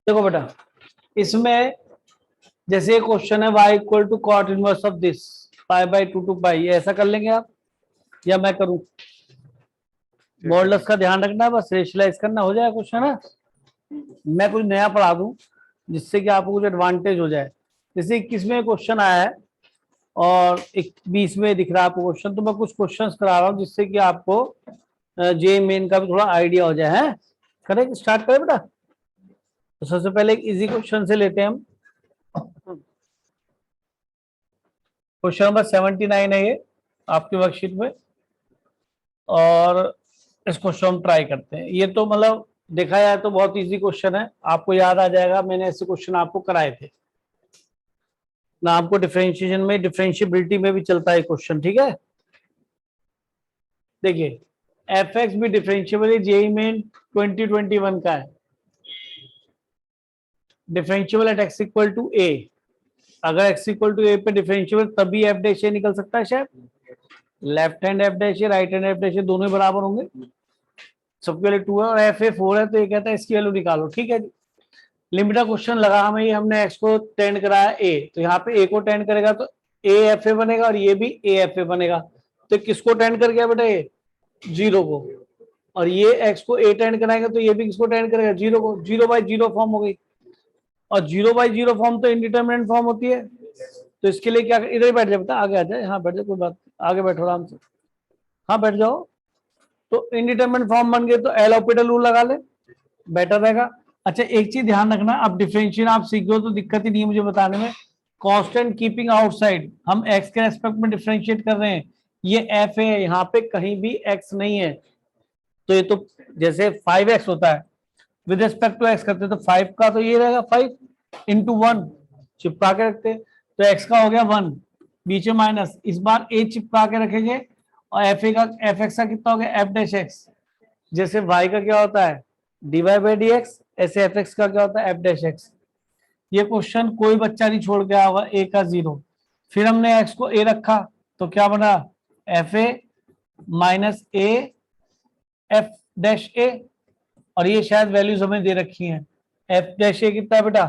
देखो बेटा, इसमें जैसे ये क्वेश्चन है y equal to cot inverse of this pi by 2 to pi, ये ऐसा कर लेंगे आप या मैं करूं? मॉडुलस का ध्यान रखना, बस रेशलाइज करना, हो जाए क्वेश्चन है। मैं कुछ नया पढ़ा दूं जिससे कि आपको कुछ एडवांटेज हो जाए। जैसे 21वें क्वेश्चन आया है और 20वें दिख रहा है आपको क्वेश्चन, तो मैं कुछ क्वेश्चंस करा रहा हूं जिससे कि आपको जे मेन का भी थोड़ा आइडिया हो जाए। है करें, स्टार्ट करें बेटा। तो सबसे पहले एक इजी क्वेश्चन से लेते हैं हम। क्वेश्चन नंबर 79 है ये आपकी वर्कशीट में, और इस क्वेश्चन हम ट्राई करते हैं। ये तो मतलब देखा जाए तो बहुत इजी क्वेश्चन है, आपको याद आ जाएगा, मैंने ऐसे क्वेश्चन आपको कराए थे ना। आपको डिफरेंशिएशन में, डिफरेंशिएबिलिटी में भी चलता है क्वेश्चन, ठीक है। देखिए एफ एक्स भी डिफरेंशिएबल है, जेई मेन 2021 का है। Differentiable at x equal to A, अगर एक्स इक्वल टू ए पे डिफरेंशिएबल तभी एफ डैश ए निकल सकता है शायद। लेफ्ट हैंड एफ डैश ए, राइट हैंड एफ डैश ए, दोनों ही बराबर होंगे। सबके लिए 2 है और एफ ए 4 है, तो ये कहता है इसकी वैल्यू निकालो, ठीक है जी। लिमिट का क्वेश्चन लगा हमें, ये हमने एक्स को टेंड कराया ए, तो यहाँ पे ए को टेंड करेगा तो ए एफ ए बनेगा और ये भी ए एफ ए बनेगा। तो किसको टेंड कर गया बेटा? ए 0 को। और ये एक्स को ए टेंड कराएंगे तो ये भी किसको टेंड करेगा? 0 को। 0 बाई 0 फॉर्म हो गई, और 0 बाई 0 फॉर्म तो इनडिटरमिनेट फॉर्म होती है। तो इसके लिए क्या, इधर ही बैठ जाए बेटा, आगे आ जाए। हाँ बैठ जाए, कोई बात, आगे बैठो आराम से। हाँ बैठ जाओ। तो इनडिटरमिनेट फॉर्म बन गए तो एल ऑपिटल रूल लगा ले, बेटर रहेगा। अच्छा एक चीज ध्यान रखना, अब डिफरेंशिएशन आप सीख लो तो दिक्कत ही नहीं है मुझे बताने में। कांस्टेंट कीपिंग आउटसाइड, हम एक्स के रेस्पेक्ट में डिफरेंशिएट कर रहे हैं, ये एफ है, यहाँ पे कहीं भी एक्स नहीं है। तो ये तो जैसे 5x होता है विद रिस्पेक्ट टू एक्स करते हैं, तो 5 का तो ये रहेगा 5 इंटू 1 चिपका के रखते हैं, तो एक्स का हो गया 1, बीच में माइनस, इस बार ए चिपका के रखेंगे, और एफ ए का, एफ एक्स का कितना हो गया? F dash x. जैसे y का क्या होता है? dy बाई डी एक्स, ऐसे एफ एक्स का क्या होता है? F dash x. ये क्वेश्चन कोई बच्चा नहीं छोड़ के आया होगा, ए का 0। फिर हमने एक्स को ए रखा तो क्या बना? F A minus A F dash A, और ये शायद वैल्यूज हमें दे रखी हैं। एफ डैश ए कितना है बेटा?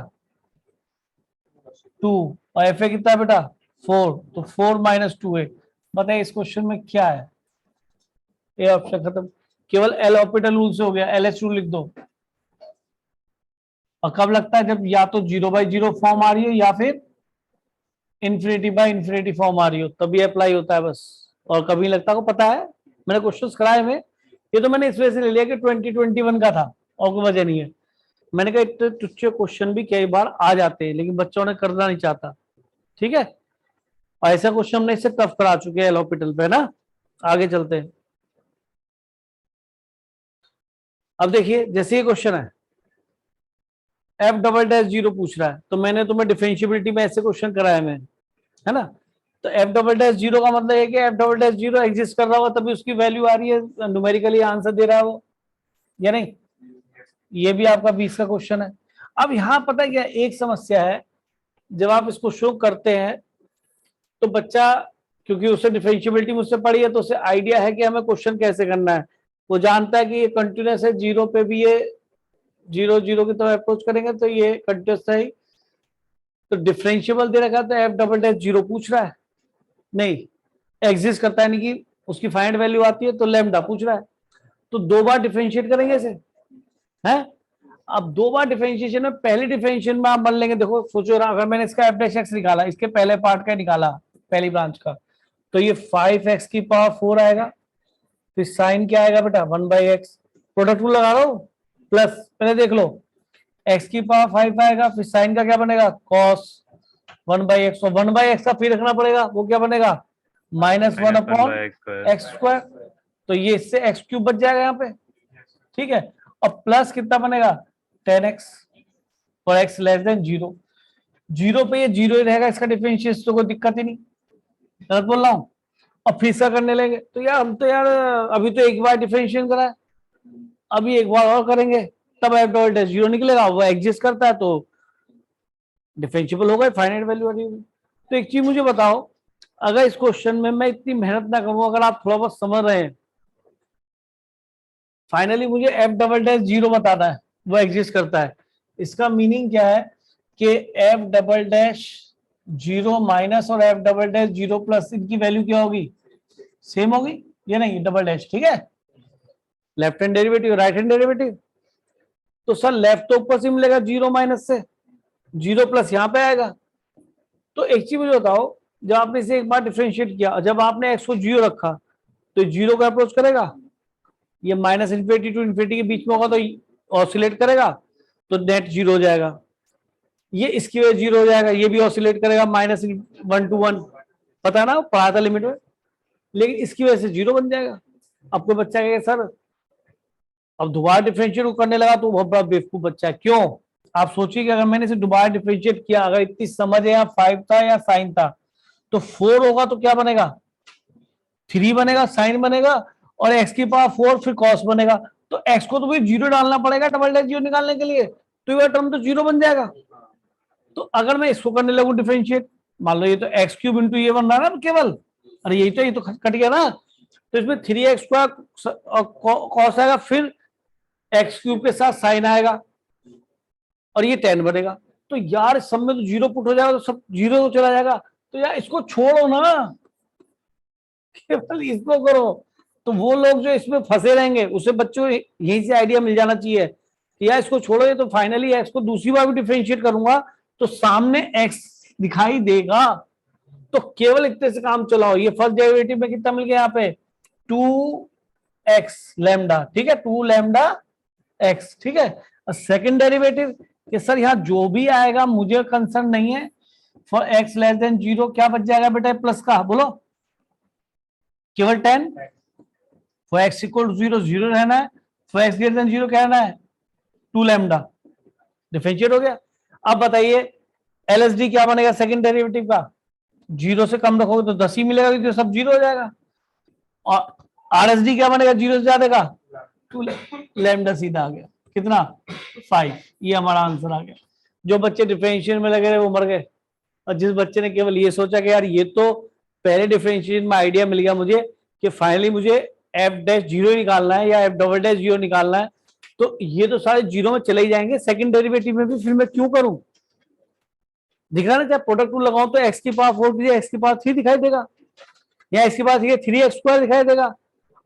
2, और एफ ए कितना है बेटा? 4, तो 4 माइनस 2 है। बताइए इस क्वेश्चन में क्या है? ए ऑप्शन खत्म, केवल एल ऑर्बिटल रूल से हो गया, एल एच रूल लिख दो। और कब लगता है? जब या तो 0 बाई 0 फॉर्म आ रही हो या फिर इन्फिनिटी बाई इन्फिनिटी फॉर्म आ रही हो, तभी अप्लाई होता है बस। और कभी लगता को पता है, मैंने क्वेश्चंस कराए में, ये तो मैंने इस वजह से ले लिया कि 2021 का था और कोई वजह नहीं है। मैंने कहा इतने तुच्छे क्वेश्चन भी कई बार आ जाते हैं, लेकिन बच्चों ने करना नहीं चाहता, ठीक है। और ऐसा क्वेश्चन हमने इससे टफ करा चुके हैं एल ऑर्बिटल पे ना। आगे चलते हैं। अब देखिए जैसे ये क्वेश्चन है, एफ डबल डैश 0 पूछ रहा है, तो मैंने तुम्हें डिफरेंशिएबिलिटी में ऐसे क्वेश्चन कराया मैं, है ना। तो एफ डबल डैश 0 का मतलब है कि एफ डबल डैश 0 एग्जिस्ट कर रहा होगा तभी उसकी वैल्यू आ रही है, न्यूमेरिकली आंसर दे रहा है वो, या नहीं। ये भी आपका 20 का क्वेश्चन है। अब यहाँ पता है क्या एक समस्या है, जब आप इसको शो करते हैं तो बच्चा, क्योंकि उससे डिफरेंशिएबिलिटी मुझसे पढ़ी है तो उसे आइडिया है कि हमें क्वेश्चन कैसे करना है। वो जानता है कि ये कंटिन्यूस है, 0 पे भी ये 0 0 की तरफ अप्रोच करेंगे तो ये कंटिन्यूस है। तो डिफरेंशिएबल दे रखा है तो एफ डबल डैश 0 पूछ रहा है, नहीं एग्जिस्ट करता है, नहीं कि उसकी फाइंड वैल्यू आती है, तो लैम्डा पूछ रहा है। तो 2 बार डिफरेंशिएट करेंगे इसे, हैं। अब 2 बार डिफरेंशिएशन में पहले डिफरेंशिएशन में आप मान लेंगे, देखो सोचो अगर मैंने इसका एफ डैश एक्स निकाला, इसके पहले पार्ट का निकाला, पहली ब्रांच का, तो ये 5x की पावर 4 आएगा। फिर साइन क्या आएगा बेटा? 1/x। प्रोडक्ट रूल लगा लो, प्लस पहले देख लो, x की पावर 5 आएगा, फिर साइन का क्या बनेगा? cos 1/x। और 1/x का फिर रखना पड़ेगा, वो क्या बनेगा? -1 अपॉन एक्स स्क्वायर। तो ये इससे एक्स क्यूब बच जाएगा यहाँ पे, ठीक है। और प्लस कितना बनेगा? 10x for x less than 0। 0 पे ये 0 ही रहेगा, इसका डिफरेंशिएशन तो कोई दिक्कत ही नहीं, गलत बोल रहा हूँ। और फिर से करने लेंगे तो यार हम तो यार अभी तो एक बार डिफरेंशिएशन करा है, अभी एक बार और करेंगे तब एफ डबल डैश 0 निकलेगा, वो एग्जिस्ट करता है तो डिफरेंशिएबल होगा, फाइनाइट वैल्यू आ रही होगी। तो एक चीज मुझे बताओ, अगर इस क्वेश्चन में मैं इतनी मेहनत ना करूं, अगर आप थोड़ा बहुत समझ रहे हैं, फाइनली मुझे एफ डबल डैश 0 बताना है, वो एग्जिस्ट करता है, इसका मीनिंग क्या है कि एफ डबल डैश 0 माइनस और एफ डबल डैश 0 प्लस इनकी वैल्यू क्या होगी, सेम होगी, ये नहीं डबल डैश, ठीक है। Left hand derivative right hand derivative, तो सर लेफ्ट तो ऊपर से मिलेगा 0 माइनस से, 0 प्लस यहां पे आएगा। तो एक चीज मुझे बताओ, जब आपने इसे एक बार डिफरेंशिएट किया, जब आपने एक्स को 0 रखा तो 0 को अप्रोच करेगा, ये माइनस इन्फिनिटी टू इन्फिनिटी के बीच में होगा तो ऑसिलेट करेगा, तो नेट 0 हो जाएगा। ये इसकी वजह 0 हो जाएगा, ये भी ऑसिलेट करेगा माइनस 1 टू 1, पता है ना, पढ़ा था लिमिट में, लेकिन इसकी वजह से 0 बन जाएगा। अब कोई बच्चा कहेगा सर अब दोबारा डिफरेंशिएट करने लगा तो बहुत बड़ा बेवकूफ बच्चा है, क्यों? आप सोचिए कि अगर मैंने इसे दोबारा डिफरेंशिएट किया, अगर इतनी समझ है, या 5 था या साइन था, तो 4 होगा तो क्या बनेगा, 3 बनेगा, साइन बनेगा, और एक्स की पावर 4 फिर कॉस बनेगा। तो एक्स को तो भी 0 डालना पड़ेगा डबल डैश 0 निकालने के लिए, तो ये टर्म तो 0 बन जाएगा। तो अगर मैं इसको करने लगूं डिफरेंशिएट, मान लो ये तो एक्स क्यूब इंटू ये बन रहा है ना केवल, अरे ये तो कट गया ना, तो इसमें 3x स्क्वायर कॉस आएगा, फिर एक्स क्यूब के साथ साइन आएगा, और ये 10 बनेगा। तो यार सब में तो 0 पुट हो जाएगा, तो सब 0 तो चला जाएगा, तो यार इसको छोड़ो ना, केवल इसको करो। तो वो लोग जो इसमें फंसे रहेंगे, उसे बच्चों को यहीं से आइडिया मिल जाना चाहिए कि यार इसको छोड़ो, ये तो फाइनली एक्स को दूसरी बार भी डिफरेंशिएट करूंगा तो सामने एक्स दिखाई देगा, तो केवल इतने से काम चलाओ। ये फर्स्ट डेरिवेटिव में कितना मिल गया यहाँ पे, 2x लैम्डा, ठीक है, 2 लैम्डा x, ठीक है। और सेकंड डेरिवेटिव कि सर यहाँ जो भी आएगा मुझे कंसर्न नहीं है, फॉर x लेस देन 0 क्या बच जाएगा बेटा प्लस का, बोलो, केवल 10, फॉर x इक्वल टू 0 0 रहना है, फॉर x ग्रेटर देन 0 क्या रहना है, 2 लैम्डा, डिफरेंशिएट हो गया। अब बताइए LSD क्या बनेगा सेकंड डेरिवेटिव का, 0 से कम रखोगे तो 10 ही मिलेगा, क्योंकि सब 0 हो जाएगा। और RSD क्या बनेगा 0 से ज्यादा का, 2 लैम्डा, सीधा आ गया कितना 5, ये हमारा आंसर आ गया। जो बच्चे डिफरेंशिएशन में लगे रहे वो मर गए, और जिस बच्चे ने केवल ये सोचा कि यार ये तो पहले डिफरेंशिएशन में आइडिया मिल गया मुझे कि फाइनली मुझे एफ डैश 0 निकालना है या एफ डबल डैश 0 निकालना है, तो ये तो सारे 0 में चले ही जाएंगे, सेकंड डेरिवेटिव में भी फिर मैं क्यों करूं, दिख रहा ना, चाहे प्रोडक्ट रूल लगाऊं तो एक्स की पावर 4 एक्स की पावर 3 दिखाई देगा, या एक्स की पावर 3x स्क्वायर दिखाई देगा,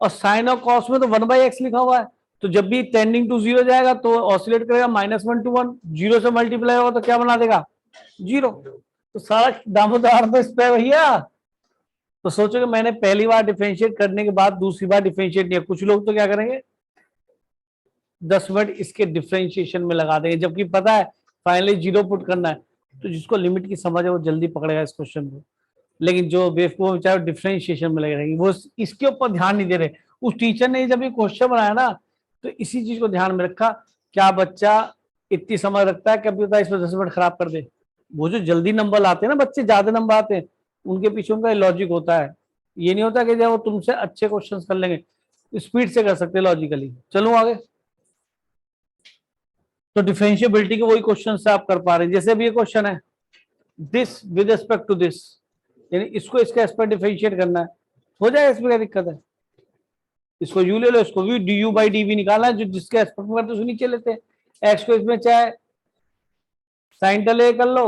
और साइन और कॉस में तो 1/x लिखा हुआ है, तो जब भी टेंडिंग टू 0 जाएगा तो ऑसिलेट करेगा -1 to 1, 0 से मल्टीप्लाई होगा तो क्या बना देगा 0। तो सारा दामोदार तो इस पे भैया। तो सोचो कि मैंने पहली बार डिफरेंशिएट करने के बाद दूसरी बार डिफरेंशिएट नहीं, कुछ लोग तो क्या करेंगे 10 मिनट इसके डिफरेंशिएशन में लगा देंगे, जबकि पता है फाइनली 0 पुट करना है। तो जिसको लिमिट की समझ है वो जल्दी पकड़ेगा इस क्वेश्चन को, लेकिन जो बेवकूफ बेचारे डिफरेंशिएशन में लगे रहेंगे वो इसके ऊपर ध्यान नहीं दे रहे। उस टीचर ने जब ये क्वेश्चन बनाया ना तो इसी चीज को ध्यान में रखा, क्या बच्चा इतनी समझ रखता है कभी होता है इसमें 10 मिनट खराब कर दे। वो जो जल्दी नंबर लाते हैं ना बच्चे, ज्यादा नंबर आते हैं, उनके पीछे उनका लॉजिक होता है। ये नहीं होता कि जब वो तुमसे अच्छे क्वेश्चन कर लेंगे, स्पीड से कर सकते लॉजिकली। चलो आगे। तो डिफरेंशिएबिलिटी के वही क्वेश्चन से आप कर पा रहे हैं, जैसे भी ये क्वेश्चन है this with respect to this, यानी इसको इसके एस्पेक्ट डिफरेंशिएट करना है, हो जाएगा, इसमें क्या दिक्कत है। इसको यू ले लो, इसको भी d u by d v निकालना है, जो जिसके एस्पेक्ट में करते उसको नीचे लेते हैं। एक्स को इसमें चाहे साइन टले कर लो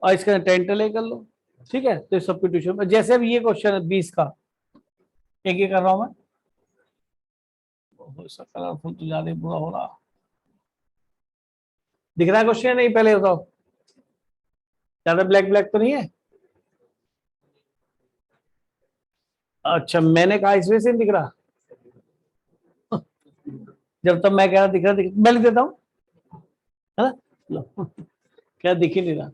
और इसके टेन टले कर लो, ठीक है। तो सब्स्टिट्यूशन जैसे अभी ये क्वेश्चन है 20 का, एक कर रहा हूं मैं, कलरफुल तो ज्यादा बुरा हो रहा, दिख रहा है क्वेश्चन नहीं, पहले बताओ, ज्यादा ब्लैक ब्लैक तो नहीं है। अच्छा मैंने कहा इसमें से नहीं दिख रहा, जब तक मैं कह रहा दिख रहा, मैं लिख देता हूँ, है ना, लो क्या दिख ही नहीं रहा,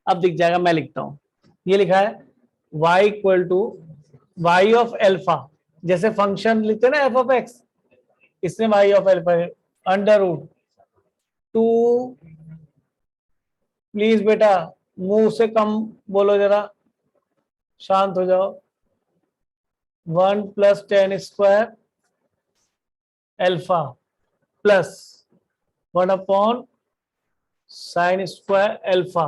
अब दिख जाएगा, मैं लिखता हूँ। ये लिखा है y equal to y of alpha, जैसे फंक्शन लिखते हैं ना एफ ऑफ एक्स, इसमें y of alpha under root 2, please बेटा मुंह से कम बोलो जरा, शांत हो जाओ, 1 + 10 square alpha plus 1 sin square alpha.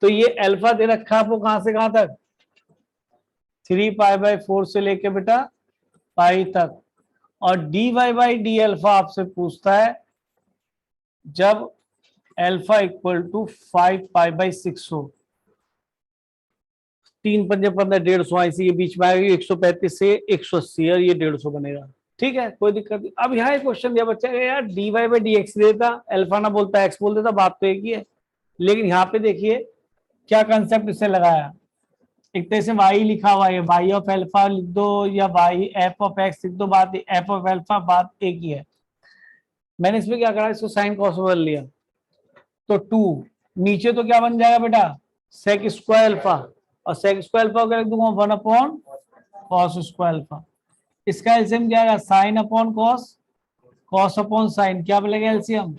तो ये एल्फा दे रखा है आपको कहां से कहां तक, 3π/4 से लेके बेटा पाई तक, और dy/d अल्फा आपसे पूछता है जब अल्फा इक्वल टू 5 पाई/6 हो, 3 पंजे 15, 150 इसी के बीच में आएगी, 135 से 180 और ये 150 बनेगा। ठीक है, कोई दिक्कत नहीं। अब यहाँ एक क्वेश्चन दिया बच्चा यार, dy/dx देता, अल्फा ना बोलता एक्स बोल देता, बात तो एक ही है। लेकिन यहाँ पे देखिए क्या कंसेप्ट इससे लगाया, एक तरह से y लिखा हुआ है, y ऑफ अल्फा लिख दो या y f ऑफ x लिख दो, बात f ऑफ अल्फा, बात एक ही है। मैंने इसमें क्या करा, इसको साइन कॉस बदल लिया, तो 2 नीचे तो क्या बन जाएगा बेटा, सेक स्क्वायर अल्फा, और सेक स्क्वायर अल्फा को लिख दूंगा 1 अपॉन कॉस स्क्वायर अल्फा। इसका एलसीएम क्या आएगा, sine upon cos, cos upon sine, क्या बनेगा LCM,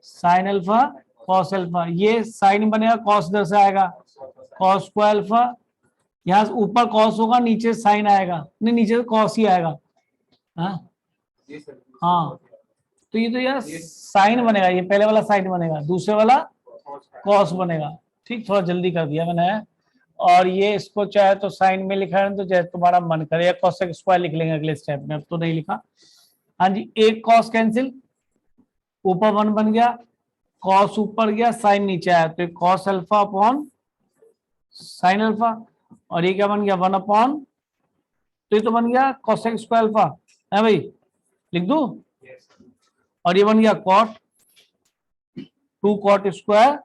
sine alpha cos alpha. ये साइन बनेगा, कॉस इधर से आएगा, कॉस स्क्वायर अल्फा, यहाँ ऊपर कॉस होगा, नीचे साइन आएगा, नहीं नीचे तो कॉस ही आएगा। हाँ तो ये तो यार साइन बनेगा, ये पहले वाला साइन बनेगा, दूसरे वाला कॉस बनेगा। ठीक, थोड़ा जल्दी कर दिया मैंने। और ये इसको चाहे तो साइन में लिखा है, तो चाहे तुम्हारा मन करे, या कॉसेक स्क्वायर लिख लेंगे अगले स्टेप में, अब तो नहीं लिखा। हाँ जी, एक कॉस कैंसिल, ऊपर 1 बन गया, कॉस ऊपर गया, साइन नीचे आया, तो cos alpha upon sine alpha, और ये क्या बन गया 1 अपॉन, तो ये तो बन गया कॉसेक स्क्वायर अल्फा है भाई, लिख दूं। और ये बन गया cot, 2 cot square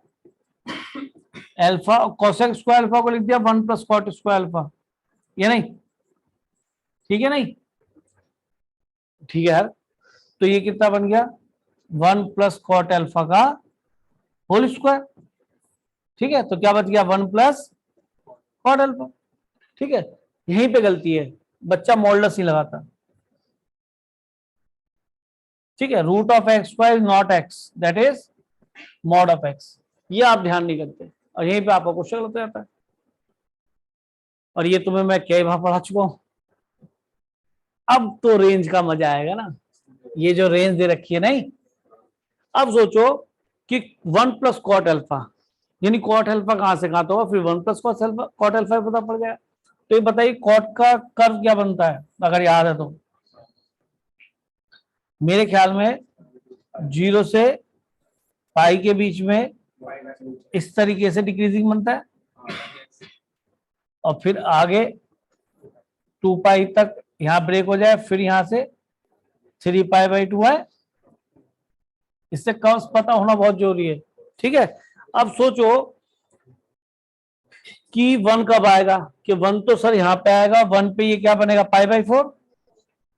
alpha, cosec square alpha को लिख दिया 1 प्लस कॉट स्क्वायर अल्फा, ये नहीं ठीक है, नहीं ठीक है यार। तो ये कितना बन गया 1 प्लस कॉट अल्फा का होल स्क्वायर। ठीक है, तो क्या बच गया 1 प्लस कॉट अल्फा। ठीक है, यहीं पे गलती है, बच्चा मॉडुलस ही लगाता। ठीक है, root of x square is not x, that is mod of x, ये आप ध्यान नहीं करते, और यहीं पे आपका क्वेश्चन होता जाता है। और ये तुम्हें मैं कई बार पढ़ा चुका हूं। अब तो रेंज का मजा आएगा ना, ये जो रेंज दे रखी है नहीं। अब सोचो कि 1 प्लस कॉट अल्फा, यानी कॉट अल्फा कहां से कहां तो होगा, फिर 1 प्लस कॉट अल्फा पता पड़ गया। तो ये बताइए कॉट का कर्व क्या बनता है, अगर याद है तो। मेरे ख्याल में 0 से पाई के बीच में इस तरीके से डिक्रीजिंग बनता है, और फिर आगे 2 पाई तक यहां ब्रेक हो जाए, फिर यहां से 3 पाई/2 है। इससे कर्व्स पता होना बहुत जरूरी है। ठीक है, अब सोचो कि 1 कब आएगा, कि 1 तो सर यहाँ पे आएगा, 1 पे ये क्या बनेगा पाई/4,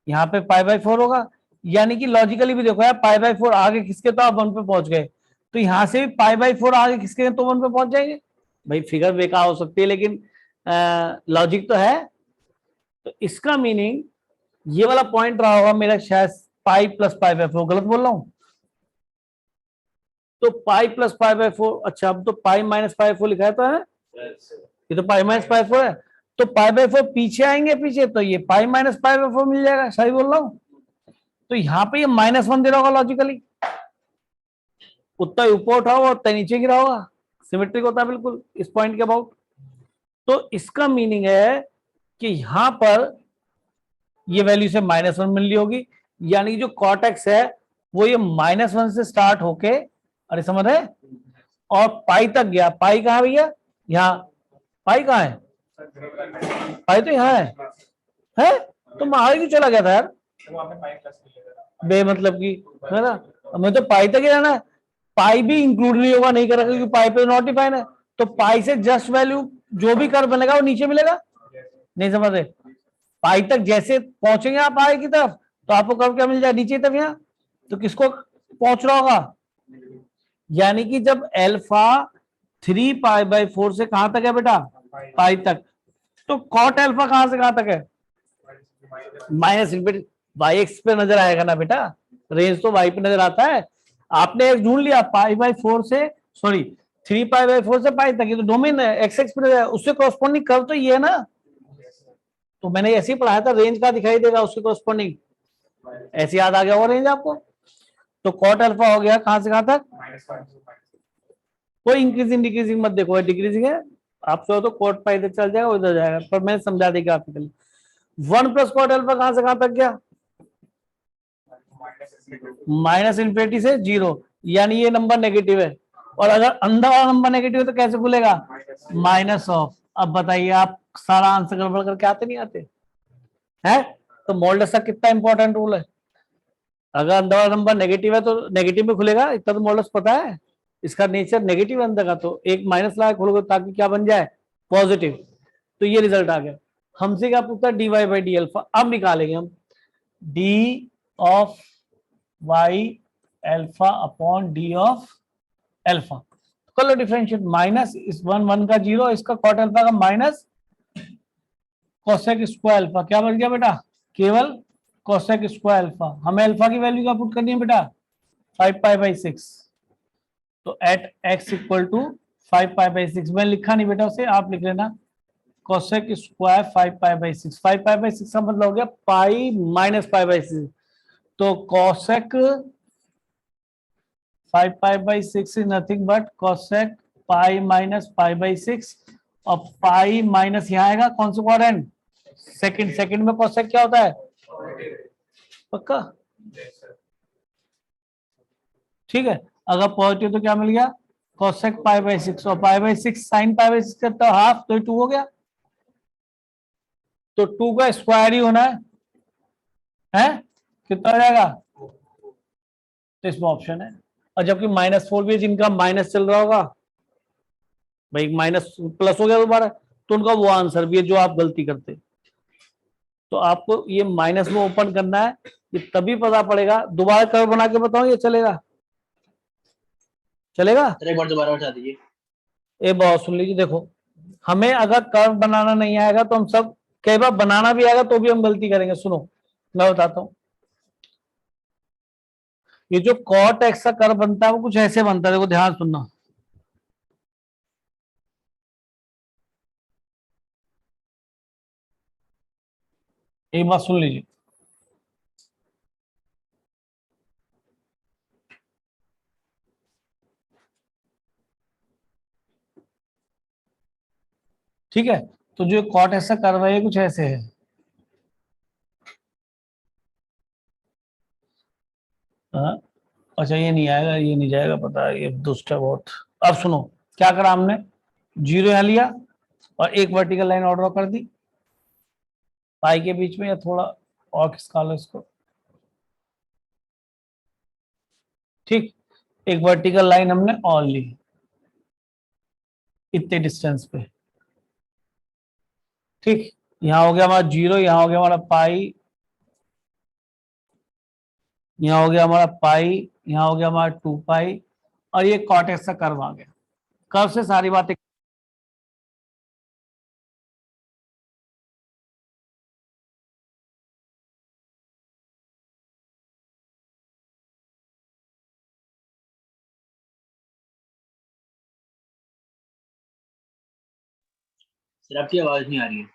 यहाँ पे पाई/4 होगा। यानी कि लॉजिकली भी देखो यार, पाई/4 आगे खिसके तो आप 1 पे पहुंच गए, तो यहां से भी पाई/4 आगे खिसके तो 1 पे पहुंच जाएंगे। भाई फिगर बेकार हो सकती है, लेकिन लॉजिक तो है। तो इसका मीनिंग ये वाला पॉइंट रहा होगा मेरा शायद पाई प्लस पाई/4, गलत बोल रहा हूं। तो पाई प्लस पाई/4, अच्छा अब तो पाई माइनस पाई/4 लिखा है, तो है ये तो पाई माइनस पाई/4 है, तो पाई/4 पीछे आएंगे पीछे, तो ये पाई माइनस पाई/4 मिल जाएगा, सही बोल रहा हूं। तो यहाँ पे ये -1 दे रहा होगा लॉजिकली, उतना ऊपर उठा होगा उतना नीचे गिरा होगा, सिमेट्रिक होता है बिल्कुल इस पॉइंट के अबाउट। तो इसका मीनिंग है कि यहां पर ये वैल्यू से -1 मिल रही होगी, यानी जो कॉट एक्स है वो ये -1 से स्टार्ट होके, अरे समझ रहे, और पाई तक गया। पाई कहाँ भैया, यहाँ पाई कहाँ है, पाई तो यहाँ है तो मैं आगे क्यों चला गया था यार, बेमतलब की, है ना। मैं तो पाई तक ही रहना है, पाई भी इंक्लूड नहीं होगा, नहीं करेगा क्योंकि पाई पे नॉट डिफाइन है। तो पाई से जस्ट वैल्यू जो भी कर्व बनेगा वो नीचे मिलेगा, नहीं समझ रहे। पाई तक जैसे पहुंचेंगे आप पाई की तरफ, तो आपको कर्व क्या मिल जाए नीचे तरफ यहाँ, तो किसको पहुंच रहा होगा, यानी कि जब अल्फा 3 पाई/4 से कहां तक है बेटा, पाई तक, तो कॉट अल्फा कहां से कहां तक है, माइनस वाई एक्स पे नजर आएगा ना बेटा, रेंज तो वाई पे नजर आता है। आपने एक ढूंढ लिया पाई/4 से, सॉरी 3 पाई/4 से पाई तक, ये तो डोमेन है, एक्स एक्स पे उससे कॉरस्पॉन्डिंग कर्व तो ये है ना। तो मैंने ऐसे ही पढ़ाया था, रेंज का दिखाई देगा उसके कॉरस्पॉन्डिंग, ऐसे याद आ गया वो रेंज आपको। तो कॉट अल्फा हो गया कहां से कहां तक, कोई इंक्रीजिंग डिक्रीजिंग मत देखो, डिक्रीजिंग है आप तो कॉट पाई इधर चल जाएगा उधर जाएगा, पर मैंने समझा दी ग्राफिकली। 1 प्लस कॉट अल्फा कहां से कहां तक गया, -∞ से 0, यानी ये नंबर नेगेटिव है, और अगर अंदर वाला नंबर नेगेटिव है तो कैसे खुलेगा, माइनस ऑफ। अब बताइए आप सारा आंसर गड़बड़ करके आते नहीं आते हैं। तो मोल्डस का कितना इंपॉर्टेंट रूल है, अगर अंदर वाला नंबर नेगेटिव है तो नेगेटिव में खुलेगा, इतना तो मोल्डस पता है, इसका नेचर नेगेटिव है अंदर का, तो एक माइनस लगा खोलोगे ताकि क्या बन जाए, पॉजिटिव। तो ये रिजल्ट आ गया। हमसे क्या पूछता है, d Y by d alpha. अब निकालेंगे हम d of y alpha upon d of alpha. कर लो डिफरेंशिएट, माइनस इस वन वन का जीरो, इसका कॉट अल्फा का माइनस कोसेक स्क्वायर अल्फा, क्या बन गया बेटा, केवल कोसेक स्क्वायर अल्फा। हमें अल्फा की वैल्यू क्या पुट करनी है बेटा, 5 पाई बाई 6। तो at x equal to 5 pi by 6, मैं लिखा नहीं बेटा उसे, आप लिख लेना, cosec square 5 pi by 6। 5 pi by 6 का मतलब हो गया पाई माइनस पाई बाई 6। तो cosec 5 pi by 6 is nothing but cosec pi minus pi by 6, और पाई माइनस यहाँ आएगा कौन सा क्वाड्रेंट, सेकंड। सेकंड में कोसेक क्या होता है, पक्का, ठीक है। अगर पॉजिटिव तो क्या मिल गया, कोसेक पाई बाई 6, और पाई बाई 6 साइन पाई बाई 6 करता है हाफ, तो 2 हो गया। तो 2 का स्क्वायर ही होना है कितना हो जाएगा, तो इसमें ऑप्शन है। और जबकि -4 भी है, जिनका माइनस चल रहा होगा भाई, माइनस प्लस हो गया दोबारा, तो उनका वो आंसर भी है जो आप गलती करते। तो आपको ये माइनस में ओपन करना है, ये तभी पता पड़ेगा। दोबारा कर्व बना के बताओ, ये चलेगा, चलेगा। एक बार दोबारा बता दीजिए। एक बार सुन लीजिए, देखो हमें अगर कर्व बनाना नहीं आएगा तो हम सब, कई बार बनाना भी आएगा तो भी हम गलती करेंगे। सुनो मैं बताता हूं, ये जो कॉट एक्स का कर्व बनता है वो कुछ ऐसे बनता है, देखो ध्यान सुनना। एक बात सुन लीजिए, ठीक है। तो जो कॉट एक्स का कर्व है ये कुछ ऐसे है, हाँ? अच्छा ये नहीं आएगा, ये नहीं जाएगा, पता है ये दुष्ट है बहुत। अब सुनो क्या करा हमने, जीरो यहां लिया और एक वर्टिकल लाइन ऑर्डर कर दी पाई के बीच में, या थोड़ा और खिसका लो इसको, ठीक। एक वर्टिकल लाइन हमने और ली इतने डिस्टेंस पे, ठीक। यहाँ हो गया हमारा जीरो, यहाँ हो गया हमारा पाई, यहाँ हो गया हमारा पाई, यहाँ हो गया हमारा 2 पाई, और ये कॉट एक्स का कर्व आ गया। कर्व से सारी बातें, सर आपकी आवाज नहीं आ रही है।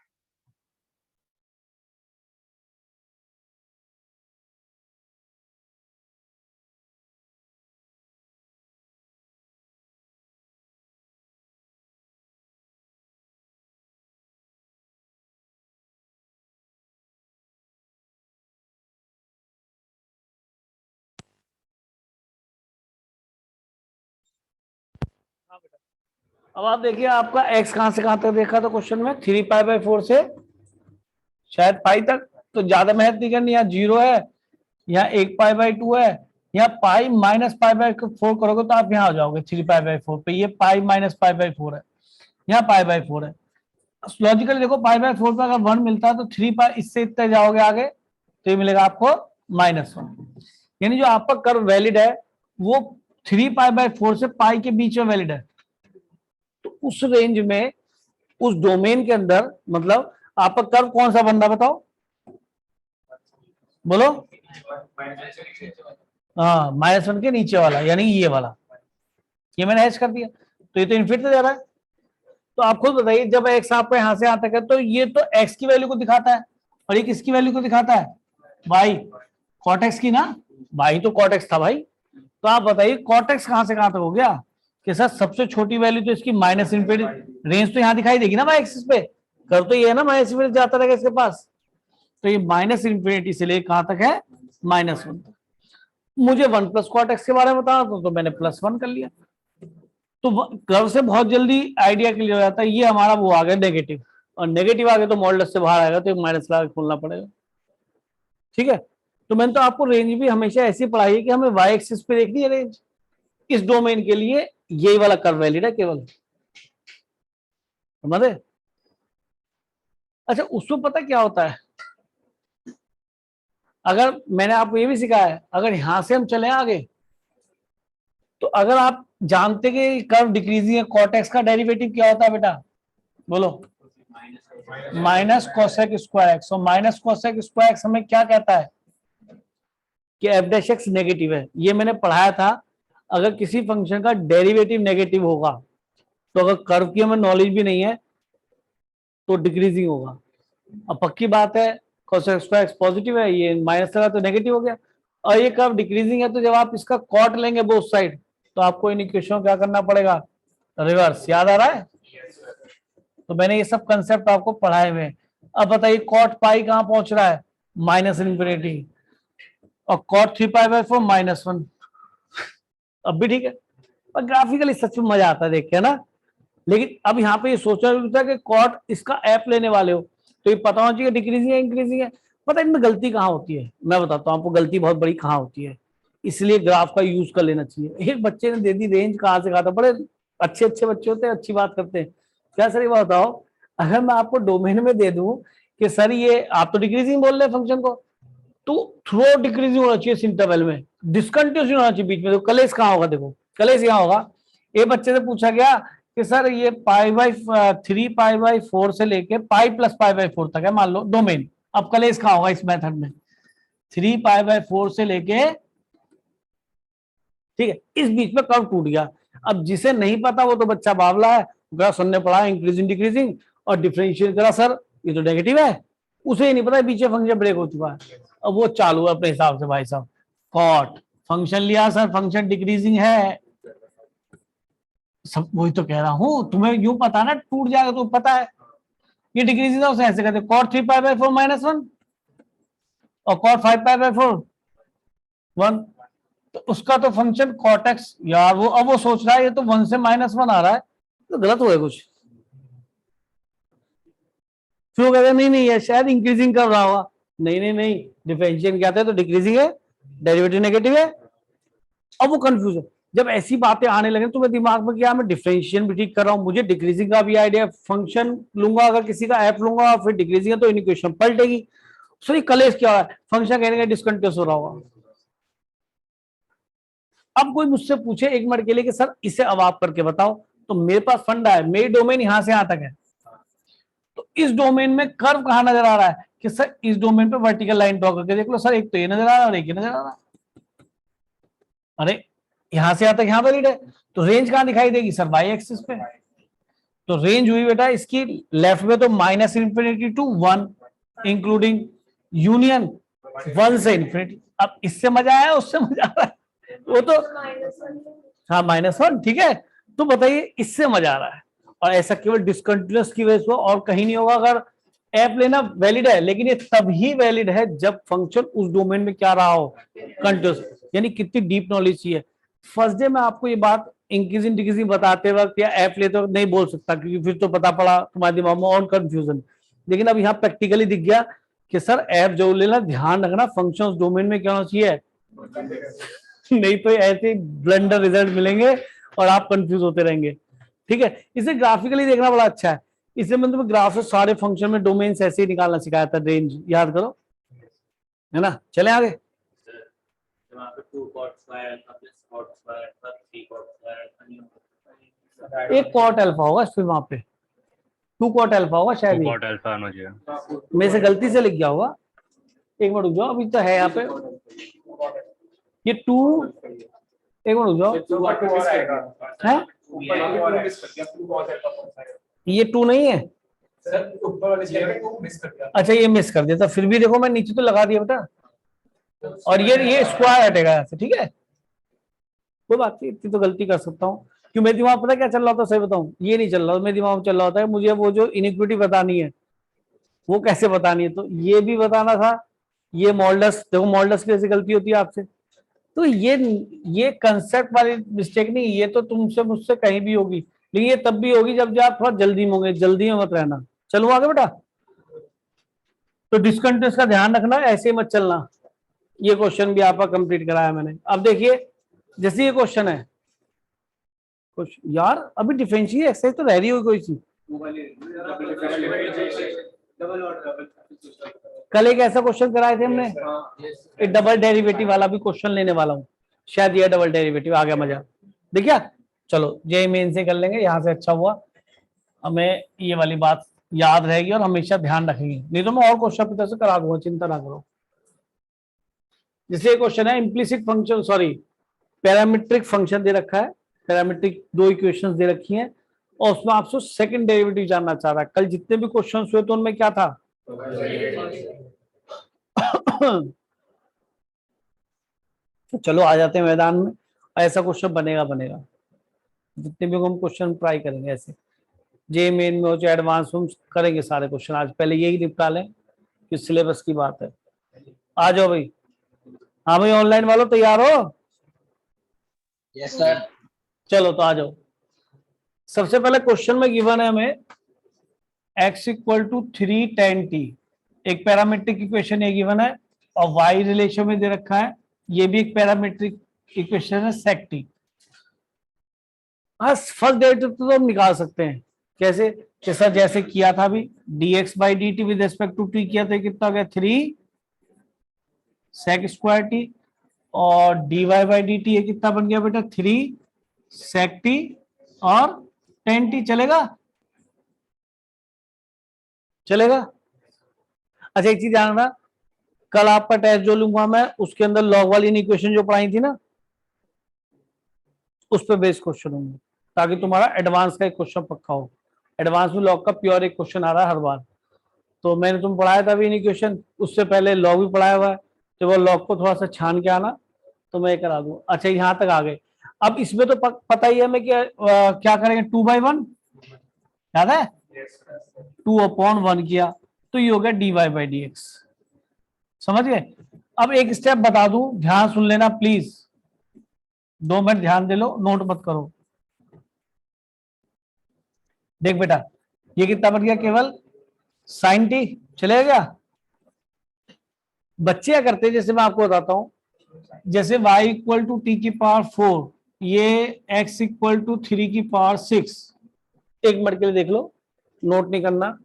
अब आप देखिए आपका एक्स कहां से कहां तक देखा था क्वेश्चन में, 3 पाई बाई 4 से शायद पाई तक, तो ज्यादा मेहनत नहीं करनी। यहाँ जीरो है, यहाँ 1 पाई बाई 2 है, यहाँ पाई माइनस पाई बाई 4 करोगे तो आप यहाँ आ जाओगे 3 पाई बाई 4 पे, ये पाई माइनस पाई बाई 4 है, यहाँ पाई बाई 4 है। लॉजिकली देखो पाई बाई 4 पे अगर 1 मिलता है तो 3 पाई, इससे इतने जाओगे आगे तो ये मिलेगा आपको -1। यानी जो आपका कर्व वैलिड है वो 3 पाई बाई 4 से पाई के बीच में वैलिड है। तो उस रेंज में, उस डोमेन के अंदर, मतलब आपका कर्व कौन सा बन रहा बताओ, बोलो। हाँ -1 के नीचे वाला, यानी ये वाला, ये मैंने हैश कर दिया, तो ये तो इन्फिनिटी जा रहा है। तो आप खुद बताइए, जब एक्स आपको यहां से यहां तक है तो ये तो एक्स की वैल्यू को दिखाता है, और ये किसकी वैल्यू को दिखाता है, वाई, कॉट एक्स की ना, वाई तो कॉट एक्स था भाई। तो आप बताइए कॉट एक्स कहां से कहां तक हो गया, कि सर सबसे छोटी वैल्यू तो इसकी माइनस इन्फिनिटी, रेंज तो यहाँ दिखाई देगी ना वाई एक्सिस पे, कर तो ये है ना माइनस इन्फिनिटी जाता रहेगा इसके पास, तो ये -इन्फिनिटी से लेकर कहां तक है, -1 तक। मुझे 1 प्लस कॉट एक्स के बारे में बताना था तो मैंने +1 कर लिया। तो कर्व से बहुत जल्दी आइडिया क्लियर हो जाता है। ये हमारा वो आ गया नेगेटिव, और नेगेटिव आ गया तो मॉडुलस से बाहर आएगा, तो माइनस लगा के खोलना पड़ेगा। ठीक है, तो मैंने तो आपको रेंज भी हमेशा ऐसी पढ़ाई है कि हमें वाई एक्सिस पे देखनी है रेंज। इस डोमेन के लिए यही वाला कर्व वैलिड है केवल, समझे? अच्छा, उसमें पता क्या होता है, अगर मैंने आपको ये भी सिखाया है, अगर यहां से हम चले आगे तो अगर आप जानते कि कर्व डिक्रीजिंग है, कॉट एक्स का डेरिवेटिव क्या होता है बेटा, बोलो? Minus cosec square x. और माइनस कोसेक स्क्वायर एक्स हमें क्या कहता है कि एफ डैश एक्स नेगेटिव है। ये मैंने पढ़ाया था, अगर किसी फंक्शन का डेरिवेटिव नेगेटिव होगा तो अगर कर्व की हमें नॉलेज भी नहीं है तो डिक्रीजिंग होगा। अब पक्की बात है कोसेक स्क्वायर एक्स पॉजिटिव है, ये माइनस लगा तो नेगेटिव हो गया। और ये कर्व डिक्रीजिंग है तो जब आप इसका कॉट लेंगे बोथ साइड तो आपको इन इक्वेशन क्या करना पड़ेगा, रिवर्स। याद आ रहा है? तो मैंने ये सब कंसेप्ट आपको पढ़ाए हुए। अब बताइए कॉट पाई कहां पहुंच रहा है, माइनस इन्फिनिटी, और कॉट 3π/4 -1। अब भी ठीक है, और ग्राफिकली सच में मजा आता है देख के ना। लेकिन अब यहाँ पे ये सोचना होता है कि कॉट इसका ऐप लेने वाले हो तो ये पता होना चाहिए डिक्रीजिंग है इंक्रीजिंग है। पता है इनमें गलती कहाँ होती है, मैं बताता हूँ आपको गलती बहुत बड़ी कहाँ होती है। इसलिए ग्राफ का यूज कर लेना चाहिए। एक बच्चे ने दे दी रेंज, कहाँ से कहा था, बड़े अच्छे अच्छे बच्चे होते हैं, अच्छी बात करते हैं। क्या सर ये बात बताओ, अगर मैं आपको डोमेन में दे दूं कि सर ये आप तो डिक्रीजिंग बोल रहे हैं फंक्शन को, तो थ्रू डिक्रीजिंग होना चाहिए इस इंटरवल में, डिसकंटिन्यूस होना चाहिए बीच में। तो कलेश कहाँ होगा, देखो कलेश यहाँ होगा। एक बच्चे से पूछा गया कि सर ये π/3π/4 से लेके π+π/4 तक है मान लो डोमेन, अब कलेश कहाँ होगा इस मेथड में, 3π/4 से लेके, ठीक है, इस बीच में कर्व टूट गया। अब जिसे नहीं पता वो तो बच्चा बावला है, ग्राफ ने पढ़ा इंक्रीजिंग डिक्रीजिंग और डिफरेंशिएट करा, सर ये तो नेगेटिव है, उसे ही नहीं पता पीछे फंक्शन ब्रेक हो चुका है। अब वो चालू है अपने हिसाब से, भाई साहब कॉट फंक्शन लिया, सर फंक्शन डिक्रीजिंग है, सब वही तो कह रहा हूं, तुम्हें यूं पता ना टूट जाएगा तो पता है ये डिक्रीजिंग है, उसे ऐसे कहते हैं कॉट 3π/4 -1 और कॉट 5π/4 1। तो उसका तो फंक्शन कॉट एक्स यार, वो अब वो सोच रहा है ये तो 1 से -1 आ रहा है, तो गलत हुआ है कुछ। फिर वो कहते हैं नहीं नहीं ये शायद इंक्रीजिंग कर रहा होगा, नहीं नहीं नहीं, डिफरेंशिएट क्या था तो डिक्रीजिंग है, डेरिवेटिव नेगेटिव है। अब वो कंफ्यूज है। जब ऐसी बातें आने लगे तो मैं दिमाग में क्या, मैं डिफरेंशिएशन भी ठीक कर रहा हूँ, मुझे डिक्रीजिंग का भी आइडिया, फंक्शन लूंगा अगर किसी का एफ लूंगा फिर डिक्रीजिंग है तो इक्वेशन पलटेगी। सो ये कलेश क्या हो रहा है, फंक्शन कहने का डिसकंटिन्यूअस हो रहा होगा। अब कोई मुझसे पूछे 1 मिनट के लिए कि सर इसे अब आप करके बताओ, तो मेरे पास फंडा है, मेरी डोमेन यहां से यहां तक है, तो इस डोमेन में कर्व कहां नजर आ रहा है कि सर इस डोमेन पे वर्टिकल लाइन ड्रॉ करके देख लो, सर एक तो ये नजर आ रहा है और एक ये नजर आ रहा है। अरे यहां से यहां तक यहां वैलिड है, तो रेंज कहां दिखाई देगी सर, वाई एक्सिस पे। तो रेंज हुई बेटा इसकी लेफ्ट में तो -∞ to 1 इंक्लूडिंग यूनियन 1 से इन्फिनिटी। अब इससे मजा आया उससे मजा आ रहा है, वो तो हाँ -1, ठीक है। तो बताइए इससे मजा आ रहा है, और ऐसा केवल डिसकंटिन्यूअस की वजह से और कहीं नहीं होगा। अगर ऐप लेना वैलिड है, लेकिन ये तभी वैलिड है जब फंक्शन उस डोमेन में क्या रहा हो, कंटिन्यूअस। यानी कितनी डीप नॉलेज चाहिए। फर्स्ट डे में आपको ये बात इंक्रीजिंग डिक्रीजिंग बताते वक्त या ऐप लेते वक्त नहीं बोल सकता, क्योंकि फिर तो पता पड़ा तुम्हारे दिमाग में और कंफ्यूजन। लेकिन अब यहाँ प्रैक्टिकली दिख गया कि सर ऐप जो लेना ध्यान रखना फंक्शन उस डोमेन में क्या होना चाहिए, नहीं तो ऐसे ब्लंडर रिजल्ट मिलेंगे और आप कंफ्यूज होते रहेंगे। ठीक है, इसे ग्राफिकली देखना बड़ा अच्छा है। इसलिए मैंने तुम्हें ग्राफ से सारे फंक्शन में डोमेन ऐसे ही निकालना सिखाया था, रेंज याद करो, है ना। चले आगे, एक कॉट अल्फा होगा फिर वहां पे 2 कॉट अल्फा होगा शायद, कॉट अल्फा आना चाहिए, मेरे से गलती से लिख गया होगा। एक मिनट रुक जाओ, अभी तो है यहाँ पे ये 2, एक मिनट रुक जाओ, है ये 2 नहीं है, अच्छा ये मिस कर दिया था, फिर भी देखो मैं नीचे तो लगा दिया बेटा, और ये स्क्वायर हटेगा यहाँ से, ठीक है कोई बात नहीं, इतनी तो गलती कर सकता हूँ। क्यों मेरे दिमाग पता क्या चल रहा था, सही बताऊं, ये नहीं चल रहा था मेरे दिमाग में, चल रहा था मुझे वो जो इनिक्विटी बतानी है वो कैसे बतानी है, तो ये भी बताना था। ये मॉडल्स देखो, मॉडल्स की ऐसी गलती होती है आपसे, तो ये कंसेप्ट वाली मिस्टेक नहीं, ये तो तुमसे मुझसे कहीं भी होगी, लेकिन ये तब भी होगी जब आप थोड़ा जल्दी में होंगे, जल्दी में मत रहना। चलो आगे बेटा। तो डिसकंटिन्यूअस का ध्यान रखना, ऐसे मत चलना। ये क्वेश्चन भी आपका कंप्लीट कराया मैंने। अब देखिए जैसे ये क्वेश्चन है, कुछ यार अभी डिफरेंशियल एक्सरसाइज तो रह रही होगी कोई सी। कल एक ऐसा क्वेश्चन कराए थे हमने, एक डबल डेरिवेटिव वाला भी क्वेश्चन लेने वाला हूँ, शायद ये डबल डेरिवेटिव आ गया मजा। देखिए चलो जे मेन से कर लेंगे, यहाँ से अच्छा हुआ, हमें ये वाली बात याद रहेगी और हमेशा ध्यान रखेंगे, नहीं तो मैं और क्वेश्चन अपनी तरफ से करा दूंगा, चिंता ना करो। जैसे क्वेश्चन है implicit function, sorry parametric function दे रखा है, पैरामीट्रिक दो इक्वेशंस दे रखी हैं, और उसमें आपसे सेकंड डेरिवेटिव जानना चाह रहा है। कल जितने भी क्वेश्चन हुए तो उनमें क्या था? तो चलो आ जाते हैं मैदान में, ऐसा क्वेश्चन बनेगा बनेगा, जितने भी हम क्वेश्चन ट्राई करेंगे ऐसे, जे मेन में हो चाहे एडवांस में करेंगे सारे क्वेश्चन। आज पहले यही निपटा लें कि सिलेबस की बात है। आ जाओ भाई। हाँ भाई ऑनलाइन वालों तैयार हो? Yes sir. चलो तो आ जाओ। सबसे पहले क्वेश्चन में गिवन है हमें x equal to 3 tan t, एक पैरामीट्रिक इक्वेशन ये गिवन है, और y रिलेशन में दे रखा है, ये भी एक पैरामीट्रिक इक्वेशन है sec t। हाँ फर्स्ट डेरिवेटिव तो हम निकाल सकते हैं, कैसे? जैसा जैसे किया था अभी, dx by d t with respect to t किया था, कितना हो गया 3 sec स्क्वायर t, और dy बाई डी टी ये कितना बन गया बेटा 3 sec t और tan t। चलेगा? चलेगा? अच्छा एक चीज ध्यान रखना, कल आपका टेस्ट जो लूंगा मैं उसके अंदर लॉग वाली इक्वेशन जो पढ़ाई थी ना, उस पर बेस्ड क्वेश्चन होंगे, ताकि तुम्हारा एडवांस का एक क्वेश्चन पक्का हो। एडवांस में लॉग का प्योर एक क्वेश्चन आ रहा है हर बार, तो मैंने तुम पढ़ाया था अभी इक्वेशन, उससे पहले लॉग भी पढ़ाया हुआ है, तो वो लॉग को थोड़ा सा छान के आना तो मैं करा दूं। अच्छा यहाँ तक आ गए। अब इसमें तो पता ही है हमें क्या करेंगे, 2/1 याद है, 2/1 किया तो ये हो गया dy बाई डी एक्स। समझ गए? अब एक स्टेप बता दूं, ध्यान सुन लेना प्लीज, 2 मिनट ध्यान दे लो, नोट मत करो। देख बेटा ये कितना बन गया, केवल sin t। चलेगा क्या? बच्चे क्या करते हैं, जैसे मैं आपको बताता हूं, जैसे y इक्वल टू टी की पावर 4, ये x इक्वल टू 3 की पावर 6। एक मिनट के लिए देख लो, नोट नहीं करना।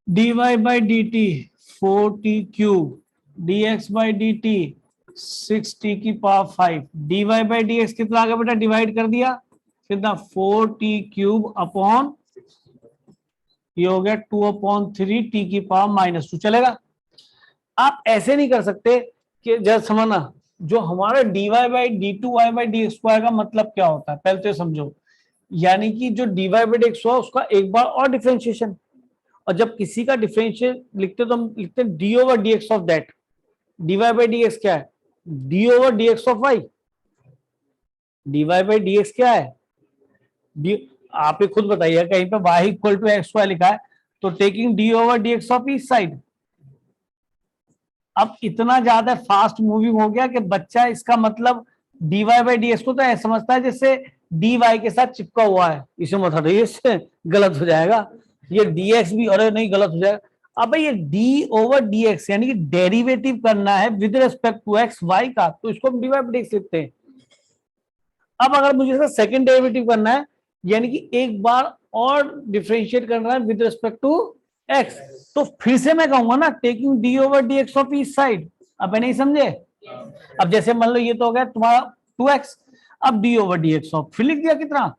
dy by d T 4t cube, dx by d T 6t की power 5, dy by D x कितना आ गया बेटा, डिवाइड कर दिया कितना 4t क्यूब अपॉन, ये हो गया 2/3 t की पावर -2। चलेगा? आप ऐसे नहीं कर सकते कि जैसे समझना, जो हमारा dy by d two Y by d square का मतलब क्या होता है पहले तो समझो। यानी कि जो dy बाई डी एक्स हुआ उसका एक बार और डिफरेंशिएशन, और जब किसी का डिफरेंशियल लिखते तो हम लिखते हैं d over d x of that. dy by D x क्या है? D over d x of y. dy by D x क्या है? आप ही खुद बताइए, कहीं पे y equal to x y लिखा है तो taking d over d x of each side. अब इतना ज्यादा फास्ट मूविंग हो गया कि बच्चा इसका मतलब dy बाई डी एक्स को तो ऐसा समझता है जैसे dy के साथ चिपका हुआ है, इसे मत हटाइए, इससे गलत हो जाएगा। ये dx भी, अरे नहीं गलत हो जाएगा। अब ये d ओवर dx यानी कि डेरिवेटिव करना है with respect to x y का, तो इसको हम dy बाई डी एक्स लिखते हैं। अब अगर मुझे इसका सेकंड डेरिवेटिव करना है, यानी कि एक बार और डिफरेंशिएट करना है विद रिस्पेक्ट टू x, तो फिर से मैं कहूंगा ना taking d over d x of each side. अब नहीं समझे? अब जैसे मान लो ये तो हो गया तुम्हारा 2x, अब d over d x of, फिर लिख दिया कितना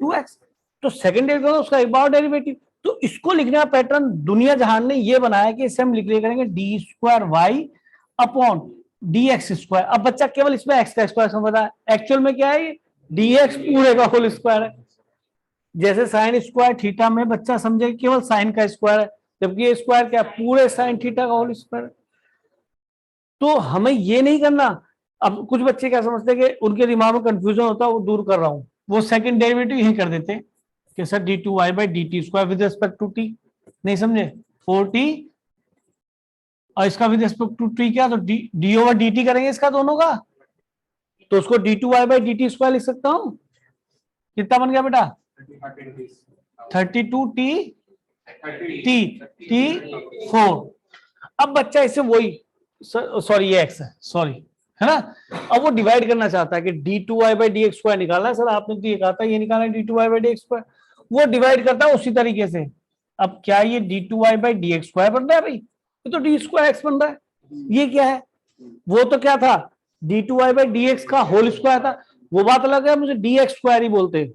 2x, तो सेकंड डेरिवेटिव उसका एक बार डेरिवेटिव। तो इसको लिखने का पैटर्न दुनिया जहान ने ये बनाया कि इसे हम लिख लिया करेंगे d square y upon d x square. अब बच्चा केवल इसमें एक्स का स्क्वायर समझ रहा है, एक्चुअल में क्या है, डी एक्स पूरे का होल स्क्वायर है। जैसे साइन स्क्वायर थीटा में बच्चा समझे केवल साइन का स्क्वायर है, जबकि ये स्क्वायर क्या पूरे साइन थीटा का होल स्क्वायर है। तो हमें ये नहीं करना। अब कुछ बच्चे क्या समझते हैं कि उनके दिमाग में कंफ्यूजन होता है, वो दूर कर रहा हूं, वो सेकंड डेरिवेटिव यही कर देते कि sir d two Y by d t square with respect to t. नहीं समझे? 4t और इसका विद रिस्पेक्ट टू टी क्या, तो डी ओवर डी टी करेंगे इसका दोनों का, तो उसको d two Y by d t square लिख सकता हूं। कितना बन गया बेटा, 32 टी टी 4। अब बच्चा इसे वही, सॉरी ये एक्स है, सॉरी, है ना। अब वो डिवाइड करना चाहता है कि d two Y by D x square निकालना है। सर आपने तो ये कहा था ये निकालना है d two Y by D x square, वो डिवाइड करता है उसी तरीके से। अब क्या ये d two Y by D x square बन रहा है भाई, ये तो डी स्क्वायर एक्स बन रहा है। ये क्या है, वो तो क्या था, d two Y by D x का होल स्क्वायर था, वो बात अलग है, मुझे डी एक्स स्क्वायर ही बोलते हैं,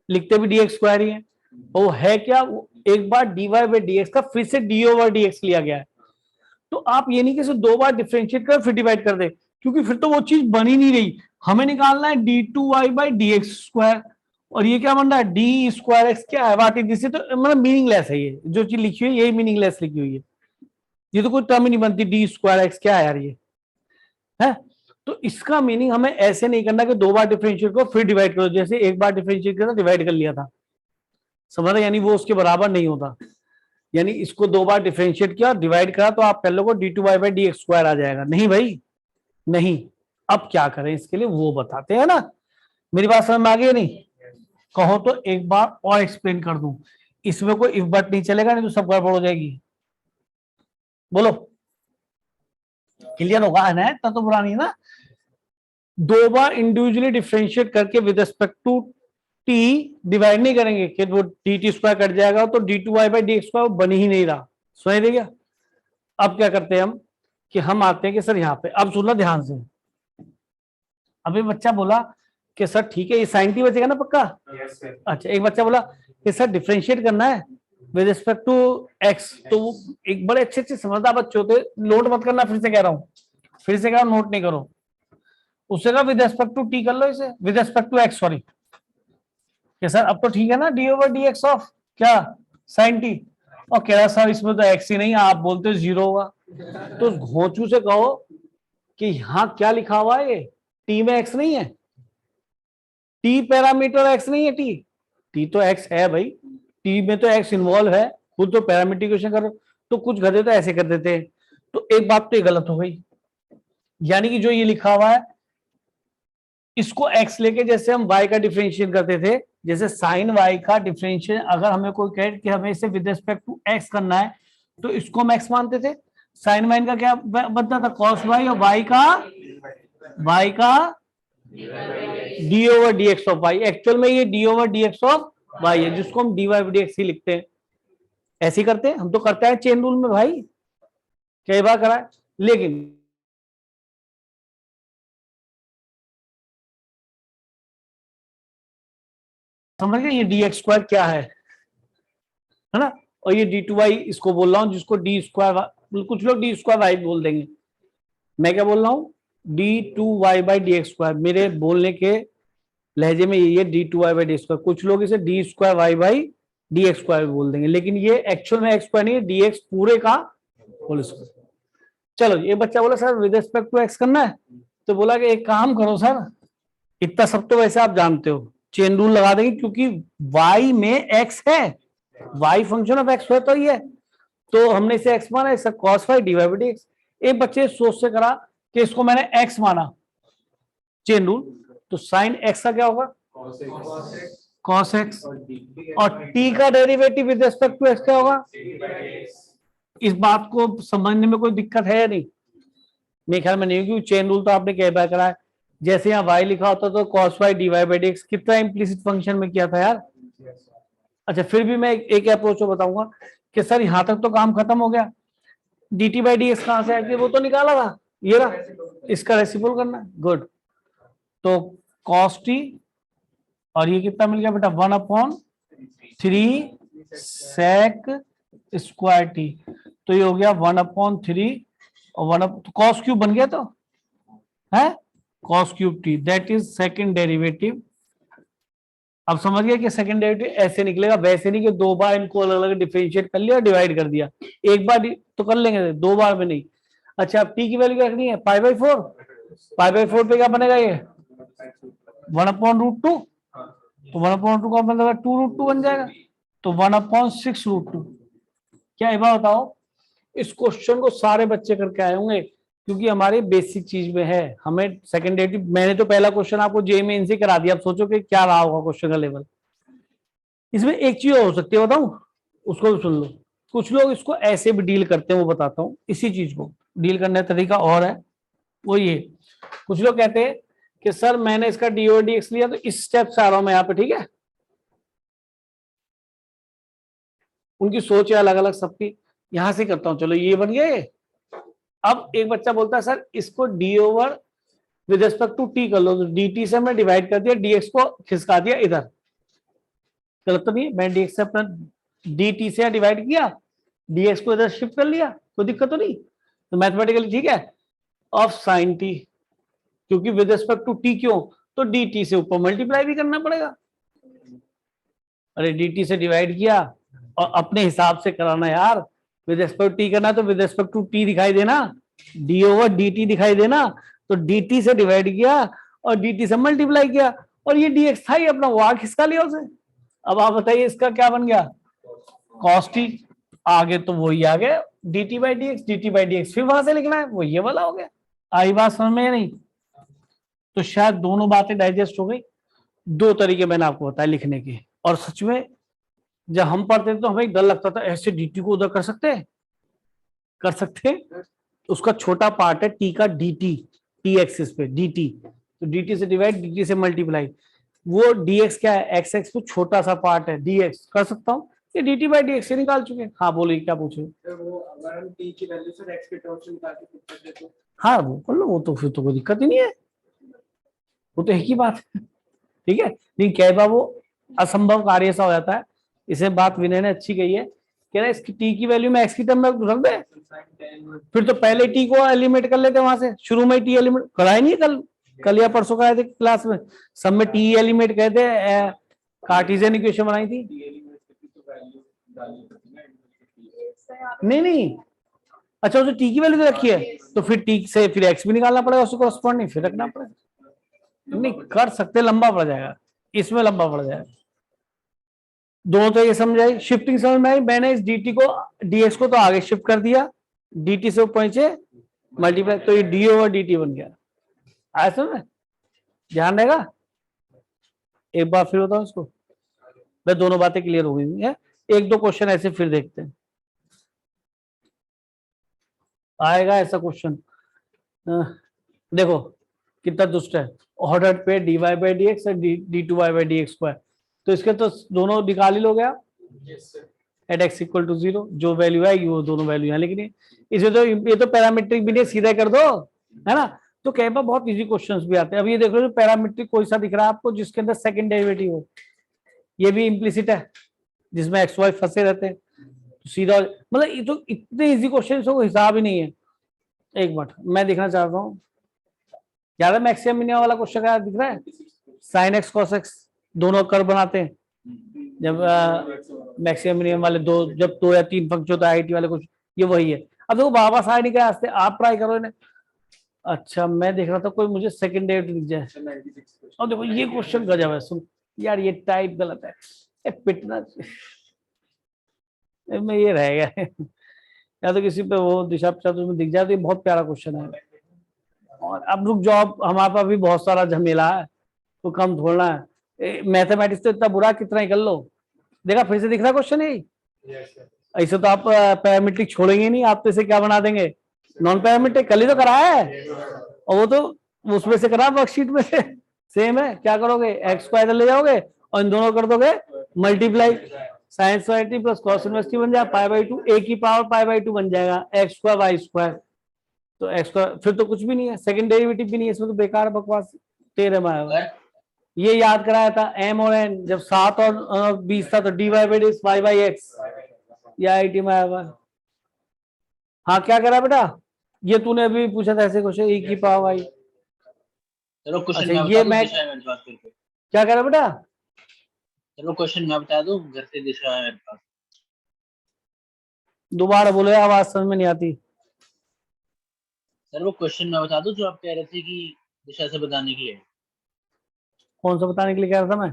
लिखते भी डी एक्स स्क्वायर ही है। वो है क्या, एक बार D Y by D x का फिर से डी ओवर डी एक्स लिया गया है। तो आप ये नहीं कि सिर्फ 2 बार डिफरेंशिएट कर फिर डिवाइड कर दे, क्योंकि फिर तो वो चीज बन ही नहीं रही। हमें निकालना है d two Y by D x square, और ये क्या बन रहा है, डी स्क्वायर एक्स क्या है, वाट इज, जिससे तो मतलब मीनिंगलेस है, ये जो चीज लिखी हुई है यही मीनिंगलेस लिखी हुई है, ये तो कोई टर्म ही नहीं बनती, डी स्क्वायर एक्स क्या है यार ये, है। तो इसका मीनिंग हमें ऐसे नहीं करना कि 2 बार डिफरेंशिएट करो फिर डिवाइड करो, जैसे एक बार डिफरेंशिएट किया था डिवाइड कर लिया था, समझ रहे, यानी वो उसके बराबर नहीं होता। यानी इसको 2 बार डिफरेंशिएट किया और डिवाइड करा तो आप कर लो D two Y by D x square आ जाएगा, नहीं भाई नहीं। अब क्या करें इसके लिए वो बताते हैं ना, मेरी बात समझ में आ गई नहीं, कहो तो एक बार और एक्सप्लेन कर दूं, इसमें कोई इफ बट नहीं चलेगा, नहीं तो सब गड़बड़ हो जाएगी। बोलो क्लियर होगा, है ना, इतना तो बुरा नहीं है ना। 2 बार इंडिविजुअली डिफरेंशिएट करके with respect to t divide नहीं करेंगे कि वो डी टी स्क्वायर कट जाएगा, तो d two Y by D x square बन ही नहीं रहा, सुनाई दे गया। अब क्या करते हैं हम, कि हम आते हैं कि सर यहाँ पे, अब सुनना ध्यान से। अभी बच्चा बोला कि सर ठीक है ये साइन टी बचेगा ना पक्का, अच्छा एक बच्चा बोला कि सर डिफरेंशिएट करना है विद रिस्पेक्ट टू एक्स, तो वो एक बड़े अच्छे अच्छे समझदार बच्चे होते, नोट मत करना, फिर से कह रहा हूँ, फिर से कह रहा हूँ, नोट नहीं करो। उससे कहा विद रिस्पेक्ट टू टी कर लो, इसे with respect to x, sorry कि सर अब तो ठीक है ना, d over d x of क्या साइन टी, और कह रहा सर इसमें तो एक्स ही नहीं, आप बोलते हो 0 होगा। तो घोंचू से कहो कि यहाँ क्या लिखा हुआ है, ये टी में एक्स नहीं है, टी पैरामीटर एक्स नहीं है, टी तो एक्स है भाई, टी में तो एक्स इन्वॉल्व है, खुद तो पैरामीट्रिकेशन करो। तो कुछ गधे तो ऐसे कर देते हैं, तो एक बात तो ये गलत हो गई, यानी कि जो ये लिखा हुआ है इसको x लेके जैसे हम y का डिफरेंशिएट करते थे, जैसे साइन y का डिफरेंशिएट अगर हमें कोई कहे कि हमें इसे विद रिस्पेक्ट टू x करना है, तो इसको हम x मानते थे। साइन वाइन का क्या बनता था, cos y, और y का d over d x of y, actual में ये d over d x of y है, जिसको हम dy डी एक्स ही लिखते हैं। ऐसे ही करते हैं हम, तो करते हैं चेन रूल में भाई, कई बार करा है, लेकिन समझ गए ये डी एक्स स्क्वायर क्या है ना। और ये डी टू वाई इसको बोल रहा हूं, जिसको डी स्क्वायर, कुछ लोग डी स्क्वायर वाई बोल देंगे, मैं क्या बोल रहा हूँ, d two Y by D x square, मेरे बोलने के लहजे में ये d two Y by d square, कुछ लोग इसे d square y by D x square बोल देंगे, लेकिन ये एक्चुअल में एक्स स्क्वायर नहीं है, डी एक्स पूरे का होल स्क्वायर। चलो ये बच्चा बोला sir with respect to x करना है, तो बोला कि एक काम करो सर, इतना सब तो वैसे आप जानते हो, चेन रूल लगा देंगे, क्योंकि y में x है, y फंक्शन ऑफ x होता ही है, तो हमने इसे x माना, इसे cos y dy by dx। एक बच्चे सोच से करा कि इसको मैंने x माना, चेन रूल, तो साइन x का क्या होगा, cos x, और t का derivative with respect to x क्या होगा। इस बात को समझने में कोई दिक्कत है नहीं, मेरे ख्याल में नहीं, क्योंकि चेन रूल तो आपने कई बार करा है। जैसे यहाँ y लिखा होता तो cos y dy by dx कितना इम्प्लिसिट फंक्शन में किया था यार। अच्छा फिर भी मैं एक अप्रोच बताऊंगा कि सर यहाँ तक तो काम खत्म हो गया, dt बाई dx कहाँ से आया, वो तो निकाला था, ये रहा, इसका रेसिप्रोकल करना है, गुड। तो cos t, और ये कितना मिल गया बेटा, 1/3 sec स्क्वायर t, तो ये हो गया 1/3 और 1 तो cos क्यूब बन गया, तो है cos cube t, that is second derivative. अब समझ गया कि सेकंड डेरिवेटिव ऐसे निकलेगा, वैसे नहीं कि 2 बार इनको अलग अलग डिफरेंशिएट कर लिया और डिवाइड कर दिया, एक बार तो कर लेंगे, 2 बार में नहीं। अच्छा अब t की वैल्यू क्या रखनी है, π/4, π/4 पे क्या बनेगा, ये 1/√2, तो 1/√2 का मतलब 2√2 बन जाएगा, तो 1/6√2। क्या एक बार बताओ, इस क्वेश्चन को सारे बच्चे करके आए होंगे क्योंकि हमारी बेसिक चीज में है। हमें सेकंड डेरिवेटिव, मैंने तो पहला क्वेश्चन आपको जे में इनसे करा दिया, अब सोचो कि क्या रहा होगा क्वेश्चन का लेवल। इसमें एक चीज हो सकती है, बताऊं, उसको भी सुन लो। कुछ लोग इसको ऐसे भी डील करते हैं, वो बताता हूँ। इसी चीज को डील करने का तरीका और है, वो ये। कुछ लोग कहते हैं कि सर मैंने इसका डी और डी एक्स लिया तो इस स्टेप से आ रहा हूं मैं यहाँ पे, ठीक है। उनकी सोच है अलग अलग सबकी। यहां से करता हूं, चलो ये बन गया ये। अब एक बच्चा बोलता है सर इसको d over with respect to t कर लो, तो डी टी से मैं डिवाइड कर दिया, डीएक्स को खिसका दिया इधर। गलत तो नहीं, मैं डीएक्स से अपना डी टी से डिवाइड किया, डीएक्स को इधर शिफ्ट कर लिया, कोई दिक्कत तो नहीं, तो मैथमेटिकली ठीक है। ऑफ साइन टी, क्योंकि विद रिस्पेक्ट टू टी, क्यों, तो डी टी से ऊपर मल्टीप्लाई भी करना पड़ेगा। अरे डी टी से डिवाइड किया और अपने हिसाब से कराना यार, विद रिस्पेक्ट टी करना तो विद रिस्पेक्ट टू टी दिखाई देना, डी ओवर डी टी दिखाई देना, तो डी टी से डिवाइड किया और डी टी से मल्टीप्लाई किया, और ये डीएक्स था ही अपना, वो आगे खिसका लिया उसे। अब आप बताइए इसका क्या बन गया, कॉस टी। आगे तो वही आ गया D T by D x, D T by D x फिर वहां से लिखना है, वो ये वाला हो गया। आई बात समझ में या नहीं? तो शायद दोनों बातें डाइजेस्ट हो गई। दो तरीके मैंने आपको बताया लिखने के, और सच में जब हम पढ़ते थे तो हमें डर लगता था ऐसे dt को उधर कर सकते हैं, कर सकते हैं। उसका छोटा पार्ट है t का dt, t एक्सिस पे dt, तो dt से डिवाइड dt से मल्टीप्लाई, वो dx क्या है, x एक्स पे छोटा सा पार्ट है dx, कर सकता हूँ। ये dt बाई dx से निकाल चुके हैं। हाँ बोलिए क्या पूछे। वो अगर हम t की वैल्यू से x के टर्म्स निकाल के पुट कर दे तो हाँ वो कर लो, वो तो फिर तो कोई दिक्कत ही नहीं है, वो तो एक ही बात है, ठीक है। लेकिन कई बार वो असंभव कार्य सा हो जाता है। इसे बात विनय ने अच्छी कही है, कह रहा है इसकी टी की वैल्यू में एक्स की टर्म में रख दे, फिर तो पहले टी को एलिमिनेट कर लेते वहां से, शुरू में टी एलिमिनेट कराया नहीं, कल या परसों कराए थे क्लास में, सब में टी एलिमिनेट कहते कार्टेशियन इक्वेशन बनाई थी। नहीं नहीं, अच्छा उसे टी की वैल्यू तो रखी है, तो फिर टी से फिर एक्स भी निकालना पड़ेगा उसको कॉरेस्पॉन्डिंग, फिर रखना पड़ेगा। नहीं कर सकते, लंबा पड़ जाएगा, इसमें लंबा पड़ जाएगा। दोनों तो ये समझाई, शिफ्टिंग समझ में आई। मैंने इस dt को dx को तो आगे शिफ्ट कर दिया, dt से ऊपर नीचे मल्टीप्लाई, तो ये d ओवर dt बन गया। आया समझ में? ध्यान रहेगा, एक बार फिर बताओ इसको, मैं दोनों बातें क्लियर हो गई है। एक दो क्वेश्चन ऐसे फिर देखते हैं, आएगा ऐसा क्वेश्चन। देखो कितना दुष्ट है, ऑर्डर पे dy बाई डी एक्स और d2y by D x square, तो इसके तो दोनों निकाल ही लोगे आप, एट एक्स इक्वल टू 0, जो वैल्यू आएगी वो दोनों वैल्यू यहाँ लिखनी है। इसे तो ये तो पैरामीट्रिक भी नहीं, सीधा कर दो, है ना। तो कई बार बहुत इजी क्वेश्चंस भी आते हैं। अब ये देख लो जो पैरामीट्रिक कोई सा दिख रहा है आपको जिसके अंदर सेकंड डेरिवेटिव हो, ये भी इम्प्लिसिट है जिसमें एक्स वाई फंसे रहते हैं, तो सीधा मतलब ये तो इतने इजी क्वेश्चन को हिसाब ही नहीं है। एक मिनट मैं देखना चाहता हूँ, ज्यादा मैक्सिमम मिनिमम वाला क्वेश्चन क्या दिख रहा है, साइन एक्स कॉस एक्स दोनों कर्व बनाते हैं, जब मैक्सिमम मिनिमम वाले दो, जब 2 या 3 फंक्शन होता है आईटी वाले कुछ, ये वही है। अब देखो बाबा साइन नहीं क्या, आप ट्राई करो इन्हें। अच्छा मैं देख रहा था कोई मुझे सेकंड डेट दिख जाए, और देखो ये क्वेश्चन गजब है, सुन यार ये टाइप गलत है, पिटना में ये रहेगा या तो किसी पे वो दिशा तुम्हें दिख जाए, तो ये बहुत प्यारा क्वेश्चन है। और अब रुक जाओ, हमारे पास भी बहुत सारा झमेला है, तो कम थोड़ना है। मैथमेटिक्स तो इतना बुरा, कितना ही कर लो। देखा फिर से दिख रहा क्वेश्चन है, ऐसे तो आप पैरामीट्रिक छोड़ेंगे नहीं, आप तो इसे क्या बना देंगे, नॉन पैरामीट्रिक। कल ही तो कराया है, और वो तो उसमें से करा वर्कशीट में से, सेम है। क्या करोगे, एक्स को इधर ले जाओगे और इन दोनों कर दोगे multiply, sine square T plus cos inverse T बन जाएगा पाई बाई 2, ए की पावर पाई बाई 2 बन जाएगा, एक्स स्क्वायर वाई स्क्वायर, तो एक्स स्क्वायर फिर तो कुछ भी नहीं है, सेकंड डेरिवेटिव भी नहीं है इसमें, तो बेकार बकवास तेरे में आएगा। ये याद कराया था एम और एन, जब 7 और 20 था तो d Y by d Y by x, या आई टी में आया हुआ। हाँ क्या करा बेटा, ये तूने अभी पूछा था ऐसे क्वेश्चन, ए की पावर वाई। चलो क्वेश्चन अच्छा, मैं ये बता दूं, मैं दिशा है मेरे पास फिर पे। क्या करा बेटा, चलो क्वेश्चन मैं बता दूं, घर से दिशा है मेरे पास। दोबारा बोले, आवाज समझ में नहीं आती। सर वो क्वेश्चन मैं बता दूं जो आप कह रहे थे कि दिशा से बताने के लिए। कौन सा बताने के लिए कह रहा था मैं,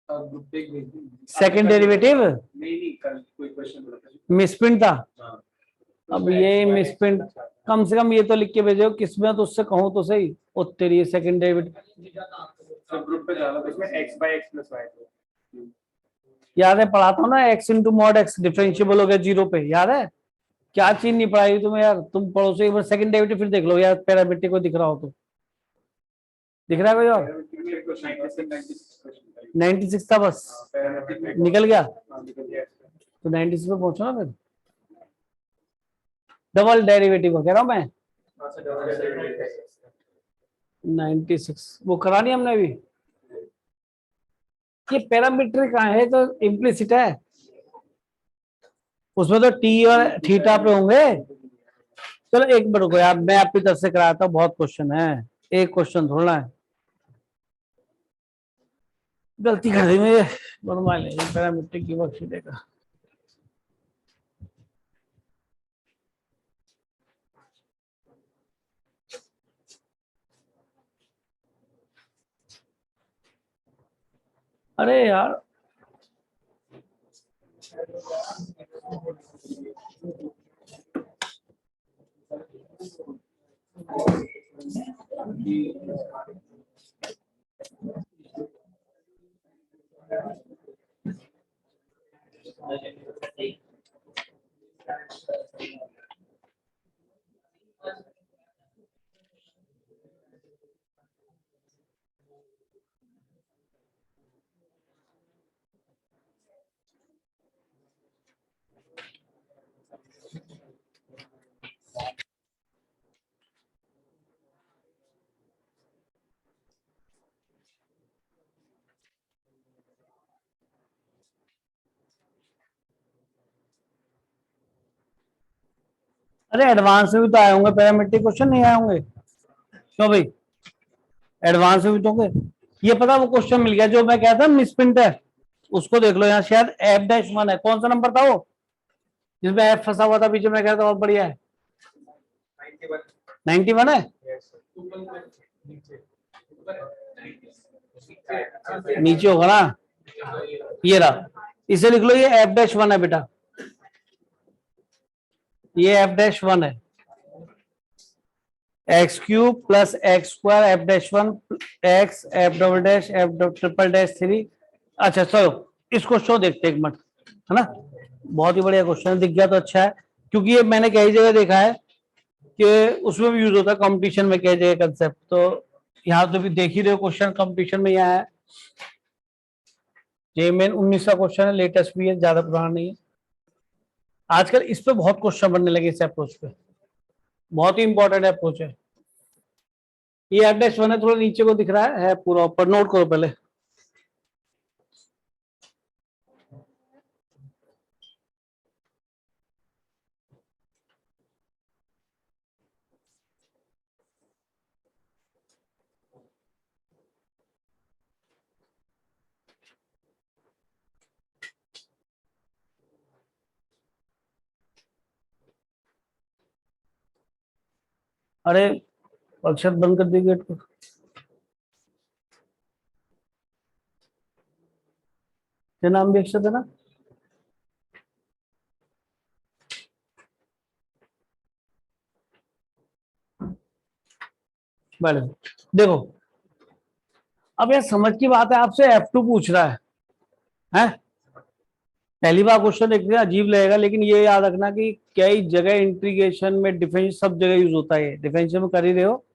ग्रुप पे सेकंड डेरिवेटिव नहीं कल कोई क्वेश्चन बोला था, मिसप्रिंट था। अब ये मिसप्रिंट, कम से कम ये तो लिख के भेजो किसमें, तो उससे कहूँ तो सही। ओ तेरी सेकंड डेरिवेटिव सब ग्रुप पे डाला तो इसमें x by x plus y याद है, पढ़ाता हूँ ना, x into mod x differentiable हो गया जीरो पे, याद है? क्या चीज नहीं पढ़ाई तुम्हें यार, तुम पढ़ो से एक बार सेकंड डेरिवेटिव फिर देख लो यार, पैरामीट्रिक को दिख रहा हो तो। दिख रहा है कोई और? 96 था बस, निकल गया तो 96 पे पहुंचो ना फिर। डबल डेरिवेटिव कह रहा हूं मैं, 96 वो करा नहीं हमने अभी। ये पैरामीट्रिक है तो इम्प्लिसिट है, उसमें तो टी और थीटा पे होंगे। चलो एक मिनट रुको यार, मैं आपकी तरफ से कराता हूँ, बहुत क्वेश्चन है, एक क्वेश्चन थोड़ा है। गलती कर दी मुझे, बनवा ले पैरामीट्रिक की वर्कशीट देगा। अरे यार अरे एडवांस में भी तो आए होंगे पैरामीट्रिक क्वेश्चन, नहीं आए होंगे क्यों भाई? एडवांस में भी तो होंगे। ये पता वो क्वेश्चन मिल गया जो मैं कहता मिसप्रिंट है, उसको देख लो यहाँ, शायद एफ डैश वन है। कौन सा नंबर था वो जिसमें एफ फंसा हुआ था पीछे? मैं कहता बहुत बढ़िया है, 91 है। नीचे होगा ना, ये रहा, इसे लिख लो, ये एफ डैश वन है बेटा, ये एफ डैश वन है, x cube plus x square F dash one x F double dash F triple dash three. अच्छा चलो इस क्वेश्चन को देखते एक मिनट, है ना, बहुत ही बढ़िया क्वेश्चन, दिख गया तो अच्छा है, क्योंकि ये मैंने कई जगह देखा है कि उसमें भी यूज होता है कंपटीशन में कई जगह कंसेप्ट, तो यहाँ तो भी देख ही रहे हो क्वेश्चन कंपटीशन में यहाँ है। ये मेन 19 का क्वेश्चन है, लेटेस्ट भी है, ज्यादा पुराना नहीं है। आजकल इस पे बहुत क्वेश्चन बनने लगे, इस अप्रोच पे, बहुत ही इंपॉर्टेंट अप्रोच है। ये एफ वन है, थोड़ा नीचे को दिख रहा है पूरा ऊपर, नोट करो पहले। अरे अक्षत बंद कर दी गेट को। क्या नाम भी अक्षत है ना? बैठो, देखो अब यार समझ की बात है, आपसे F2 पूछ रहा है? पहली बार क्वेश्चन देखने अजीब लगेगा, लेकिन ये याद रखना कि कई जगह इंटीग्रेशन में डिफरेंस सब जगह यूज होता है, डिफरेंशियल में कर ही रहे हो,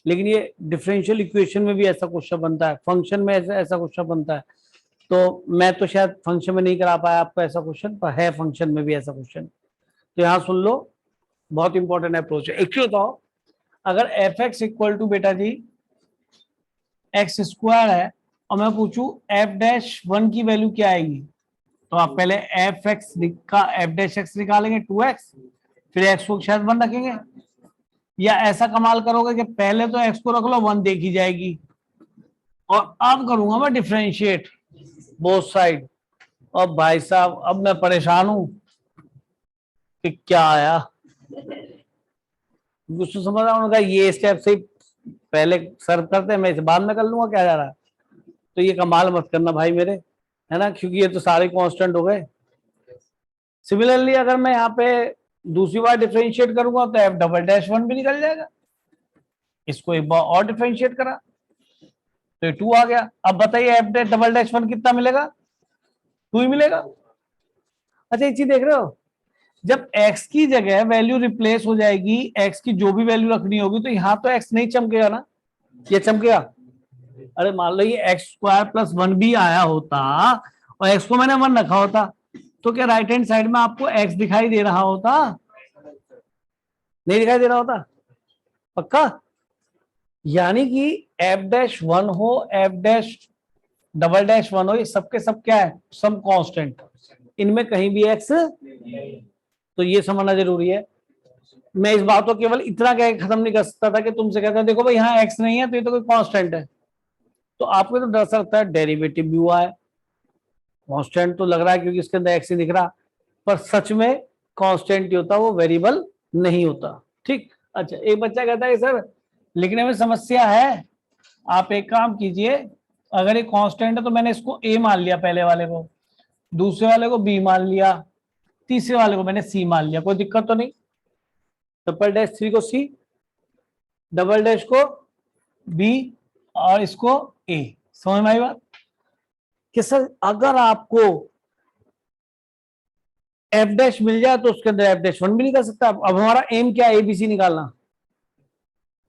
लेकिन ये डिफरेंशियल इक्वेशन में भी ऐसा क्वेश्चन बनता है, फंक्शन में ऐसा क्वेश्चन बनता है। तो मैं तो शायद फंक्शन में नहीं करा पाया आपको ऐसा क्वेश्चन, पर है फंक्शन में भी ऐसा क्वेश्चन, तो यहाँ सुन लो, बहुत इंपॉर्टेंट अप्रोच है। एक बताओ, अगर एफ एक्स इक्वल टू बेटा जी एक्स स्क्वायर है और मैं पूछूं एफ डैश वन की वैल्यू क्या आएगी, तो आप पहले एफ एक्स का एफ डैश एक्स निकालेंगे 2x, फिर एक्स को शायद 1 रखेंगे, या ऐसा कमाल करोगे कि पहले तो एक्स को रख लो 1 देखी जाएगी, और अब करूंगा मैं डिफरेंशिएट बोथ साइड। और भाई साहब अब मैं परेशान हूं कि क्या आया, कुछ तो समझ रहा हूँ, ये स्टेप से पहले सर्व करते हैं, मैं इसे बाद में कर लूंगा, क्या जा रहा है? तो ये कमाल मत करना भाई मेरे, है ना, क्योंकि ये तो सारे कांस्टेंट हो गए। सिमिलरली अगर मैं यहाँ पे दूसरी बार डिफरेंशिएट करूंगा तो एफ डबल डैश 1 भी निकल जाएगा। इसको एक बार और डिफरेंशिएट करा तो 2 आ गया। अब बताइए एफ डबल डैश 1 कितना मिलेगा? 2 ही मिलेगा। अच्छा एक चीज देख रहे हो, जब x की जगह वैल्यू रिप्लेस हो जाएगी, x की जो भी वैल्यू रखनी होगी, तो यहां तो x नहीं चमकेगा ना, ये चमकेगा। अरे मान लो ये एक्स स्क्वायर प्लस 1 भी आया होता और x को मैंने 1 रखा होता, तो क्या राइट हैंड साइड में आपको x दिखाई दे रहा होता? नहीं दिखाई दे रहा होता, पक्का? यानी कि एफ डैश 1 हो, एफ डैश डबल डैश 1 हो, ये सबके सब क्या है? सम कांस्टेंट, इनमें कहीं भी x, तो ये समझना जरूरी है। मैं इस बात को केवल इतना कह के खत्म नहीं कर सकता था कि तुमसे कहता देखो भाई यहाँ x नहीं है तो ये तो कोई कांस्टेंट है, तो आपको तो डर सकता है डेरिवेटिव भी हुआ है, कांस्टेंट तो लग रहा है क्योंकि इसके अंदर x ही दिख रहा, पर सच में कांस्टेंट ही होता, वो वेरिएबल नहीं होता। ठीक। अच्छा एक बच्चा कहता है सर लिखने में समस्या है, आप एक काम कीजिए, अगर ये कांस्टेंट है तो मैंने इसको a मान लिया पहले वाले को, दूसरे वाले को b मान लिया, तीसरे वाले को मैंने c मान लिया, कोई दिक्कत तो नहीं। डबल डैश 3 को c, डबल डैश को b और इसको a। समझ में आई बात? कि सर अगर आपको एफ डैश मिल जाए तो उसके अंदर एफ डैश 1 भी निकल सकता है। अब हमारा एम क्या है? एबीसी निकालना।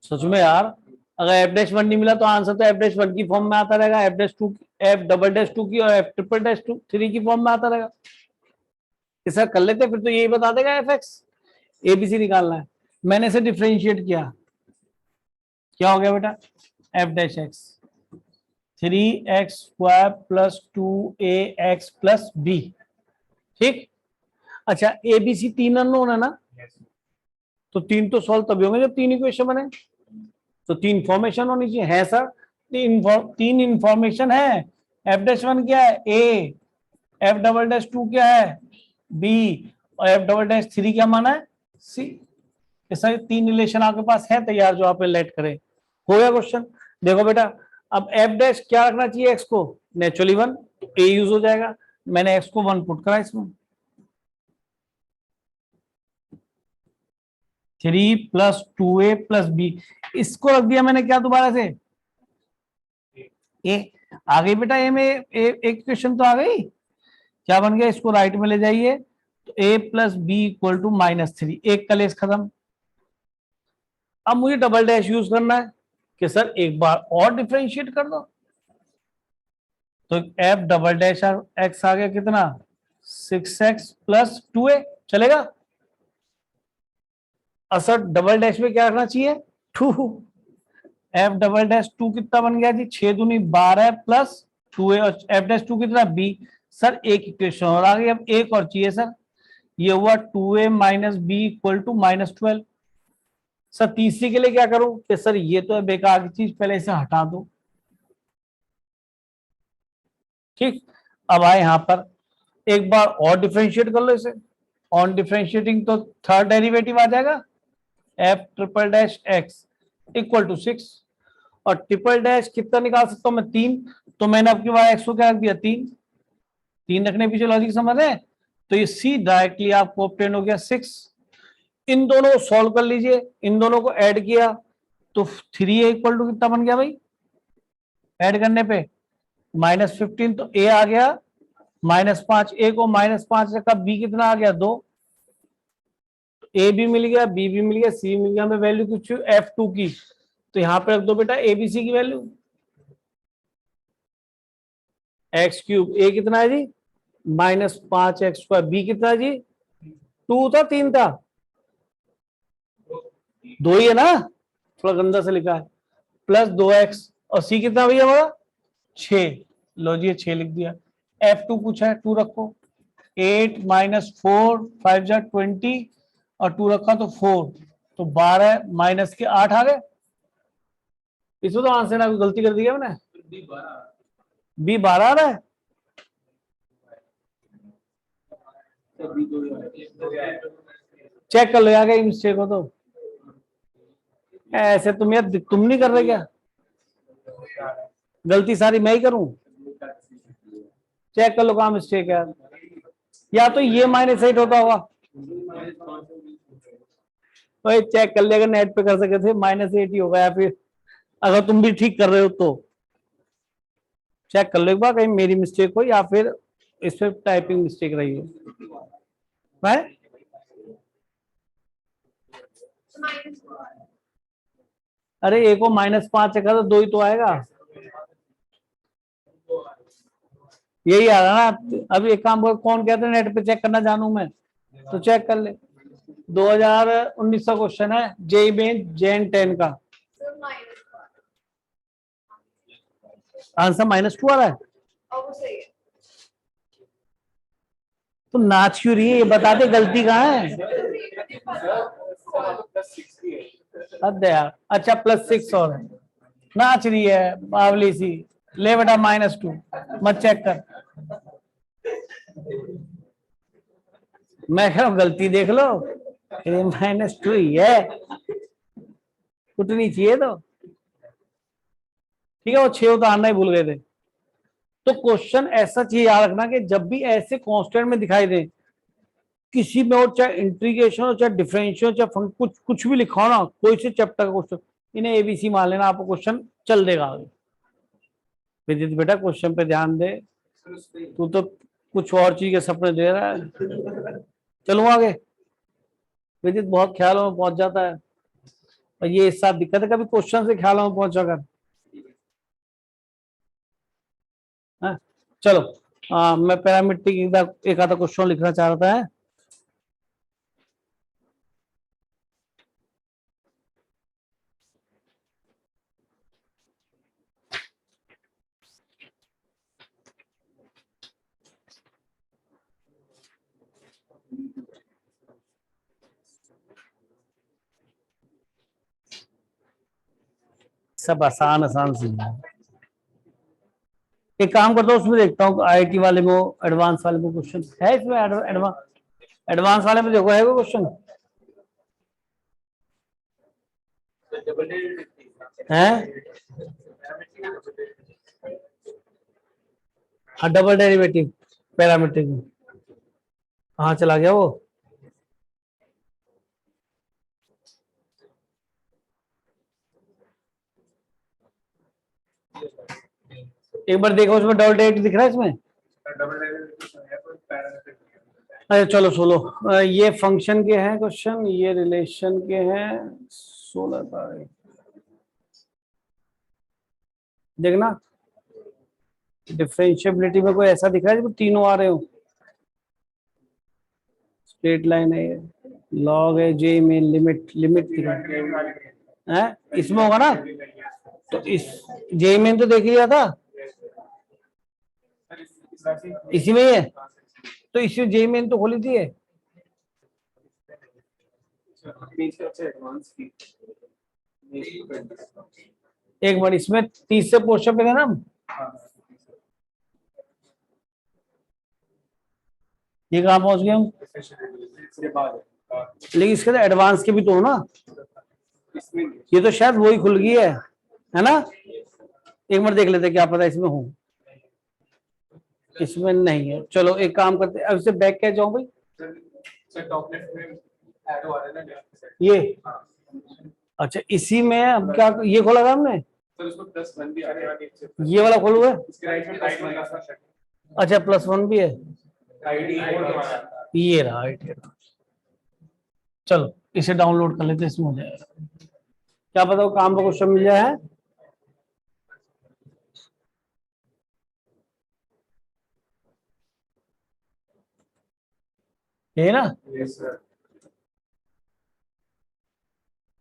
सच में यार, अगर एफ डैश 1 नहीं मिला तो आंसर तो एफ डैश 1 की फॉर्म में आता रहेगा, F dash 2, F double dash 2 की और एफ ट्रिपल डैश 3 की फॉर्म में आता रहेगा। सर कर लेते, फिर तो यही बता देगा एफ एक्स। एबीसी निकालना है, मैंने इसे डिफरेंशिएट किया, क्या हो गया बेटा? F dash x 3x square plus 2ax plus b। ठीक। अच्छा एबीसी 3 अननोन है ना, तो 3 तो सॉल्व तभी होंगे जब 3 इक्वेशन बने, तो 3 फॉर्मेशन होनी चाहिए। है सर 3 इंफॉर्मेशन है। एफ डैश 1 क्या है? a, एफ डबल डैश 2 क्या है? b, और एफ डबल डैश 3 क्या माना है? c। ये सारे 3 रिलेशन आपके पास है तैयार जो आप लेट करें। हो गया क्वेश्चन। देखो बेटा अब एफ डैश क्या रखना चाहिए? x को नेचुरली 1, तो a यूज हो जाएगा, मैंने x को 1 पुट करा इसमें। 3 प्लस 2a प्लस b, इसको रख दिया मैंने क्या दोबारा से? a आ गई बेटा, a में एक इक्वेशन तो आ गई। क्या बन गया? इसको राइट में ले जाइए तो a plus b equal to -3, एक कलेश खत्म। अब मुझे डबल डैश यूज करना है कि सर एक बार और डिफरेंशिएट कर दो, तो एफ डबल डैश एक्स आ गया कितना? 6x प्लस 2a, चलेगा? असर डबल डैश में क्या रखना चाहिए? 2। एफ डबल डैश 2 कितना बन गया जी? 6 दूनी 12 प्लस 2a, और एफ डैश 2 कितना? b। सर एक इक्वेशन और आ गई, अब एक और चाहिए सर, ये हुआ 2a minus b equal to -12। Sir तीसरी के लिए क्या करूं कि सर ये तो है बेकार की चीज, पहले इसे हटा दो। ठीक। अब आए यहां पर एक बार और डिफरेंशिएट कर लो इसे, ऑन डिफरेंशिएटिंग तो थर्ड डेरिवेटिव आ जाएगा, f triple dash x equal to 6, और ट्रिपल डैश कितना निकाल सकता हूं मैं? 3, तो मैंने आपकी बार एक्स को क्या रख दिया? 3 रखने पीछे लॉजिक समझ है, तो ये सी डायरेक्टली आपको ऑब्टेन हो गया 6। इन दोनों को सॉल्व कर लीजिए, इन दोनों को ऐड किया तो 3a इक्वल टू कितना बन गया भाई? ऐड करने पे -15, तो a आ गया -5, a को -5 रखा, b कितना आ गया? 2, a भी मिल गया, b भी मिल गया, c मिल गया। हमें वैल्यू कुछ f2 की, तो यहां पे रख दो बेटा abc की वैल्यू, x3, a कितना है जी? -5x², b कितना है जी? 2 था 3 था? 2 ही है ना, थोड़ा गंदा से लिखा है, प्लस 2x, और c कितना भैया हमारा? 6। लो जी 6 लिख दिया। f2 पूछा है, 2 रखो, 8 - 4 5 जा 20, और 2 रखा तो 4, तो 12 माइनस के 8 आ गए। इसमें तो आंसर ना, गलती कर दी है मैंने, b 12 आ रहा है। चेक कर लो आ गई मिस्टेक हो तो, ऐसे तुम यार तुम नहीं कर रहे क्या? गलती सारी मैं ही करूं? चेक कर लो कहाँ मिस्टेक है, या तो ये -8 होता होगा, भाई चेक कर लिया, अगर नेट पे कर सके थे -8 होगा, या फिर अगर तुम भी ठीक कर रहे हो तो चेक कर लो एक बार, कहीं मेरी मिस्टेक हो या फिर इस पे टाइपिंग मिस्टेक रही हो। भाई अरे एक को -5 रखा तो 2 ही तो आएगा, यही आ रहा ना। अभी एक काम कर, कौन कहते हैं नेट पे चेक करना जानू मैं, तो चेक कर ले। 2019 का क्वेश्चन है, जेई में जेन 10 का आंसर -2 आ रहा है। तो नाच क्यों रही है, ये बता दे, गलती कहाँ है। हद है यार। अच्छा +6 और है, नाच रही है बावली सी। ले बेटा -2, मत चेक कर। मैं कह रहा हूं गलती देख लो, ये -2 ही है, कुटनी चाहिए तो ठीक है। वो 6 उतारना ही भूल गए थे। तो क्वेश्चन ऐसा चाहिए याद रखना कि जब भी ऐसे कांस्टेंट में दिखाई दे किसी में, हो चाहे इंटीग्रेशन हो चाहे डिफरेंशियल चाहे कुछ कुछ भी लिखा हो ना, कोई से चैप्टर का क्वेश्चन, इन्हें एबीसी मान लेना, आपको क्वेश्चन चल देगा आगे। विदित बेटा क्वेश्चन पे ध्यान दे, तू तो कुछ और चीज के सपने दे रहा है। चलो आगे। विदित बहुत ख्यालों में पहुंच जाता है, और ये इस साथ दिक्कत है, कभी क्वेश्चन से ख्यालों में पहुंचा कर। हाँ? चलो मैं पैरामीट्रिक एक आधा क्वेश्चन लिखना चाह रहा था। सब आसान आसान सी है। एक काम करता हूँ, उसमें देखता हूँ आईआईटी वाले में, एडवांस वाले में क्वेश्चन है इसमें, एडवांस वाले में देखो है वो क्वेश्चन है। हाँ डबल डेरिवेटिव पैरामीट्रिक में, कहाँ चला गया वो। एक बार देखो उसमें डबल डेरिवेटिव दिख रहा है इसमें। अरे चलो सोलो, ये फंक्शन के हैं क्वेश्चन, ये रिलेशन के हैं। 16 तारीख देखना, डिफरेंशिएबिलिटी में कोई ऐसा दिख रहा है जिसमें तीनों आ रहे हो। स्ट्रेट लाइन है ये, लॉग है, जे में लिमिट लिमिट दिख रहा है, इसमें होगा ना। तो इस जे में तो देख लिया था, इसी में ही है, तो इसी जे में तो खोली थी। एक बार इसमें 30 से पोस्टर पे है ना, ये कहाँ पहुंच गए हम। लेकिन इसके तो एडवांस के भी तो हो ना, ये तो शायद वही खुल गई है ना। एक बार देख लेते क्या पता इसमें हो, इसमें नहीं है। चलो एक काम करते, अब इसे बैक क्या जाऊं भाई, ये अच्छा इसी में अब क्या ये खोला था हमने, ये वाला खोल हुआ है। अच्छा +1 भी है, ये रहा राइट। चलो इसे डाउनलोड कर लेते, इसमें हो जाएगा, क्या पता वो काम का क्वेश्चन मिल जाए। है ना।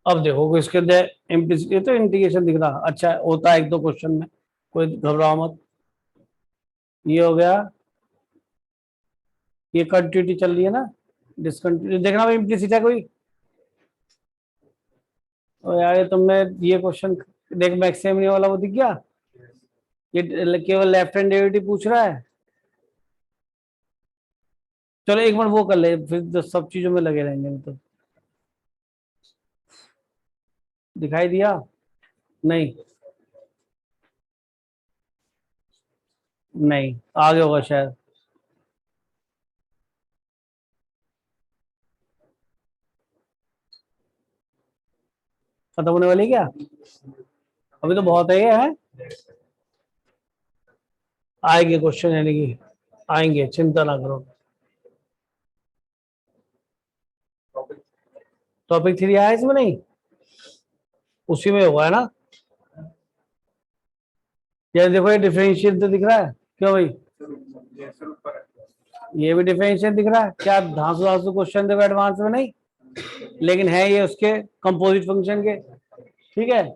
अब देखो इसके अंदर इम्प्लिसिट, ये तो इंटीग्रेशन दिख रहा, अच्छा होता है 1-2 क्वेश्चन में, कोई घबराओ मत। ये हो गया, ये कंटिन्यूटी चल रही है ना, डिसकंटिन्यूटी देखना भाई, इम्प्लिसिट है कोई। और यार ये तुमने ये क्वेश्चन देख, मैक्सिमम वाला वो दिख गया, ये केवल लेफ्ट हैंड डेरिवेटिव पूछ रहा है। चलो एक बार वो कर ले, फिर तो सब चीजों में लगे रहेंगे। तो दिखाई दिया नहीं, नहीं आगे होगा शायद। खत्म होने वाली है क्या? अभी तो बहुत है ये है। आएंगे क्वेश्चन, यानी कि आएंगे, चिंता ना करो। टॉपिक 3 आया इसमें? नहीं, उसी में होगा है ना। ये देखो, ये डिफरेंशियल तो दिख रहा है क्यों भाई? ये भी डिफरेंशियल दिख रहा है क्या? धांसू धांसू क्वेश्चन देखो एडवांस में नहीं, लेकिन है ये उसके कंपोजिट फंक्शन के। ठीक है,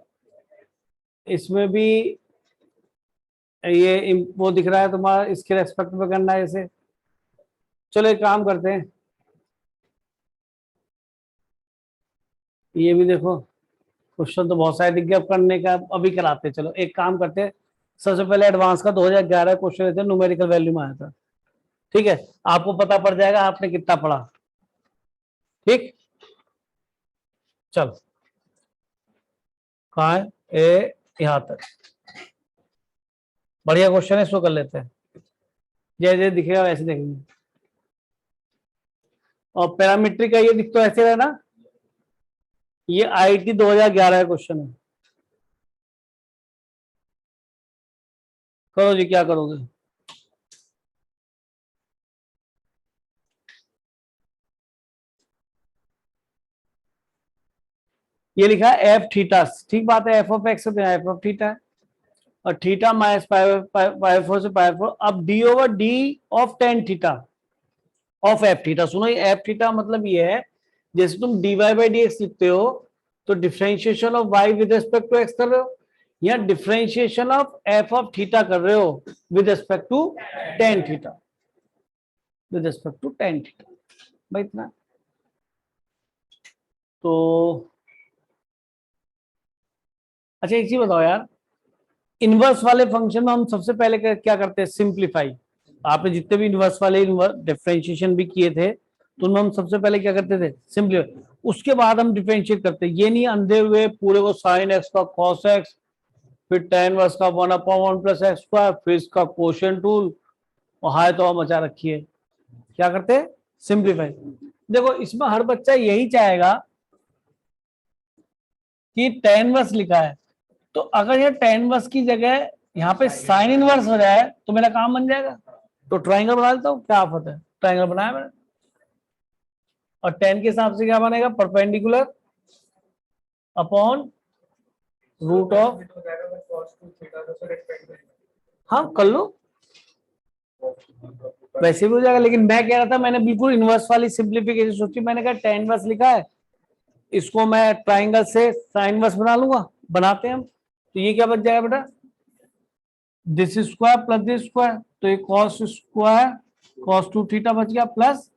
इसमें भी ये वो दिख रहा है तुम्हारा, इसके रेस्पेक्ट में करना है इसे। चलो एक काम करते हैं, ये भी देखो क्वेश्चन तो बहुत सारे दिख गए, अब करने का अभी कराते हैं। चलो एक काम करते हैं, सबसे पहले एडवांस का 2011 क्वेश्चन लेते हैं, न्यूमेरिकल वैल्यू में आया था। ठीक है, आपको पता पड़ जाएगा आपने कितना पढ़ा। ठीक, चलो कहाँ है? ए यहां तक बढ़िया क्वेश्चन है, इसको कर लेते हैं। जैसे दिखेगा वैसे देखेंगे। और पैरामीट्रिक का ये दिख तो ऐसे रहे ना, ये आईटी 2011 का क्वेश्चन है। करो जी, क्या करोगे? ये लिखा है एफ थीटा, ठीक बात है, f of x F of theta है, और थीटा माइनस पाई 4 से पाई 4। अब d over d of tan theta of f theta. सुनो, ये एफ थीटा मतलब ये है, जैसे तुम d Y by D x लिखते हो तो differentiation of y with respect to x कर रहे हो, या differentiation of f of theta कर रहे हो with respect to tan theta, with respect to tan theta. भाई इतना तो। अच्छा एक चीज बताओ यार, इनवर्स वाले फंक्शन में हम सबसे पहले क्या करते हैं? सिंप्लीफाई। आपने जितने भी इनवर्स वाले डिफरेंशिएशन भी किए थे तो उनमें हम सबसे पहले क्या करते थे? सिंप्लीफाई। उसके बाद हम डिफरेंशिएट करते हैं। ये नहीं अंधे हुए पूरे को साइन एक्स का कॉस एक्स, फिर tan वर्स का 1/1 प्लस एक्स स्क्वायर, फिर इसका कोशेंट टूल, और हाय तो मचा रखी है। क्या करते हैं? सिंप्लीफाई। देखो इसमें हर बच्चा यही चाहेगा कि tan वर्स लिखा है, तो अगर ये tan वर्स की जगह यहाँ पे साइन इनवर्स हो जाए तो मेरा काम बन जाएगा। तो ट्राइंगल बना देता हूँ, क्या आफत है? ट्राइंगल बनाया मैंने, और tan के हिसाब से क्या बनेगा? Perpendicular upon root of. हाँ कर लो, वैसे भी हो जाएगा, लेकिन मैं कह रहा था, मैंने बिल्कुल इनवर्स वाली सिंप्लीफिकेशन सोची। मैंने कहा tan इनवर्स लिखा है, इसको मैं ट्राइंगल से साइन इनवर्स बना लूंगा। बनाते हैं हम, तो ये क्या बच जाएगा बेटा? This square plus this square, तो ये कॉस स्क्वायर कॉस 2 थीटा बच गया, प्लस,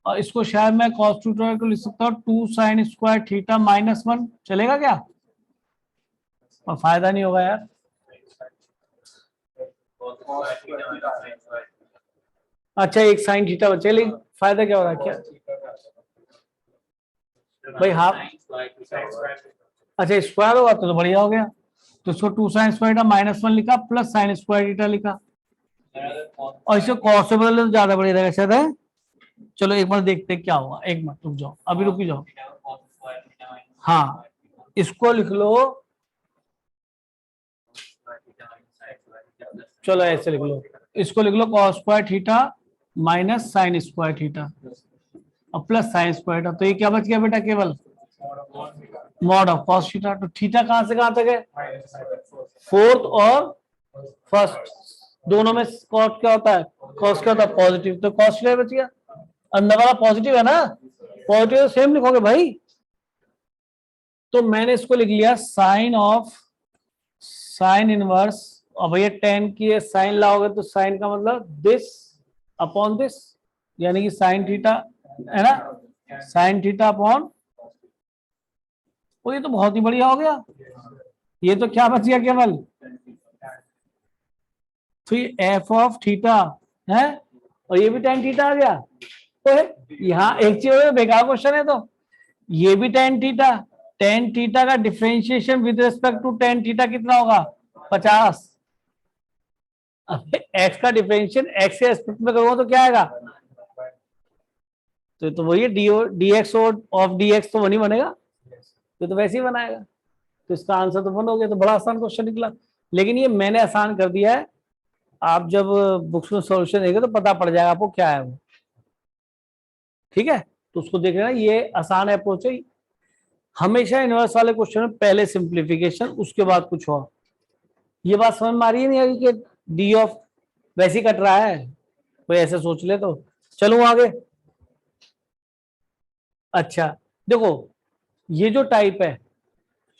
और इसको शायद मैं कॉस 2 थीटा को लिख सकता हूँ 2 साइन स्क्वायर थीटा -1। चलेगा क्या? और फायदा नहीं होगा यार। अच्छा एक साइन थीटा बचे, लेकिन फायदा क्या हो रहा है? क्या भाई हाफ? अच्छा स्क्वायर होगा तो बढ़िया हो गया। तो इसको 2 साइन स्क्वायर थीटा -1 लिखा, प्लस साइन स्क्वायर थीटा लिखा, और इसे कॉस से बदले तो ज्यादा बढ़िया रहेगा शायद है। चलो एक बार देखते हैं क्या होगा। एक मिनट रुक जाओ, अभी रुक जाओ। हाँ इसको लिख लो, चलो ऐसे लिख लो, इसको लिख लो cos square theta minus sine square theta और प्लस साइन स्क्वायर थीटा। तो ये क्या बच गया बेटा? केवल मॉड ऑफ कॉस थीटा। तो थीटा कहां से कहां तक है? फोर्थ और फर्स्ट दोनों में कॉस क्या होता है? कॉस क्या होता है? पॉजिटिव। तो कॉस थीटा बच गया, अंदर वाला पॉजिटिव है ना, पॉजिटिव तो सेम लिखोगे भाई। तो मैंने इसको लिख लिया साइन ऑफ साइन इनवर्स, और भैया tan की साइन लाओगे तो साइन का मतलब दिस अपॉन दिस, यानी कि साइन थीटा है ना, साइन थीटा अपॉन। तो ये तो बहुत ही बढ़िया हो गया। ये तो क्या बच गया केवल? तो ये एफ ऑफ थीटा है, और ये भी tan थीटा आ गया। तो यहाँ एक चीज बेकार क्वेश्चन है, तो ये भी tan थीटा का differentiation with respect to tan theta कितना होगा? 50। अब एक्स का डिफरेंशिएशन एक्स के रिस्पेक्ट में करूंगा तो क्या आएगा? तो वही D x of D x तो वही बनेगा। तो वैसे ही बनाएगा, तो इसका आंसर तो 1 हो गया। तो बड़ा आसान क्वेश्चन निकला, लेकिन ये मैंने आसान कर दिया है। आप जब बुक्स में सॉल्यूशन देंगे तो पता पड़ जाएगा आपको क्या है वो, ठीक है। तो उसको देख लेना, ये आसान अप्रोच है। हमेशा इनवर्स वाले क्वेश्चन में पहले सिंप्लीफिकेशन, उसके बाद कुछ और। ये बात समझ में आ रही है नहीं आ रही कि डी ऑफ वैसे ही कट रहा है, कोई ऐसे सोच ले तो। चलो आगे। अच्छा देखो, ये जो टाइप है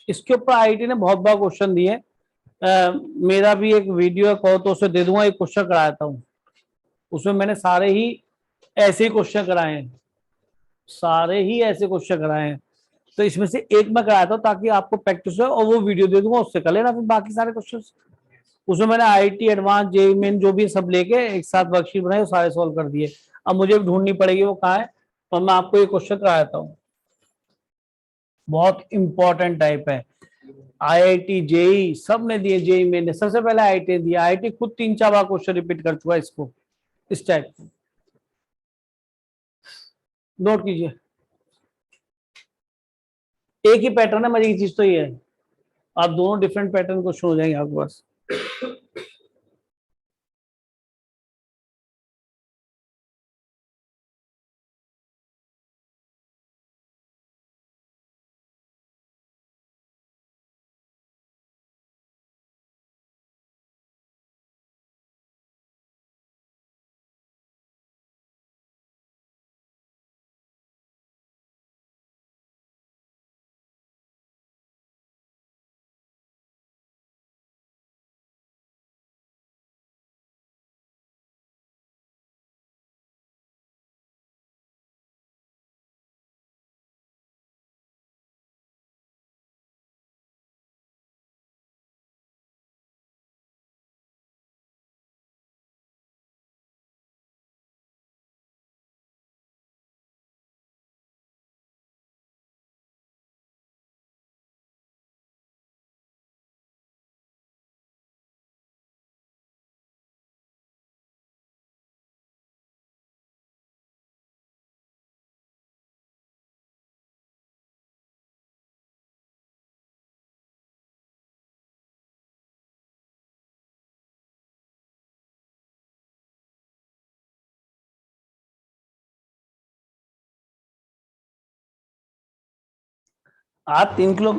इसके ऊपर आईआईटी ने बहुत बार क्वेश्चन दिए। मेरा भी एक वीडियो कहो तो उसे दे दूंगा, एक क्वेश्चन कराता हूँ, उसमें मैंने सारे ही ऐसे ही क्वेश्चन कराए हैं, सारे ही ऐसे क्वेश्चन कराए हैं। तो इसमें से एक मैं कराता हूँ ताकि आपको प्रैक्टिस हो, और वो वीडियो दे दूंगा, उससे कर लेना फिर बाकी सारे क्वेश्चन। उसमें मैंने आईआईटी एडवांस जेईई मेन जो भी सब लेके एक साथ वर्कशीट बनाई, वो सारे सॉल्व कर दिए। अब मुझे ढूंढनी पड़ेगी वो कहाँ है, तो मैं आपको ये क्वेश्चन कराता हूँ। बहुत इंपॉर्टेंट टाइप है, आईआईटी जेईई सब ने दिए, जेईई मेन ने सबसे पहले आईआईटी दिया। आईआईटी खुद 3-4 बार क्वेश्चन रिपीट कर चुका है इसको, इस टाइप। नोट कीजिए, एक ही पैटर्न है, मजे की चीज तो ये है, आप दोनों डिफरेंट पैटर्न क्वेश्चन हो जाएंगे आपके पास। आप 3 किलो,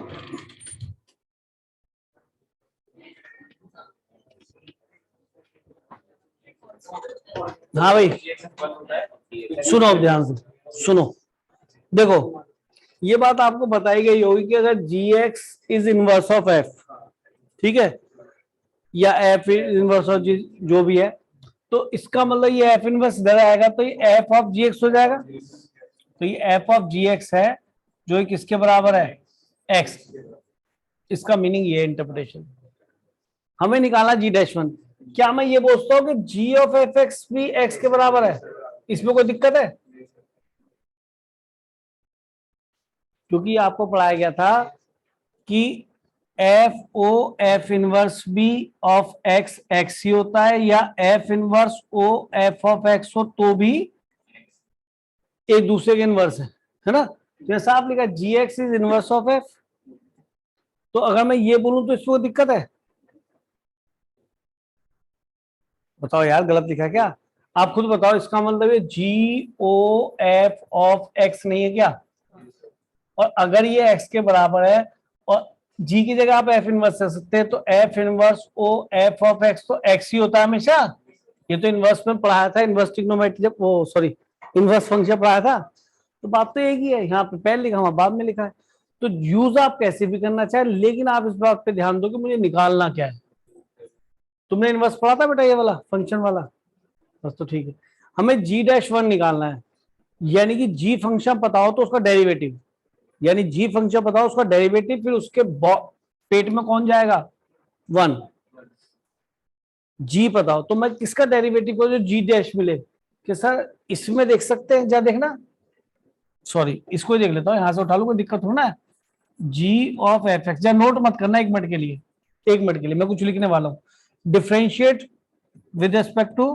हाँ भाई सुनो ध्यान से, सुनो देखो, ये बात आपको बताई गई होगी कि अगर gx is inverse of f, ठीक है, या f इनवर्स ऑफ g जो भी है, तो इसका मतलब ये f इनवर्स इधर आएगा तो ये f ऑफ gx हो जाएगा। तो ये f ऑफ gx है जो किसके बराबर है, x। इसका मीनिंग ये इंटरप्रिटेशन हमें निकालना g-1। क्या मैं ये बोलता हूं कि g ऑफ fx भी x के बराबर है, इसमें कोई दिक्कत है? क्योंकि आपको पढ़ाया गया था कि F O F inverse B of X X ही होता है, या F inverse O F of X हो तो भी एक दूसरे के इनवर्स है ना। जैसा आप लिखा G X is inverse of F, तो अगर मैं ये बोलूं तो इसको दिक्कत है? बताओ यार, गलत लिखा क्या? आप खुद बताओ, इसका मतलब है जी ओ एफ ऑफ एक्स नहीं है क्या? और अगर ये एक्स के बराबर है और जी की जगह आप एफ इनवर्स कर सकते हैं, तो f inverse O F of x तो एक्स ही होता है हमेशा। ये तो इनवर्स में पढ़ाया था, इनवर्स ट्रिग्नोमेट्री जब वो सॉरी इनवर्स फंक्शन पढ़ाया था। तो बात तो एक ही है, यहाँ पे पहले लिखा हुआ बाद में लिखा है। तो यूज आप कैसे भी करना चाहे, लेकिन आप इस बात पे ध्यान दो कि मुझे निकालना क्या है। तुमने इनवर्स पढ़ा था बेटा, ये वाला फंक्शन वाला? बस तो ठीक है, हमें g-1 निकालना है, यानी कि जी फंक्शन पता हो तो उसका डेरिवेटिव, यानी जी फंक्शन बताओ उसका डेरिवेटिव, फिर उसके पेट में कौन जाएगा, 1। जी बताओ तो मैं किसका डेरिवेटिव को जो g' मिले, कि सर इसमें देख सकते हैं, जा देखना, सॉरी इसको ही देख लेता हूँ, यहां से उठा लूँ, कोई दिक्कत हो ना। जी ऑफ एफ एक्स, या नोट मत करना एक मिनट के लिए, एक मिनट के लिए मैं कुछ लिखने वाला हूँ। Differentiate with respect to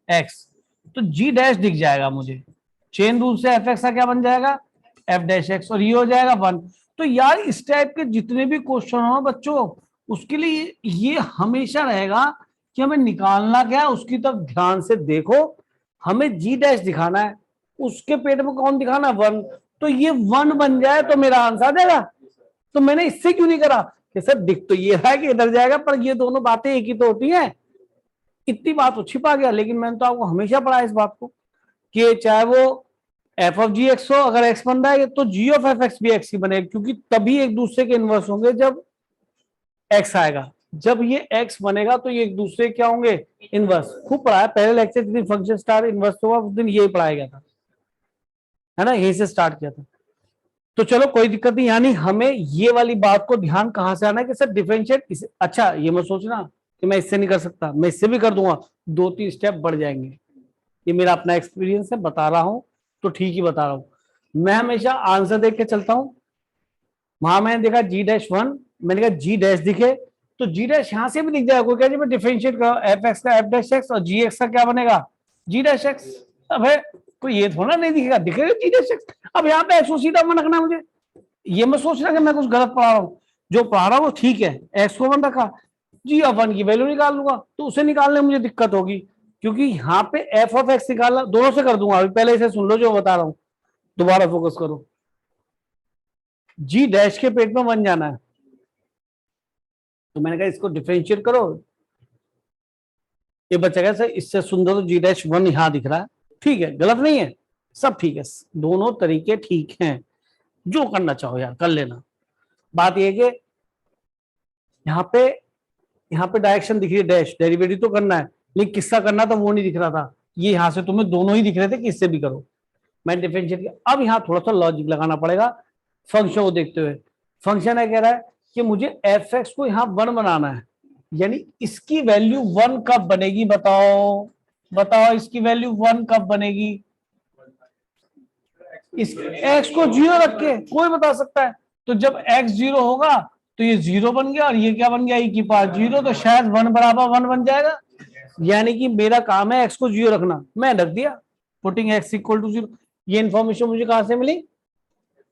x, तो g' दिख जाएगा मुझे, चेन रूल से एफ एक्स का क्या बन जाएगा, एफ डैश एक्स, और ये हो जाएगा 1। तो यार इस टाइप के जितने भी क्वेश्चन हो बच्चों, उसके लिए ये हमेशा रहेगा कि हमें निकालना क्या है, उसकी तरफ ध्यान से देखो। हमें जी डैश दिखाना है, उसके पेट में कौन दिखाना है, 1। तो ये 1 बन जाए तो मेरा आंसर आ जाएगा। तो मैंने इससे क्यों नहीं करा कि सर दिख तो ये रहा है कि इधर जाएगा, पर ये दोनों बातें एक ही तो होती हैं। इतनी बात तो छिपा गया, लेकिन मैंने तो आपको हमेशा पढ़ा इस बात को कि चाहे वो एफ ऑफ जी एक्स हो, अगर एक्स बन रहा है तो जी ऑफ एफ एक्स भी एक्स ही बनेगा, क्योंकि तभी एक दूसरे के इनवर्स होंगे जब एक्स आएगा। जब ये एक्स बनेगा तो ये एक दूसरे क्या होंगे, इनवर्स। खूब पढ़ाया पहले लेक्चर, जिस दिन फंक्शन स्टार इनवर्स हुआ उस दिन यही पढ़ाया गया था, है ना, यही से स्टार्ट किया था। तो चलो कोई दिक्कत नहीं, यानी हमें ये वाली बात को ध्यान कहां से आना है कि सर डिफरेंशिएट इसे, अच्छा ये मत सोचना कि मैं इससे नहीं कर सकता, मैं इससे भी कर दूंगा, 2-3 स्टेप बढ़ जाएंगे। ये मेरा अपना एक्सपीरियंस है, बता रहा हूं तो ठीक ही बता रहा हूं। मैं हमेशा आंसर देख के चलता हूं। वहां मैंने देखा जी डैश 1, मैंने कहा जी डैश दिखे तो जी डैश यहां से भी दिख जाएगा। कोई कह जी मैं डिफरेंशिएट करो एफ एक्स का एफ डैश एक्स, और जी एक्स का क्या बनेगा, जी डैश एक्स। अब है कोई ये थोड़ा नहीं दिखेगा, दिखेगा जी डैश एक्स। अब यहाँ पे ऐसो सीधा मन रखना, मुझे ये मैं सोच रहा कि मैं कुछ गलत पढ़ा रहा हूँ, जो पढ़ा रहा हूँ वो ठीक है। एक्स को 1 रखा, जी ऑफ 1 की वैल्यू निकाल लूंगा, तो उसे निकालने में मुझे दिक्कत होगी, क्योंकि यहाँ पे एफ ऑफ एक्स निकालना, दोनों से कर दूंगा। अभी पहले इसे सुन लो जो बता रहा हूँ, दोबारा फोकस करो। जी डैश के पेट में 1 जाना है, तो मैंने कहा इसको डिफरेंशिएट करो। ये बच्चा कैसे, इससे सुंदर तो जी डैश 1 यहां दिख रहा है, ठीक है, गलत नहीं है, सब ठीक है, दोनों तरीके ठीक हैं, जो करना चाहो यार कर लेना। बात यह कि यहाँ पे डायरेक्शन दिख रही है, डैश डेरिवेटिव तो करना है, लेकिन किसका करना था वो नहीं दिख रहा था। ये यहां से तुम्हें दोनों ही दिख रहे थे कि इससे भी करो, मैंने डिफरेंशिएट किया। अब यहाँ थोड़ा सा लॉजिक लगाना पड़ेगा फंक्शन को देखते हुए। फंक्शन है कह रहा है कि मुझे एफ एक्स को यहाँ 1 बनाना है, यानी इसकी वैल्यू 1 कब बनेगी, बताओ बताओ इसकी वैल्यू 1 कब बनेगी। इस एक्स को 0 रख के कोई बता सकता है, तो जब एक्स 0 होगा तो ये 0 बन गया, और ये क्या बन गया, e की पावर 0, तो शायद 1 बराबर 1 बन जाएगा। यानी कि मेरा काम है एक्स को 0 रखना, मैं रख दिया, पुटिंग एक्स इक्वल टू 0। ये इंफॉर्मेशन मुझे कहां से मिली,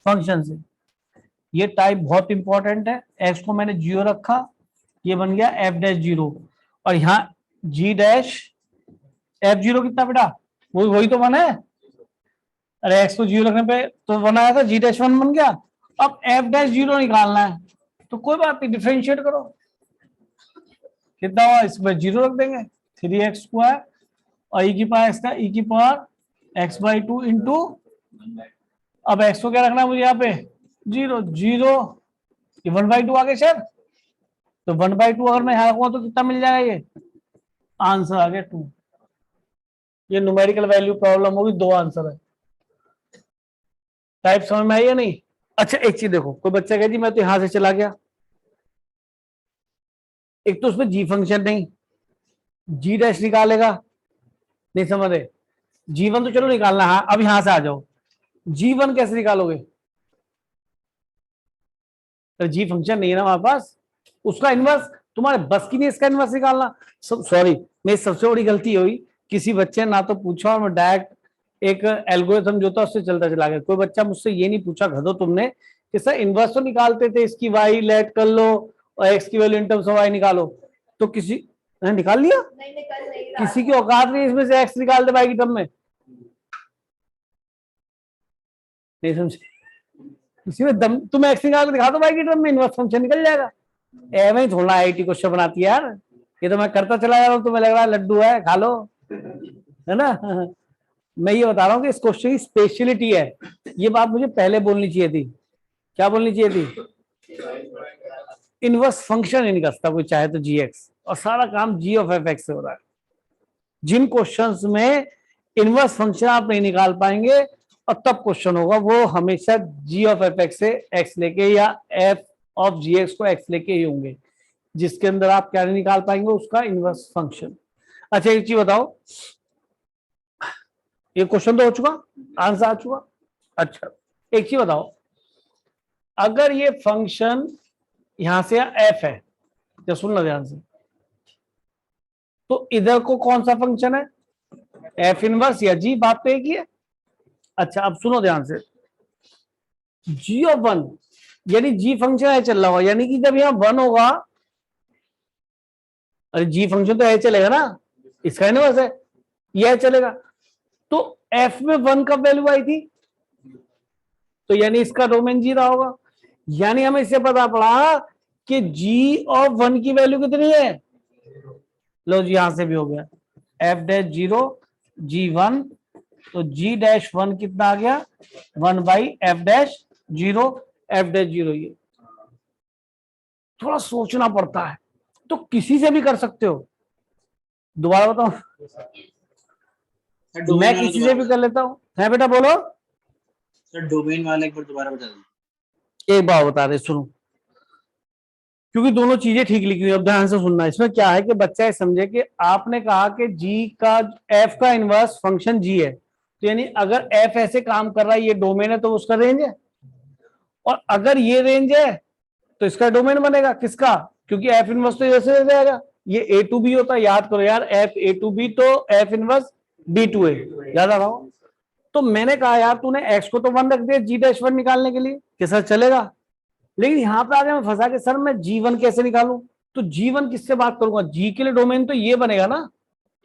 फंक्शन से। ये टाइप बहुत इंपॉर्टेंट है, एक्स को मैंने 0 रखा, ये बन गया एफ डैश 0, और यहाँ जी डैश एफ 0 कितना बेटा, वही तो बना है। अरे एक्स को 0 रखने पे तो बनाया था, जी डैश 1 बन गया। अब एफ डैश 0 निकालना है, तो कोई बात नहीं, डिफरेंशिएट करो, कितना हुआ, इसमें 0 रख देंगे, 3x², और ई की पावर एक्स बाई 2 इंटू, अब एक्स को क्या रखना है मुझे यहाँ पे, 0 0, ये 1/2 आ गया शायद, तो 1/2 अगर मैं यहाँ रखूंगा तो कितना मिल जाएगा, ये आंसर आ गया 2। ये न्यूमेरिकल वैल्यू प्रॉब्लम होगी, 2 आंसर है। टाइप समझ में आई या नहीं। अच्छा एक चीज देखो, कोई बच्चा कहे जी मैं तो यहां से चला गया, एक तो उसमें जी फंक्शन नहीं, जी डैश निकालेगा, नहीं समझ रहे, जी1 तो चलो निकालना है। अब यहां से आ जाओ, जी1 कैसे निकालोगे, तो जी फंक्शन नहीं है ना हमारे पास, उसका इनवर्स तुम्हारे बस की नहीं, इसका इनवर्स निकालना। सॉरी, मेरी सबसे बड़ी गलती हुई, किसी बच्चे ने ना तो पूछा और मैं डायरेक्ट एक एल्गोरिथम जो था उससे चलता चला गया। कोई बच्चा मुझसे ये नहीं पूछा गधो तुमने कि सर इनवर्स तो निकालते थे, इसकी वाई लेट कर लो और एक्स की value in terms of y निकालो, तो किसी ने निकाल लिया, नहीं निकल नहीं रहा किसी की औकात नहीं इसमें से एक्स निकाल दे वाई की टर्म में, नहीं समझे, किसी में दम, तुम एक्स निकाल के दिखा दो वाई की टर्म में, इनवर्स फंक्शन निकल जाएगा। एवं थोड़ा आईटी क्वेश्चन बनाती है यार, ये तो मैं करता चला जा रहा हूँ, तुम्हें लग रहा है लड्डू है खा लो, है ना। मैं ये बता रहा हूँ कि इस क्वेश्चन की स्पेशलिटी है, ये बात मुझे पहले बोलनी चाहिए थी। क्या बोलनी चाहिए थी, इनवर्स फंक्शन नहीं करता कोई चाहे तो जी एक्स, और सारा काम जी ऑफ एफ एक्स से हो रहा है। जिन क्वेश्चंस में इनवर्स फंक्शन आप नहीं निकाल पाएंगे और तब क्वेश्चन होगा, वो हमेशा जी ऑफ एफ एक्स से एक्स लेके या एफ ऑफ जी एक्स को एक्स लेके ही होंगे, जिसके अंदर आप क्या नहीं निकाल पाएंगे, उसका इनवर्स फंक्शन। अच्छा एक चीज बताओ, ये क्वेश्चन तो हो चुका, आंसर आ चुका। अच्छा एक चीज बताओ, अगर ये फंक्शन यहां से एफ है, तो सुन लो ध्यान से, तो इधर को कौन सा फंक्शन है, एफ इनवर्स या जी, बात तो एक ही है। अच्छा अब सुनो ध्यान से, जी ऑफ वन, यानी जी फंक्शन है चल रहा होगा, यानी कि जब यहाँ वन होगा, अरे जी फंक्शन तो है चलेगा ना, इसका इनवर्स है, यह चलेगा। तो एफ में वन कब वैल्यू आई थी, तो यानी इसका डोमेन जी रहा होगा। यानी हमें इससे पता पड़ा कि जी ऑफ वन की वैल्यू कितनी है, लो जी यहां से भी हो गया, एफ डैश जीरो जी वन, तो जी डैश वन कितना आ गया, one by F dash zero, F dash zero. ये थोड़ा सोचना पड़ता है, तो किसी से भी कर सकते हो। दोबारा बताओ, सर मैं डोमेन वाला किसी से दोबारा भी बता कर लेता हूँ, है बेटा बोलो। सर डोमेन वाला एक बार दोबारा बता दो। एक बार बता रहे सुनो, क्योंकि दोनों चीजें ठीक लिखी हुई, अब ध्यान से सुनना। इसमें क्या है कि बच्चा ये समझे कि आपने कहा कि जी का, एफ का इनवर्स फंक्शन जी है, तो यानी अगर एफ ऐसे काम कर रहा है, ये डोमेन है, तो उसका रेंज है। और अगर ये रेंज है तो इसका डोमेन बनेगा किसका, क्योंकि एफ इनवर्स तो ऐसे रह जाएगा, ये ए टू बी होता है, याद करो यार, एफ ए टू बी तो एफ इनवर्स बी टू ए, याद आ रहा हो। तो मैंने कहा यार तूने एक्स को तो वन रख दिया जी डैश वन निकालने के लिए कि सर चलेगा, लेकिन यहां पे आगे मैं फंसा के सर मैं जी वन कैसे निकालूं, तो जी वन किससे बात करूंगा, जी के लिए डोमेन तो ये बनेगा ना,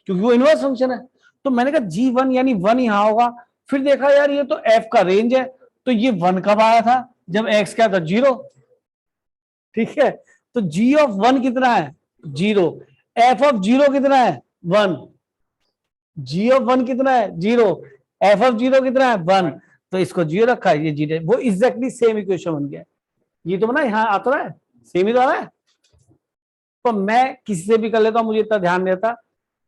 क्योंकि वो इनवर्स फंक्शन है। तो मैंने कहा जी वन यानी वन यहां होगा, फिर देखा यार ये तो एफ का रेंज है, तो ये वन कब आया था, जब एक्स क्या था, जीरो। ठीक है, तो जी ऑफ वन कितना है, जीरो, एफ ऑफ जीरो कितना है, वन, जी ऑफ वन कितना है, जीरो, एफ ऑफ जीरो कितना है, वन, तो इसको जीरो रखा है, ये जीरो, वो एग्जैक्टली सेम इक्वेशन बन गया। ये तो बना यहाँ आता है, सेम ही तो आ रहा है। तो मैं किसी से भी कर लेता हूं, मुझे इतना ध्यान नहीं रहता,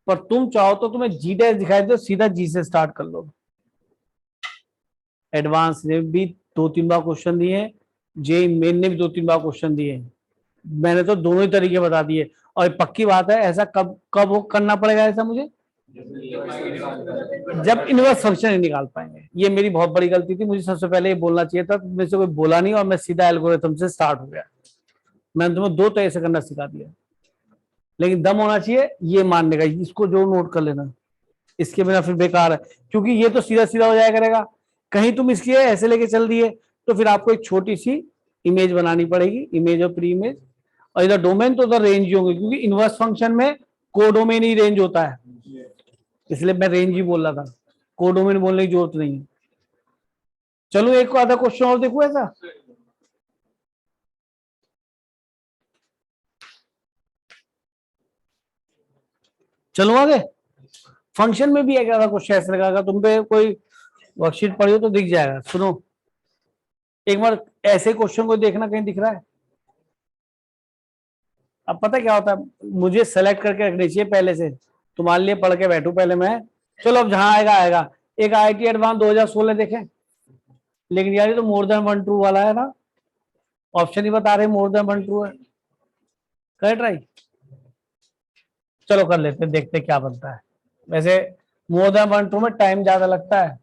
पर तुम चाहो तो तुम्हें जी डैश दिखाई दो, सीधा जी से स्टार्ट कर लो। एडवांस ने भी दो तीन बार क्वेश्चन दिए, जे मेन ने भी दो तीन बार क्वेश्चन दिए, मैंने तो दोनों ही तरीके बता दिए। और पक्की बात है, ऐसा कब कब वो करना पड़ेगा ऐसा मुझे, जब इनवर्स फंक्शन नहीं निकाल पाएंगे। ये मेरी बहुत बड़ी गलती थी, मुझे सबसे पहले ये बोलना चाहिए था, मेरे से कोई बोला नहीं और मैं सीधा एल्गोरिथम से स्टार्ट हो गया। मैंने तुम्हें दो तरह से करना सिखा दिया, लेकिन दम होना चाहिए ये मानने का, इसको जो नोट कर लेना, इसके बिना फिर बेकार है, क्योंकि ये तो सीधा सीधा हो जाया करेगा। कहीं तुम इसकी ऐसे लेके चल दिए तो फिर आपको एक छोटी सी इमेज बनानी पड़ेगी, इमेज और प्री इमेज, और इधर डोमेन तो उधर रेंज ही होंगे, क्योंकि इनवर्स फंक्शन में कोडोमेन ही रेंज होता है, इसलिए मैं रेंज ही बोल रहा था, कोडोमेन बोलने की जरूरत नहीं है। चलो एक को आधा क्वेश्चन और देखो ऐसा, चलो आगे। फंक्शन में भी एक आधा क्वेश्चन ऐसा लगा, तुम पे कोई वर्कशीट पढ़ी हो तो दिख जाएगा, सुनो एक बार, ऐसे क्वेश्चन को देखना कहीं दिख रहा है। अब पता क्या होता है, मुझे सेलेक्ट करके रखनी चाहिए पहले से, तुम्हारे लिए पढ़ के बैठू पहले मैं। चलो अब जहां आएगा आएगा, एक आईआईटी एडवांस 2016 देखें, लेकिन यार ये तो मोर देन वन ट्रू वाला है ना, ऑप्शन ही बता रहे मोर देन वन ट्रू है, कर ट्राई, चलो कर लेते हैं, देखते क्या बनता है। वैसे मोर देन वन ट्रू में टाइम ज्यादा लगता है।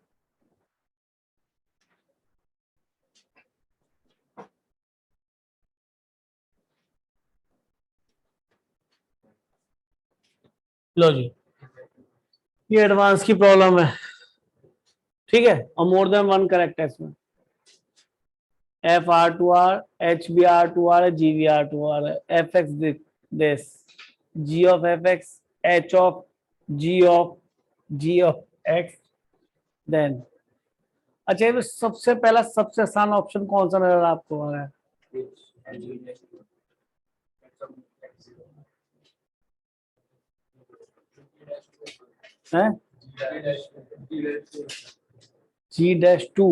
लो जी, ये एडवांस की प्रॉब्लम है, ठीक है, और मोर देन वन करेक्ट है इसमें, F R to R, H B R to R है, G B R to R है, F X this, G of F X, H of G of X, then अच्छा ये सबसे पहला सबसे आसान ऑप्शन कौन सा नजर आपको आ रहा है, हैं? जी डैश टू,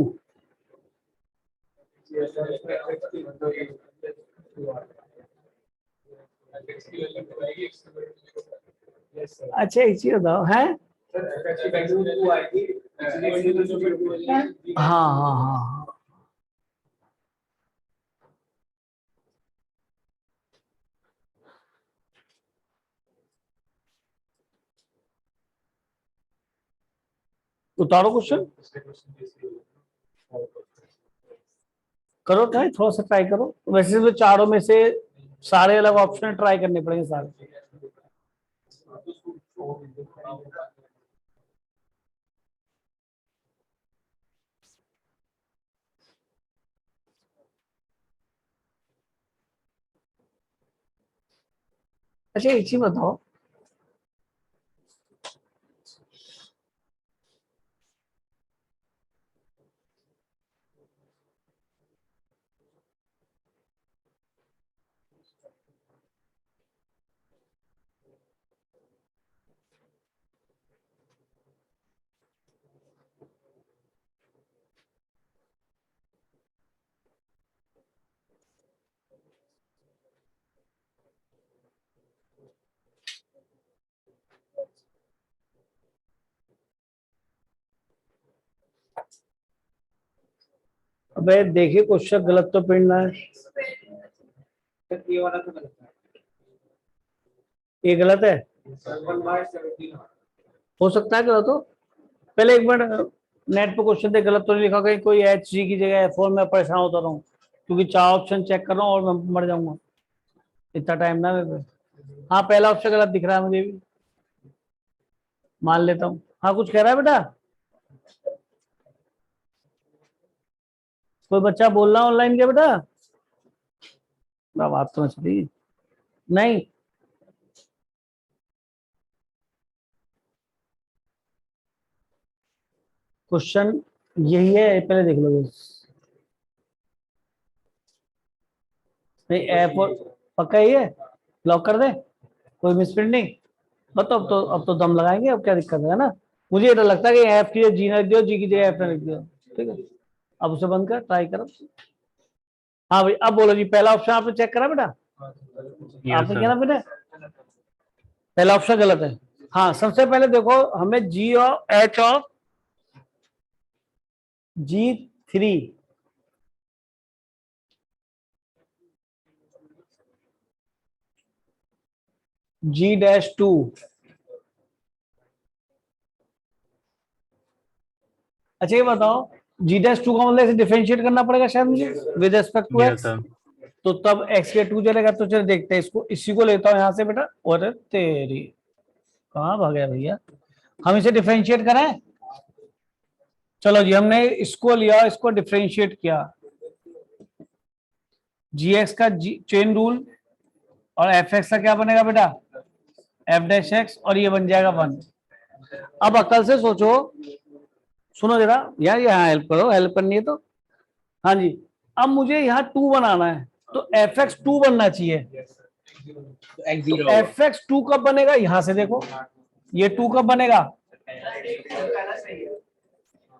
अच्छा इसी बताओ है, हाँ हाँ हाँ हाँ, उतारो क्वेश्चन, करो ट्राई, थोड़ा सा ट्राई करो, वैसे तो चारों में से सारे अलग ऑप्शन ट्राई करने पड़ेंगे सारे। अच्छा एक चीज बताओ, अबे देखिए क्वेश्चन गलत तो प्रिंट ना है, ये वाला तो गलत है। ये गलत है, 1/17 हो सकता है गलत हो। पहले एक मिनट नेट पे क्वेश्चन दे, गलत तो नहीं लिखा कहीं कोई एच जी की जगह F4 में परेशान होता रहा हूँ, क्योंकि 4 ऑप्शन चेक कर रहा हूँ और मैं मर जाऊंगा, इतना टाइम ना मेरे पे। हाँ पहला ऑप्शन गलत दिख रहा है मुझे भी, मान लेता हूँ। हाँ कुछ कह रहा है बेटा, कोई बच्चा बोल रहा ऑनलाइन क्या बेटा? ना बात तो चली नहीं। क्वेश्चन यही है, पहले देख लो बस। नहीं एफ और पक्का ही है, लॉक कर दे, कोई मिसप्रिंट नहीं। बताओ अब तो दम लगाएंगे, अब क्या दिक्कत है ना। मुझे तो लगता है कि एफ की जी ना लिख दियो, जी की जगह एफ ना लिख दियो, ठीक है। अब उसे बंद कर, ट्राई करो। हाँ भाई अब बोलो जी, पहला ऑप्शन आपने चेक करा बेटा? यस आपने सर। क्या ना बेटा, पहला ऑप्शन गलत है। हाँ सबसे पहले देखो, हमें जी और एच ऑफ G3 G-2, अच्छा ये बताओ G-2 का मतलब ऐसे डिफरेंशिएट करना पड़ेगा शायद मुझे with respect to yes x, sir. तो तब x के 2 चलेगा। तो चलो देखते हैं इसको, इसी को लेता हूं यहां से बेटा। और तेरी कहाँ भाग भैया, हम इसे डिफरेंशिएट करें। चलो जी हमने इसको लिया, इसको डिफरेंशिएट किया, gx का चेन रूल, और fx का क्या बनेगा बेटा, f डैश x, और ये बन जाएगा 1। अब अकल से सोचो, सुनो जरा यार, यहाँ हेल्प करो, हेल्प करनी है तो। हाँ जी, अब मुझे यहाँ 2 बनाना है, तो fx 2 बनना चाहिए। x0 तो fx 2 कब बनेगा, यहां से देखो, ये 2 कब बनेगा,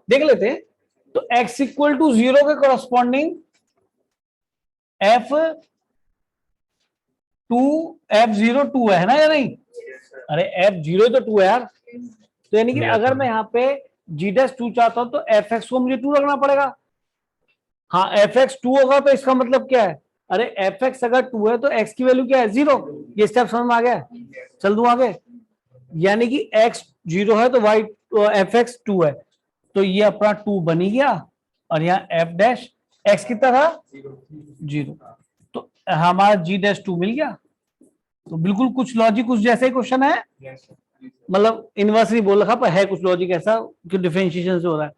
देख लेते हैं। तो x इक्वल टू 0 के करस्पॉन्डिंग f0 2 है ना या नहीं? अरे f0 तो 2 है यार, तो यानी कि Yes, अगर sir. मैं यहाँ पे G-2 चाहता हूं तो fx को मुझे 2 रखना पड़ेगा। हाँ fx 2 होगा तो इसका मतलब क्या है, अरे fx अगर 2 है तो x की वैल्यू क्या है, 0। ये स्टेप समझ में आ गया? चल दूं आगे, यानी कि x 0 है तो y fx 2 है, तो ये अपना 2 बन ही गया, और यहाँ f डैश x कितना था, 0, तो हमारा G-2 मिल गया। तो बिल्कुल कुछ लॉजिक उस जैसे ही क्वेश्चन है, मतलब इनवर्स नहीं बोल रखा पर है कुछ लॉजिक ऐसा कि डिफरेंशिएशन से हो रहा है।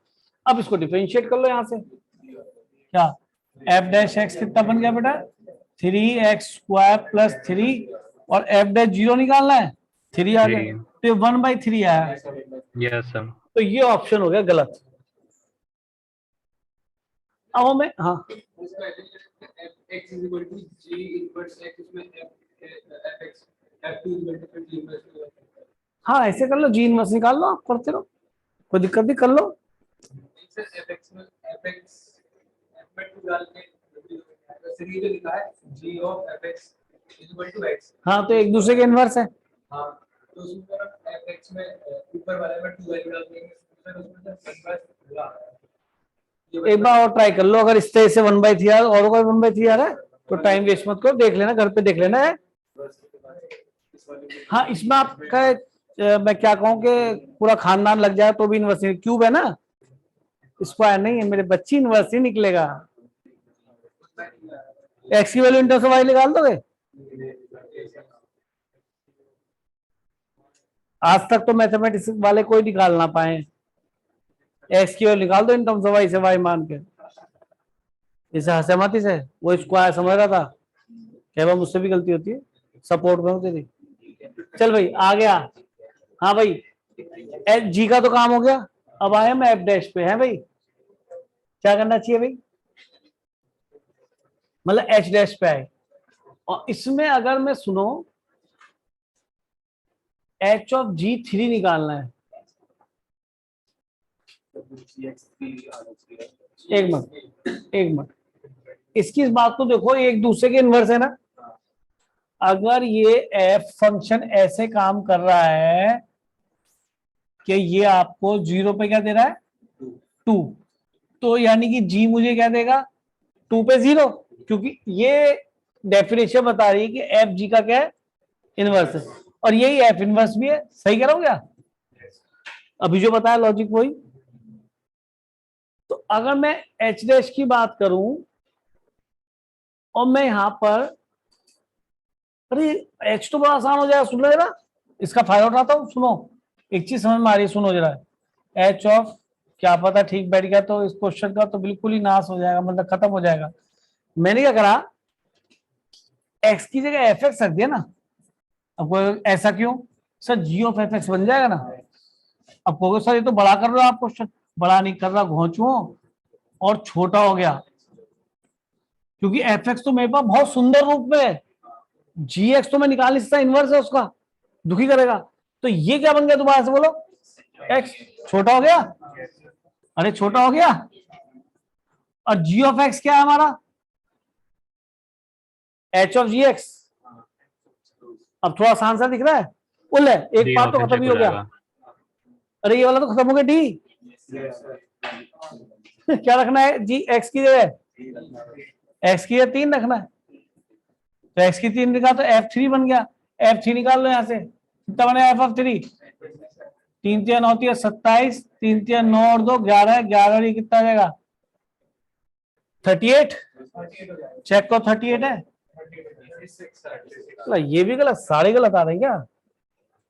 अब इसको डिफरेंशिएट कर लो यहाँ से, क्या f डैश x कितना बन गया बेटा, 3x² प्लस 3, और f डैश 0 निकालना है, 3 आ गया, तो 1/3 आया, यस सर। तो ये ऑप्शन हो गया गलत। अब हमें हाँ x is equal to g inverse x इसमें fx f2 is equal to g inverse हाँ ऐसे कर लो, जी इनवर्स निकाल लो, आप करते रहो, कोई दिक्कत नहीं, कर लो। सर fx में fx f में 2 डाल के सर ये जो लिखा है g of fx is equal to x। हाँ तो एक दूसरे के इनवर्स है। हाँ तो उसमें पर fx में ऊपर वाले में 2 वैल्यू डाल देंगे, फिर उसमें से 1/2 होगा। एक बार और ट्राई कर लो, अगर इस तरह से 1/3 आ रहा है और कोई 1/3 आ रहा है तो टाइम वेस्ट मत करो, देख लेना, घर पे देख लेना है। हाँ इसमें आपका मैं क्या कहूँ कि पूरा खानदान लग जाए तो भी इनवर्स क्यूब है ना, स्क्वायर नहीं है, मेरे बच्ची इनवर्स ही निकलेगा। एक्स की वैल्यू इंटर से वाई निकाल दोगे, आज तक तो मैथमेटिक्स वाले कोई निकाल ना पाए। एक्स की वैल्यू निकाल दो इन टर्म्स ऑफ वाई से, वाई मान के, इसे हंसे से वो स्क्वायर समझ रहा था, क्या मुझसे भी गलती होती है, सपोर्ट में हूँ तेरी। चल भाई आ गया। हाँ भाई एच जी का तो काम हो गया, अब आया मैं एफ डैश पे। है भाई क्या करना चाहिए भाई, मतलब एच डैश पे आए, और इसमें अगर मैं सुनो एच ऑफ जी थ्री निकालना है। एक मिनट इसकी इस बात को देखो, एक दूसरे के इनवर्स है ना। अगर ये एफ फंक्शन ऐसे काम कर रहा है कि ये आपको 0 पे क्या दे रहा है 2, तो यानी कि जी मुझे क्या देगा 2 पे 0, क्योंकि ये डेफिनेशन बता रही है कि एफ जी का क्या है इनवर्स है, और यही एफ इनवर्स भी है। सही कह रहा हूं क्या, अभी जो बताया लॉजिक वही। तो अगर मैं एच डैश की बात करूं और मैं यहां पर, अरे एच तो बड़ा आसान हो जाएगा, सुन लो जरा इसका फायदा उठाता हूं। सुनो एक चीज समझ में आ रही है, सुनो जरा। एच ऑफ क्या पता ठीक बैठ गया तो इस क्वेश्चन का तो बिल्कुल ही नाश हो जाएगा, मतलब खत्म हो जाएगा। मैंने क्या करा, एक्स की जगह एफ एक्स रख दिया ना। अब ऐसा क्यों sir, g of F x बन जाएगा ना। अब कहोगे सर ये तो बड़ा कर रहे हो आप क्वेश्चन, बड़ा नहीं कर रहा, घोंचू और छोटा हो गया, क्योंकि एफ एक्स तो मेरे पास बहुत सुंदर रूप में है, जी एक्स तो मैं निकाल नहीं सकता, इनवर्स है उसका, दुखी करेगा। तो ये क्या बन गया दोबारा से बोलो, एक्स छोटा हो गया, अरे छोटा हो गया। और जी ऑफ एक्स क्या है हमारा, एच ऑफ जी एक्स। अब थोड़ा आसान सा दिख रहा है, बोले एक डी पार्ट ऑफ तो एच खत्म ही हो हो गया। जाएगा। अरे ये वाला तो खत्म हो गया, डी क्या रखना है जी एक्स की जगह, एक्स की जगह 3 रखना है। तो एक्स की 3 निकाल तो F3 बन गया, F3 निकाल लो यहां से, कितना बने एफ ऑफ 3, 3 3 9 3 27, 3 3 9 और 2 11, 11 और ये कितना आ जाएगा 38। चेक को 38 है, ये भी गलत, सारे गलत आ रहे हैं क्या,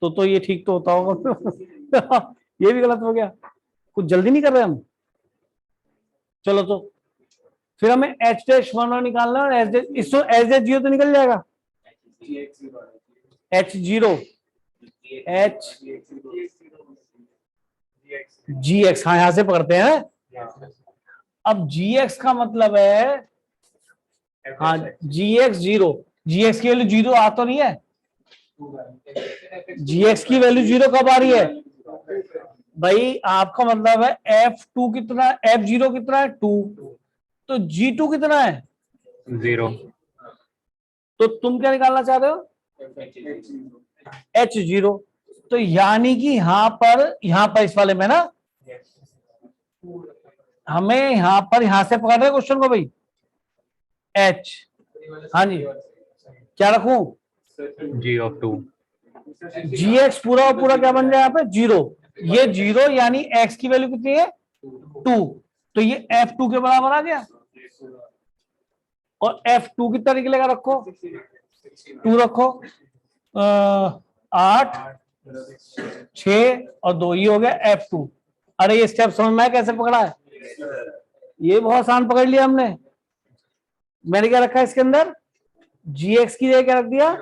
तो ये ठीक तो होता होगा ये भी गलत हो गया, कुछ जल्दी नहीं कर रहे हम। चलो तो फिर हमें एच डैश वन निकालना है, और एच डैश इसको एच डैश जीरो तो निकल जाएगा, H zero H G x, हाँ यहां से पकड़ते हैं। अब जी एक्स का मतलब है, हाँ जी एक्स जीरो, जी एक्स की वैल्यू जीरो आ तो नहीं है, जी एक्स की वैल्यू जीरो कब आ रही है भाई, आपका मतलब है एफ टू कितना, एफ जीरो कितना है 2, तो जी टू कितना है 0। तो तुम क्या निकालना चाह रहे हो एच जीरो। तो यानी कि यहां पर इस वाले में ना, हमें यहां से पकड़ रहे क्वेश्चन को भाई, एच, हाँ जी क्या रखूं, जी ऑफ 2। जी एक्स पूरा पूरा क्या बन जाए यहाँ पे जीरो, ये जीरो यानी एक्स की वैल्यू कितनी है 2, तो ये एफ टू के बराबर आ गया। और एफ टू कितना निकलेगा, रखो 2 रखो, 8 6 और 2, ये हो गया एफ टू। अरे ये स्टेप समझ में आया कैसे पकड़ा है, ये बहुत आसान पकड़ लिया हमने। मैंने क्या रखा है इसके अंदर, जी एक्स की जगह क्या रख दिया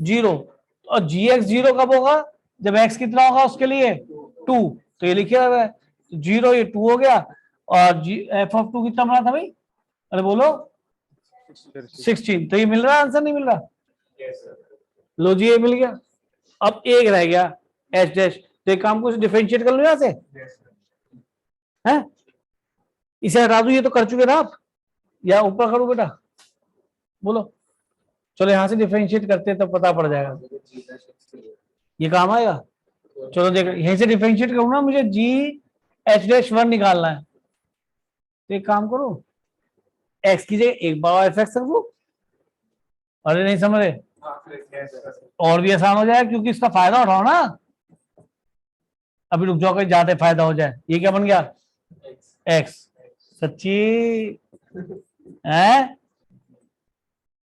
0, और जी एक्स जीरो कब होगा जब एक्स कितना होगा उसके लिए 2, तो ये लिखिए हुआ है 0, ये 2 हो गया, और जी एफ ऑफ 2 कितना बना था भाई, अरे बोलो 16, तो ये मिल रहा है आंसर, नहीं मिल रहा, लो जी ये मिल गया। अब एक रह गया एच डैश, तो एक काम को डिफरेंशिएट कर लो यहां से, हैं इसे हटा दो, ये तो कर चुके ना आप, या ऊपर करो बेटा, बोलो चलो यहां से डिफरेंशिएट करते हैं तब पता पड़ जाएगा, ये काम आएगा। चलो देख यहीं से डिफरेंशिएट करूँ ना, मुझे जी एच डैश वन निकालना है, तो एक काम करो एक्स की जगह एक बार एफ एक्स रख दो। अरे नहीं समझ रहे, और भी आसान हो जाए क्योंकि इसका फायदा उठाओ ना, अभी रुक जाओ कहीं ज्यादा फायदा हो जाए। ये क्या बन गया एक्स, सच्ची है,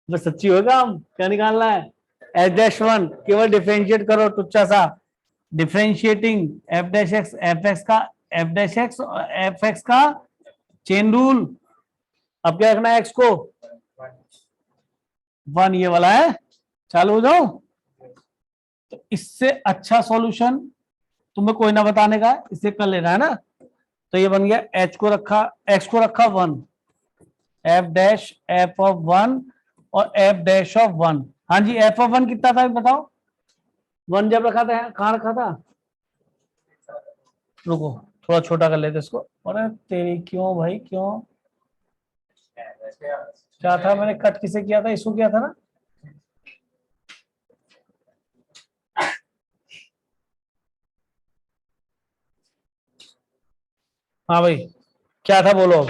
बस सच्ची होगा, हम क्या निकालना है एच डैश वन, केवल डिफरेंशिएट करो तुच्छा सा, differentiating F dash X, F x का F dash X, F x का चेन रूल। अब क्या रखना है एक्स को 1, ये वाला है, चालू हो जाओ, तो इससे अच्छा सॉल्यूशन तुम्हें कोई ना बताने का है, इसे कर लेना है ना। तो ये बन गया h को रखा, x को रखा 1, f डैश f ऑफ 1 और f डैश ऑफ 1। हाँ जी, f ऑफ 1 कितना था बताओ? 1 जब रखा था कहाँ रखा था? रुको थोड़ा छोटा कर लेते इसको। अरे तेरी क्यों भाई क्यों, क्या था मैंने कट किसे किया था? इसको किया था ना। हाँ भाई क्या था बोलो।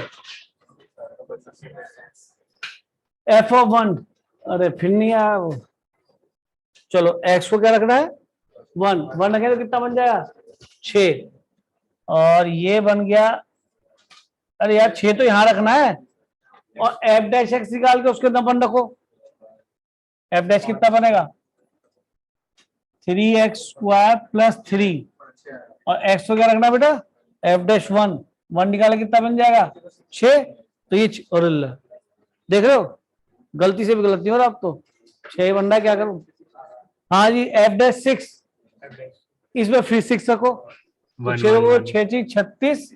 f ऑफ 1, अरे फिर नहीं आया वो। चलो x को क्या रखना है? 1, 1 रखें तो कितना बन जाएगा? 6। और ये बन गया, अरे यार 6 तो यहां रखना है, और f डैश x निकाल के उसके अंदर 1 रखो। f डैश कितना बनेगा? 3x स्क्वायर प्लस 3, और x को क्या रखना है बेटा? f डैश 1, 1 निकाले कितना बन जाएगा? 6। तो ये और देख रहे हो गलती से भी गलती हो रहा अब तो 6 बन रहा है, क्या करूं? हाँ जी f डैश 6, इसमें फिर 6 रखो, तो 6 को 6 36,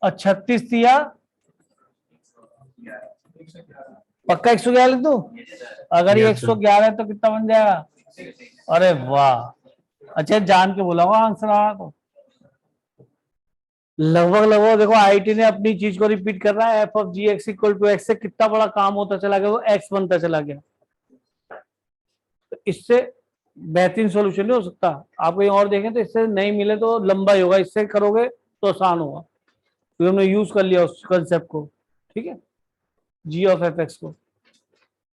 और 36 दिया पक्का 111 लिख दूं? अगर ये 111 है तो कितना बन जाएगा? अरे वाह, अच्छा जान के बोला हुआ आंसर आया तो लगभग लगभग देखो आईटी ने अपनी चीज को रिपीट कर रहा है। F of g x equal to x से कितना बड़ा काम होता चला गया, वो एक्स बनता चला गया। तो इससे बेहतरीन सॉल्यूशन नहीं हो सकता। आप कहीं और देखें तो इससे नहीं मिले तो लंबा ही होगा, इससे करोगे तो आसान होगा, क्योंकि हमने यूज कर लिया उस कंसेप्ट को। ठीक है, जी ऑफ एफ एक्स को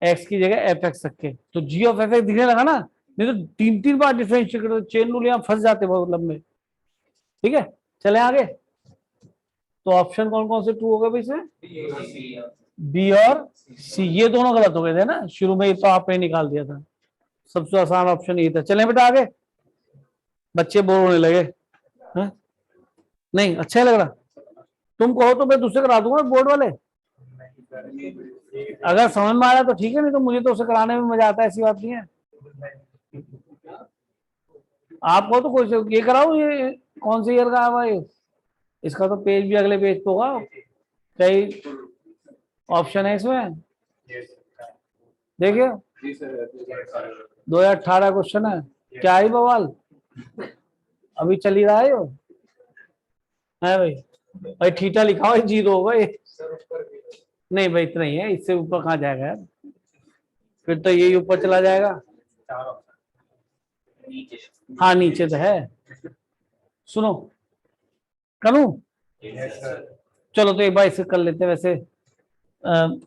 एक्स की जगह एफ एक्स रख के, तो जी ऑफ एफ एक्स दिखने लगा ना, नहीं तो 3 बार डिफरेंशिएट करो, चेन रूल यहाँ फंस जाते बहुत लंबे। ठीक है, चले आगे। तो ऑप्शन कौन कौन से 2 हो गए भाई इसमें? बी और सी, ये दोनों गलत हो गए थे ना शुरू में, ये तो आपने निकाल दिया था। सबसे आसान ऑप्शन यही था। चलें बेटा आगे, बच्चे बोर होने लगे। हा? नहीं अच्छा लग रहा, तुम कहो तो मैं दूसरे करा दूंगा बोर्ड वाले, अगर समझ में आया तो ठीक है, नहीं तो मुझे तो उसे कराने में मजा आता है, ऐसी बात नहीं है। आप कहो तो कोई ये कराओ, ये कौन से ईयर का है भाई? इसका तो पेज भी अगले पेज पे होगा, कई ऑप्शन है इसमें, देखिए 2018 क्वेश्चन है। क्या ही बवाल, अभी चल ही रहा है यो है भाई। भाई थीटा लिखा हो 0 होगा ये, नहीं भाई इतना ही है, इससे ऊपर कहाँ जाएगा यार, फिर तो यही ऊपर चला जाएगा। हाँ नीचे तो है। सुनो करूं? चलो तो एक बार इसे कर लेते हैं। वैसे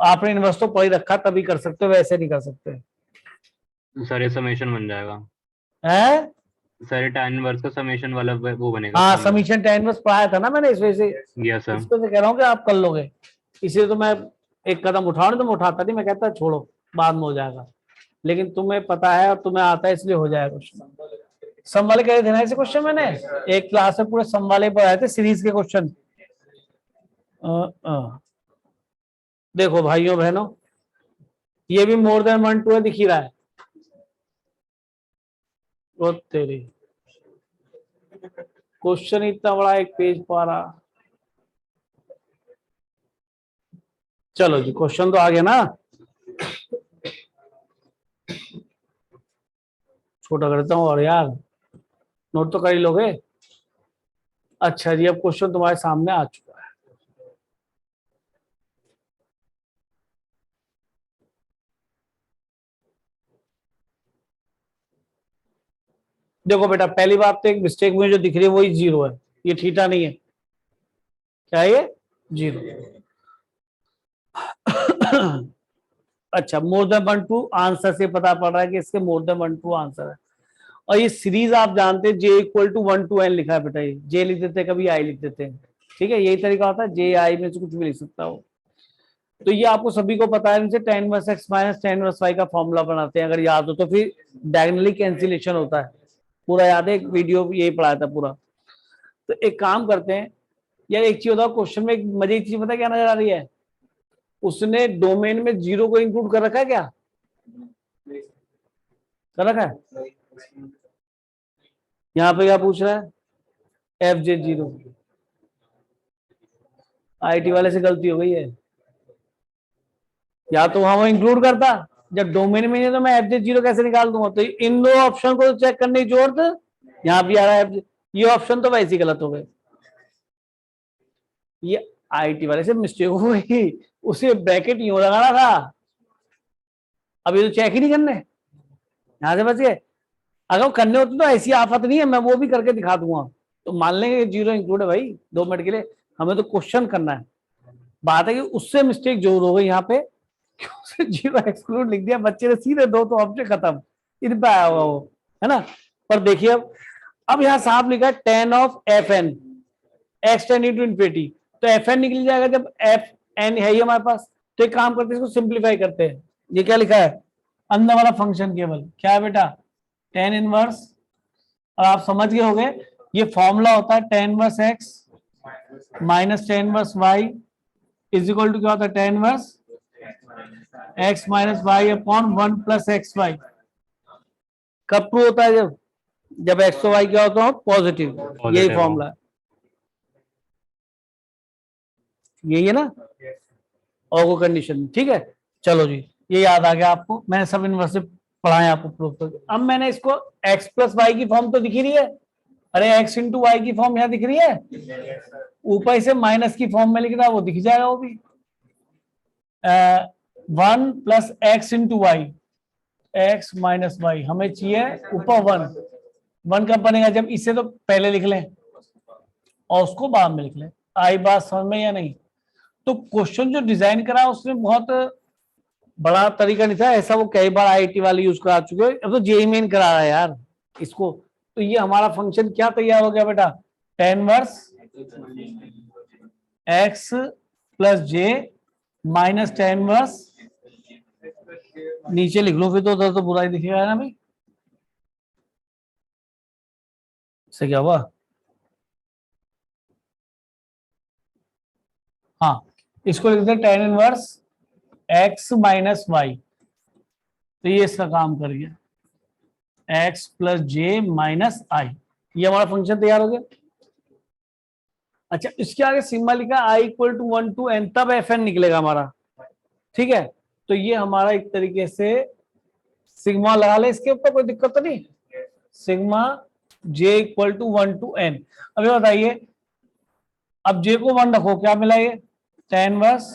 आपने इन्वेस्ट तो पढ़ रखा, तभी कर सकते हो, वैसे नहीं कर सकते। सर ये समेशन बन जाएगा है सर, tan इनवर्स का समेशन वाला वो बनेगा। हाँ समीशन tan इनवर्स पढ़ाया था ना मैंने, इस वजह से यस सर। इसको से कह रहा हूँ कि आप कर लोगे, इसलिए तो मैं एक कदम उठाऊं, नहीं तो मैं उठाता नहीं, मैं कहता छोड़ो बाद में हो जाएगा, लेकिन तुम्हें पता है और तुम्हें आता है इसलिए हो जाएगा। सम वाले कह रहे थे ना ऐसे क्वेश्चन, मैंने एक क्लास में पूरे सम वाले पढ़ाए थे, सीरीज के क्वेश्चन। देखो भाइयों बहनों, ये भी मोर देन 1 2 है, दिख ही रहा है। वो तेरी क्वेश्चन इतना बड़ा, एक पेज पा रहा। चलो जी क्वेश्चन तो आ गया ना, छोटा करता हूँ और यार नोट तो कर ही लोगे। अच्छा जी अब क्वेश्चन तुम्हारे सामने आ चुका है। देखो बेटा पहली बात तो एक मिस्टेक मुझे जो दिख रही है वही 0 है, ये थीटा नहीं है। क्या है ये? 0। अच्छा मोर देन 1 2 आंसर से पता पड़ रहा है कि इसके मोर देन 1 2 आंसर है। और ये सीरीज आप जानते हैं जे इक्वल टू 1 to n लिखा है बेटा, ये जे लिख देते कभी आई लिख देते हैं। ठीक है, यही तरीका होता है, जे आई में से कुछ भी लिख सकता हो। तो ये आपको सभी को पता है, इनसे tan inverse x minus tan inverse y का फॉर्मूला बनाते हैं, अगर याद हो तो। फिर डायगोनली कैंसिलेशन होता है, पूरा याद है, एक वीडियो यही पढ़ाया था पूरा। तो एक काम करते हैं यार, एक चीज होता है क्वेश्चन में, एक मजे की चीज पता क्या नजर आ रही है, उसने डोमेन में 0 को इंक्लूड कर रखा है क्या? कर रखा है? यहाँ पे क्या पूछ रहा है, एफ जे 0। आईटी वाले से गलती हो गई है, या तो वहां वो इंक्लूड करता, जब डोमेन में नहीं है तो मैं एफ जे 0 कैसे निकाल दूंगा। तो इन दो ऑप्शन को चेक करने की जरूरत यहाँ भी आ रहा है, ये ऑप्शन तो वैसे ही गलत हो गए। ये आईटी वाले से मिस्टेक हो गई, उसे ब्रैकेट यूं लगाना था, अब ये तो चेक ही नहीं करने, यहां से बच गए। अगर वो करने होते तो ऐसी आफत नहीं है, मैं वो भी करके दिखा दूंगा। तो मान लेंगे 0 इंक्लूड है भाई 2 मिनट के लिए, हमें तो क्वेश्चन करना है। बात है कि उससे मिस्टेक जरूर हो गई यहाँ पे, 0 एक्सक्लूड लिख दिया बच्चे ने, सीधे 2 तो ऑब्जेक्ट खत्म, इन पे आया हुआ वो, है ना। पर देखिए अब यहाँ साफ लिखा है tan of F N x tends to infinity, तो एफ एन निकल जाएगा जब एफ एन है ही हमारे पास। तो एक काम करते हैं, इसको सिंप्लीफाई करते हैं। ये क्या लिखा है, अंदर वाला फंक्शन केवल क्या है बेटा, tan इनवर्स, और आप समझ गए होंगे ये फॉर्मूला होता है tan inverse x minus tan inverse y is equal to क्या होता है, tan inverse x minus y upon 1 plus x y. कब ट्रू होता है, जब एक्स और वाई क्या होता है, पॉजिटिव। यही फॉर्मूला है, यही है ना, और वो कंडीशन। ठीक है, चलो जी, ये याद आ गया आपको, मैंने सब इनवर्स से पढ़ाया आपको प्रूफ करके। अब मैंने इसको x प्लस वाई की फॉर्म तो दिख ही रही है, अरे x इंटू वाई की फॉर्म यहाँ दिख रही है, ऊपर से माइनस की फॉर्म में लिख रहा है, वो दिख जाएगा वो भी। 1 plus x into y, x minus y, हमें चाहिए ऊपर 1 कब बनेगा, जब इसे तो पहले लिख लें और उसको बाद में लिख लें। आई बात समझ में या नहीं। तो क्वेश्चन जो डिजाइन करा उसने बहुत बड़ा तरीका नहीं था, ऐसा वो कई बार आईआईटी वाले यूज करा चुके हैं, अब तो जेई मेन करा रहा है यार इसको। तो ये हमारा फंक्शन क्या तैयार हो गया बेटा, tan inverse X plus j minus tan inverse, नीचे लिख लो फिर तो उधर तो बुरा ही दिखेगा ना भाई। इससे क्या हुआ, हाँ इसको लिख दे tan inverse x minus y, तो ये इसका काम कर गया, x plus j minus i, ये हमारा फंक्शन तैयार हो गया। अच्छा, इसके आगे सिग्मा लिखा I equal to 1 to N, तब एफ एन निकलेगा हमारा। ठीक है, तो ये हमारा एक तरीके से सिग्मा लगा ले, इसके ऊपर कोई दिक्कत तो नहीं, sigma j equal to 1 to n. अभी बताइए, अब जे को 1 रखो, क्या मिला ये, tan इनवर्स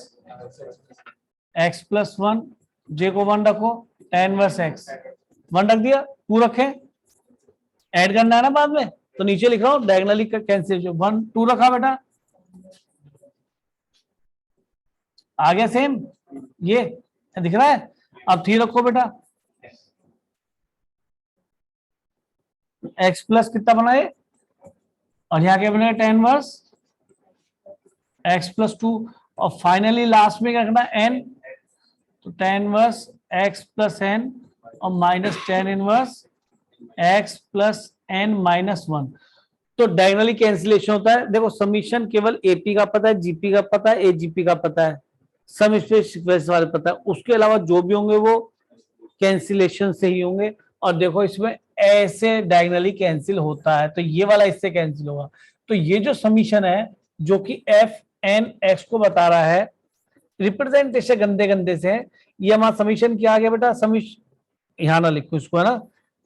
एक्स प्लस 1, जे को 1 रखो tan इनवर्स एक्स, 1 रख दिया, 2 रखे, ऐड करना है ना बाद में, तो नीचे लिख रहा हूं डायगोनली कैंसिल, जो 1 2 रखा बेटा, आ गया सेम, ये दिख रहा है। अब 3 रखो बेटा, एक्स प्लस कितना बनाए, और यहाँ क्या बनेगा tan इनवर्स एक्स प्लस 2, और फाइनली लास्ट में क्या करना है, एन, तो tan inverse X plus N और minus tan inverse X plus N minus 1। तो डायगोनली कैंसिलेशन होता है। देखो समीशन केवल एपी का पता है, जीपी का पता है, एजीपी का पता है, सम स्पेस वाले पता है, उसके अलावा जो भी होंगे वो कैंसिलेशन से ही होंगे। और देखो इसमें ऐसे डायगोनली कैंसिल होता है, तो ये वाला इससे कैंसिल होगा। तो ये जो समीशन है जो कि एफ एन एक्स को बता रहा है, रिप्रेजेंटेशन गंदे गंदे से है, ये हमारा समीशन क्या आ गया बेटा, समीशन यहां ना लिखो इसको, है ना,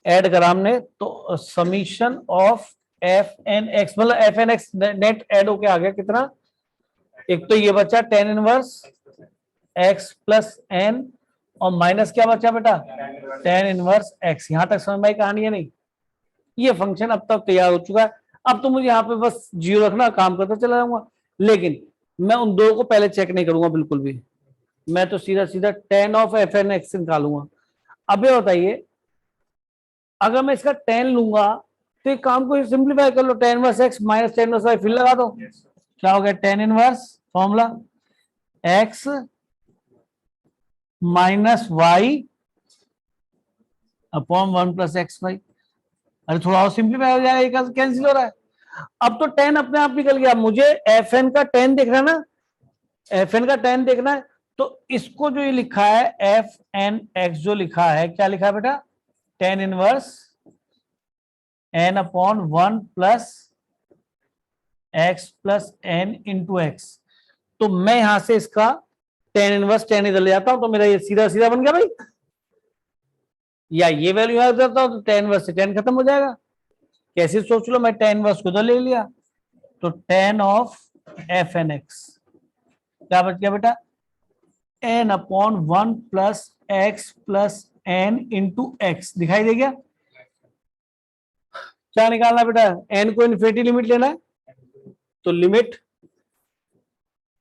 ऐड करा हमने, तो summation of F N X, मतलब F N X net add होके आ गया कितना, एक तो ये बचा tan inverse X plus N, और माइनस क्या बचा बेटा, tan इनवर्स एक्स। यहां तक समझ में आई कहानी है नहीं, ये फंक्शन अब तक तैयार हो चुका है। अब तो मुझे यहाँ पे बस 0 रखना, काम करता चला जाऊंगा, लेकिन मैं उन दो को पहले चेक नहीं करूंगा बिल्कुल भी, मैं तो सीधा सीधा tan of F N x निकालूंगा। अब ये बताइए, अगर मैं इसका tan लूंगा तो एक काम को सिंप्लीफाई कर लो, tan inverse x minus tan inverse y, फिर लगा दो, क्या हो गया, tan inverse formula x minus y upon 1 plus x y. अरे थोड़ा और सिंप्लीफाई हो जाएगा, कैंसिल हो रहा है। अब तो tan अपने आप निकल गया, मुझे एफ एन का tan देखना है ना, एफ एन का tan देखना है, तो इसको जो ये लिखा है एफ एन एक्स जो लिखा है, क्या लिखा है बेटा, tan inverse n upon 1 plus x plus n into x. तो मैं यहां से इसका tan इनवर्स tan इधर ले जाता हूं तो मेरा ये सीधा सीधा बन गया भाई, या ये वैल्यू यहां करता हूं तो tan इनवर्स से tan खत्म हो जाएगा। कैसे सोच लो, मैं tan इनवर्स को उधर ले लिया तो tan of F N x क्या बच गया बेटा, n upon 1 plus x plus n into x. दिखाई दे गया? क्या निकालना बेटा, n को इन्फिनिटी लिमिट लेना है तो limit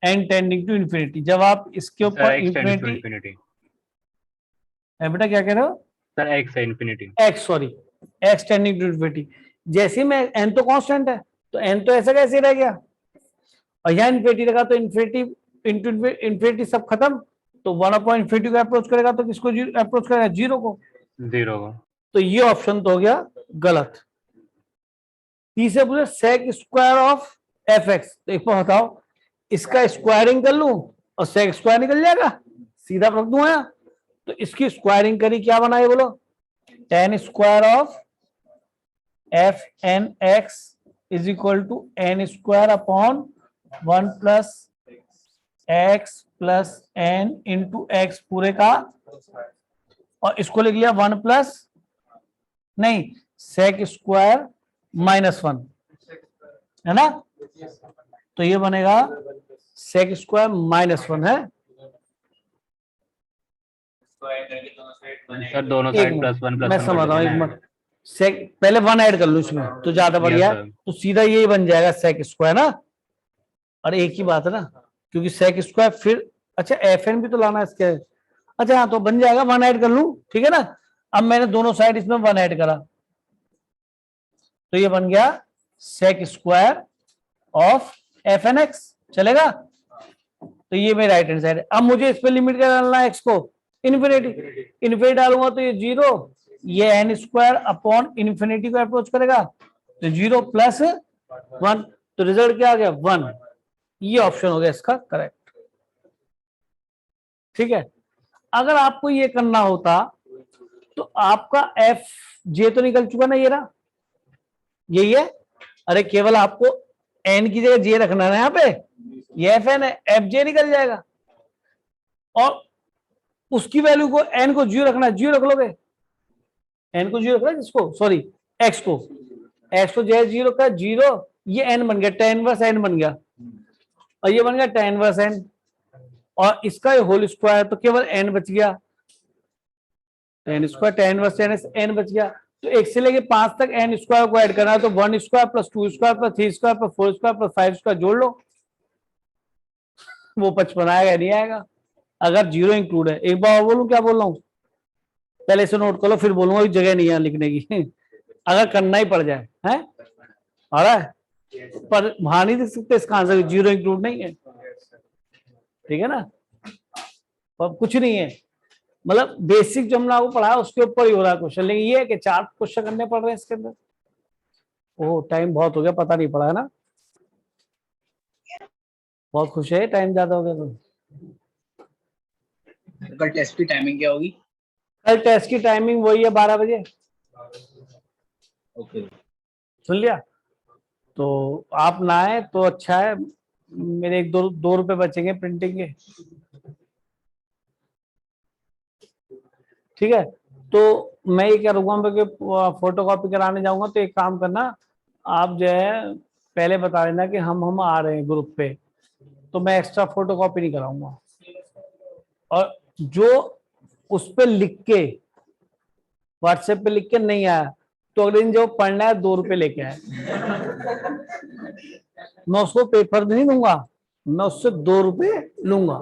n tending to infinity. जब आप इसके सर ऊपर x tends to infinity infinity. है बेटा, क्या कह रहे हो? सर x है infinity. x, sorry, x tending to infinity. जैसे ही मैं n तो कांस्टेंट है तो n तो ऐसा कैसे रह गया, और यहाँ इन्फिनिटी लगा तो इन्फिनिटी इंटू इन्फिनिटी सब खत्म, तो 1 अपॉन इन्फिनिटी को अप्रोच करेगा तो किसको अप्रोच करेगा, जीरो को। 0 को। तो ये ऑप्शन तो हो गया गलत। तीसरे पूछे sec square of F x, तो एक बार बताओ इसका स्क्वायरिंग कर लूं और सेक स्क्वायर निकल जाएगा, सीधा रख दूं यहाँ। तो इसकी स्क्वायरिंग करी, क्या बना ये बोलो, tan square of F N x is equal to n square upon 1 plus x plus n into x पूरे का, और इसको लिख लिया 1 प्लस नहीं सेक स्क्वायर माइनस 1, है ना। तो ये बनेगा सेक स्क्वायर माइनस 1 है। सर दोनों एक साइड मिनट, प्लस 1 प्लस मैं 1 समझ रहा हूँ, एक कर मिनट। सेक पहले 1 ऐड कर लूं इसमें तो ज्यादा बढ़िया Yes, है, sir. तो सीधा यही बन जाएगा सेक स्क्वायर ना। और एक ही बात है ना, क्योंकि सेक स्क्वायर फिर अच्छा एफ एन भी तो लाना है इसके। अच्छा हाँ, तो बन जाएगा 1 ऐड कर लूं, ठीक है ना। अब मैंने दोनों साइड इसमें 1 ऐड करा तो ये बन गया sec square of F N x, चलेगा। तो ये मेरा राइट हैंड साइड है। अब मुझे इस पे लिमिट क्या डालना है, एक्स को इन्फिनिटी। इन्फिनिटी डालूंगा तो ये 0, ये एन स्क्वायर अपॉन इन्फिनिटी को अप्रोच करेगा तो 0 प्लस 1, तो रिजल्ट क्या आ गया 1। ये ऑप्शन हो गया इसका करेक्ट, ठीक है। अगर आपको ये करना होता तो आपका एफ जे तो निकल चुका ना, ये रहा, यही है। अरे केवल आपको एन की जगह जे रखना है यहाँ पे, ये एफ एन है, एफ जे निकल जाएगा। और उसकी वैल्यू को एन को 0 रखना है, 0 रख लोगे, एन को 0 रखना है, किसको, सॉरी एक्स को, एक्स को जय 0 का 0, ये एन बन गया, tan इनवर्स एन बन गया, और ये बन गया tan इनवर्स एन, और इसका होल स्क्वायर तो केवल एन बच गया, tan square tan inverse n बच गया। तो 1 से लेके 5 तक एन स्क्वायर को ऐड करना है तो 1 square plus 2 square plus 3 square plus 4 square plus 5 square जोड़ लो, वो 55 आएगा, नहीं आएगा अगर 0 इंक्लूड है। एक बार बोलूं क्या बोल रहा हूँ, पहले से नोट कर लो, फिर बोलूंगा, जगह नहीं है लिखने की अगर करना ही पड़ जाए है, आ रहा है, पर वहां नहीं देख सकते इसका आंसर 0 इंक्लूड नहीं है, ठीक है ना। पर कुछ नहीं है, मतलब बेसिक जो हमने आपको पढ़ाया उसके ऊपर ही हो रहा है क्वेश्चन, लेकिन ये है कि 4 क्वेश्चन करने पड़ रहे हैं इसके अंदर। ओह टाइम बहुत हो गया, पता नहीं पड़ा है ना, बहुत खुश है, टाइम ज्यादा हो गया तो। कल टेस्ट की टाइमिंग क्या होगी? कल टेस्ट की टाइमिंग वही है 12 बजे, ओके। सुन लिया। तो आप ना आए तो अच्छा है, मेरे 1-2 रुपए बचेंगे प्रिंटिंग के, ठीक है। तो मैं ये क्या रुकूंगा कि फोटो कॉपी कराने जाऊंगा, तो एक काम करना, आप जो है पहले बता देना कि हम आ रहे हैं ग्रुप पे, तो मैं एक्स्ट्रा फोटो कॉपी नहीं कराऊंगा। और जो उस पे लिख के व्हाट्सएप पे लिख के नहीं आया तो अगले दिन जो पढ़ना है 2 रुपए लेके आए, मैं उसको पेपर नहीं दूंगा, मैं उससे 2 रुपए लूंगा,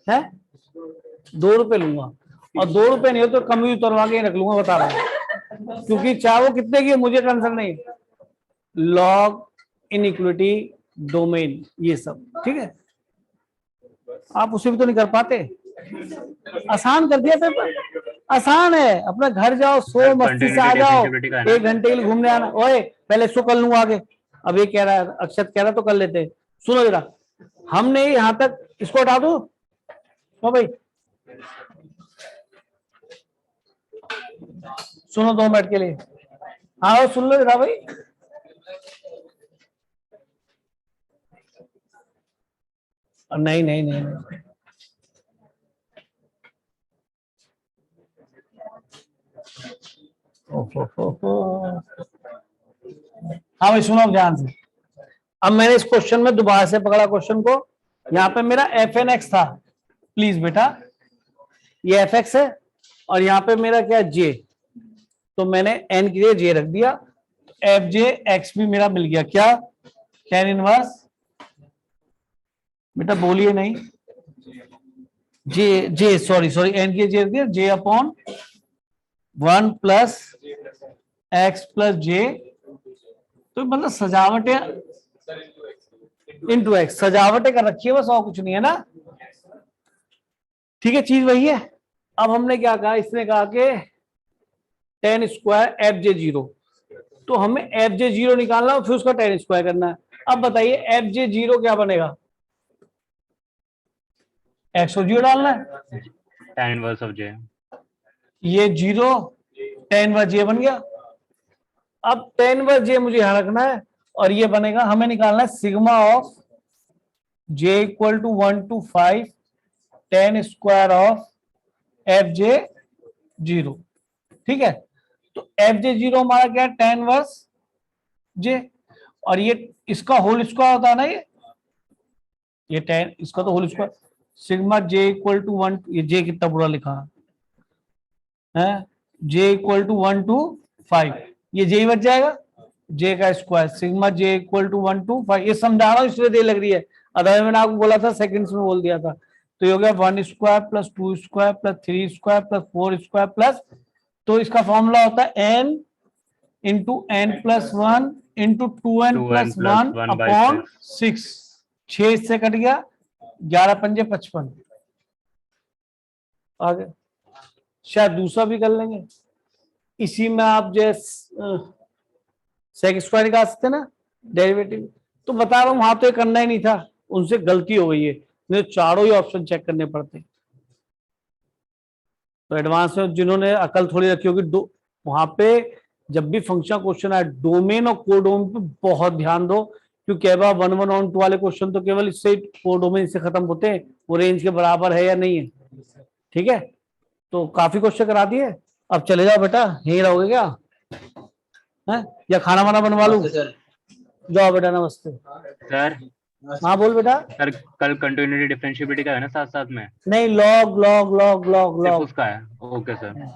है 2 रुपए लूंगा, और 2 रुपए नहीं हो तो कम भी उतरवा के रख लूंगा, बता रहा हूँ, क्योंकि चाहे वो कितने की मुझे टेंशन नहीं, लॉग इनइक्विटी डोमेन ये सब, ठीक है। आप उसे भी तो नहीं कर पाते, आसान कर दिया पेपर, आसान है, अपना घर जाओ, सो मस्ती से आ जाओ, 1 घंटे के लिए घूमने आना। ओए पहले इसको कर लूंगा आगे, अब ये कह रहा है अक्षत कह रहा तो कर लेते हैं। सुनो जरा, हमने यहां तक इसको हटा दो, तो भाई सुनो 2 मिनट के लिए, हाँ सुन लो जरा भाई। नहीं नहीं नहीं, नहीं। हाँ भाई सुनो ध्यान से। अब मैंने इस क्वेश्चन में दोबारा से पकड़ा क्वेश्चन को। यहाँ पे मेरा एफ एन एक्स था, प्लीज बेटा ये एफ एक्स है, और यहाँ पे मेरा क्या जे, तो मैंने एन के लिए जे रख दिया, एफ जे एक्स भी मेरा मिल गया। क्या टेन इनवर्स, बेटा बोलिए नहीं, J J sorry sorry N K J रख दिया, J upon 1 plus x plus J, तो मतलब सजावटें इंटू एक्स, सजावटें कर रखी है बस, और कुछ नहीं है ना। ठीक है, चीज वही है। अब हमने क्या कहा, इसने कहा कि ten square F j zero, तो हमें एफ जे जीरो निकालना और फिर उसका टेन स्क्वायर करना है। अब बताइए एफ जे जीरो क्या बनेगा, एक्स और जीरो डालना है, tan इनवर्स ऑफ j। ये जीरो टेन वर्स जे बन गया। अब टेन वर्स जे मुझे यहां रखना है, और ये बनेगा, हमें निकालना है sigma of j equal to 1 to 5 tan square of f j zero. ठीक है, तो एफ जे जीरो हमारा क्या है, टेन वर्स जे, और ये इसका होल स्क्वायर होता है ना, ये टेन, इसका तो whole square, sigma j equal to 1, ये जे कितना बुरा लिखा है, जे इक्वल टू 1 to 5, ये जे ही बच जाएगा, जे का square sigma j equal to 1 to 5। ये समझा रहा हूं इसलिए दे लग रही है, अदरवाइज मैंने आपको बोला था सेकंड्स में बोल दिया था। तो ये हो गया 1 square plus 2 square plus 3 square plus 4 square plus, तो इसका फॉर्मूला होता है n into n plus 1 into 2n plus 1 upon 6। 6 इससे कट गया, 11 पंजे 55। आगे शायद दूसरा भी कर लेंगे, इसी में आप जैसे सेक स्क्वायर निकाल सकते ना डेरिवेटिव। तो बता रहा हूं वहां तो ये करना ही नहीं था, उनसे गलती हो गई है, मुझे चारों ही ऑप्शन चेक करने पड़ते। तो एडवांस में जिन्होंने अकल थोड़ी रखी होगी, वहां पे जब भी फंक्शन क्वेश्चन आए डोमेन और कोडोमेन पे बहुत ध्यान दो, क्योंकि 1 1 on 2 वाले क्वेश्चन तो केवल इससे कोडोमेन से खत्म होते हैं, वो रेंज के बराबर है या नहीं है। ठीक है, तो काफी क्वेश्चन करा दिए, अब चले जाओ बेटा, यहीं रहोगे क्या है, या खाना वाना बनवा लूं? सर जाओ बेटा, नमस्ते। सर हाँ बोल बेटा। सर कल कंटिन्यूटी डिफरेंशिएबिलिटी का है ना साथ साथ में, नहीं, लॉग लॉग लॉग लॉग सिर्फ लॉग उसका है। Okay sir.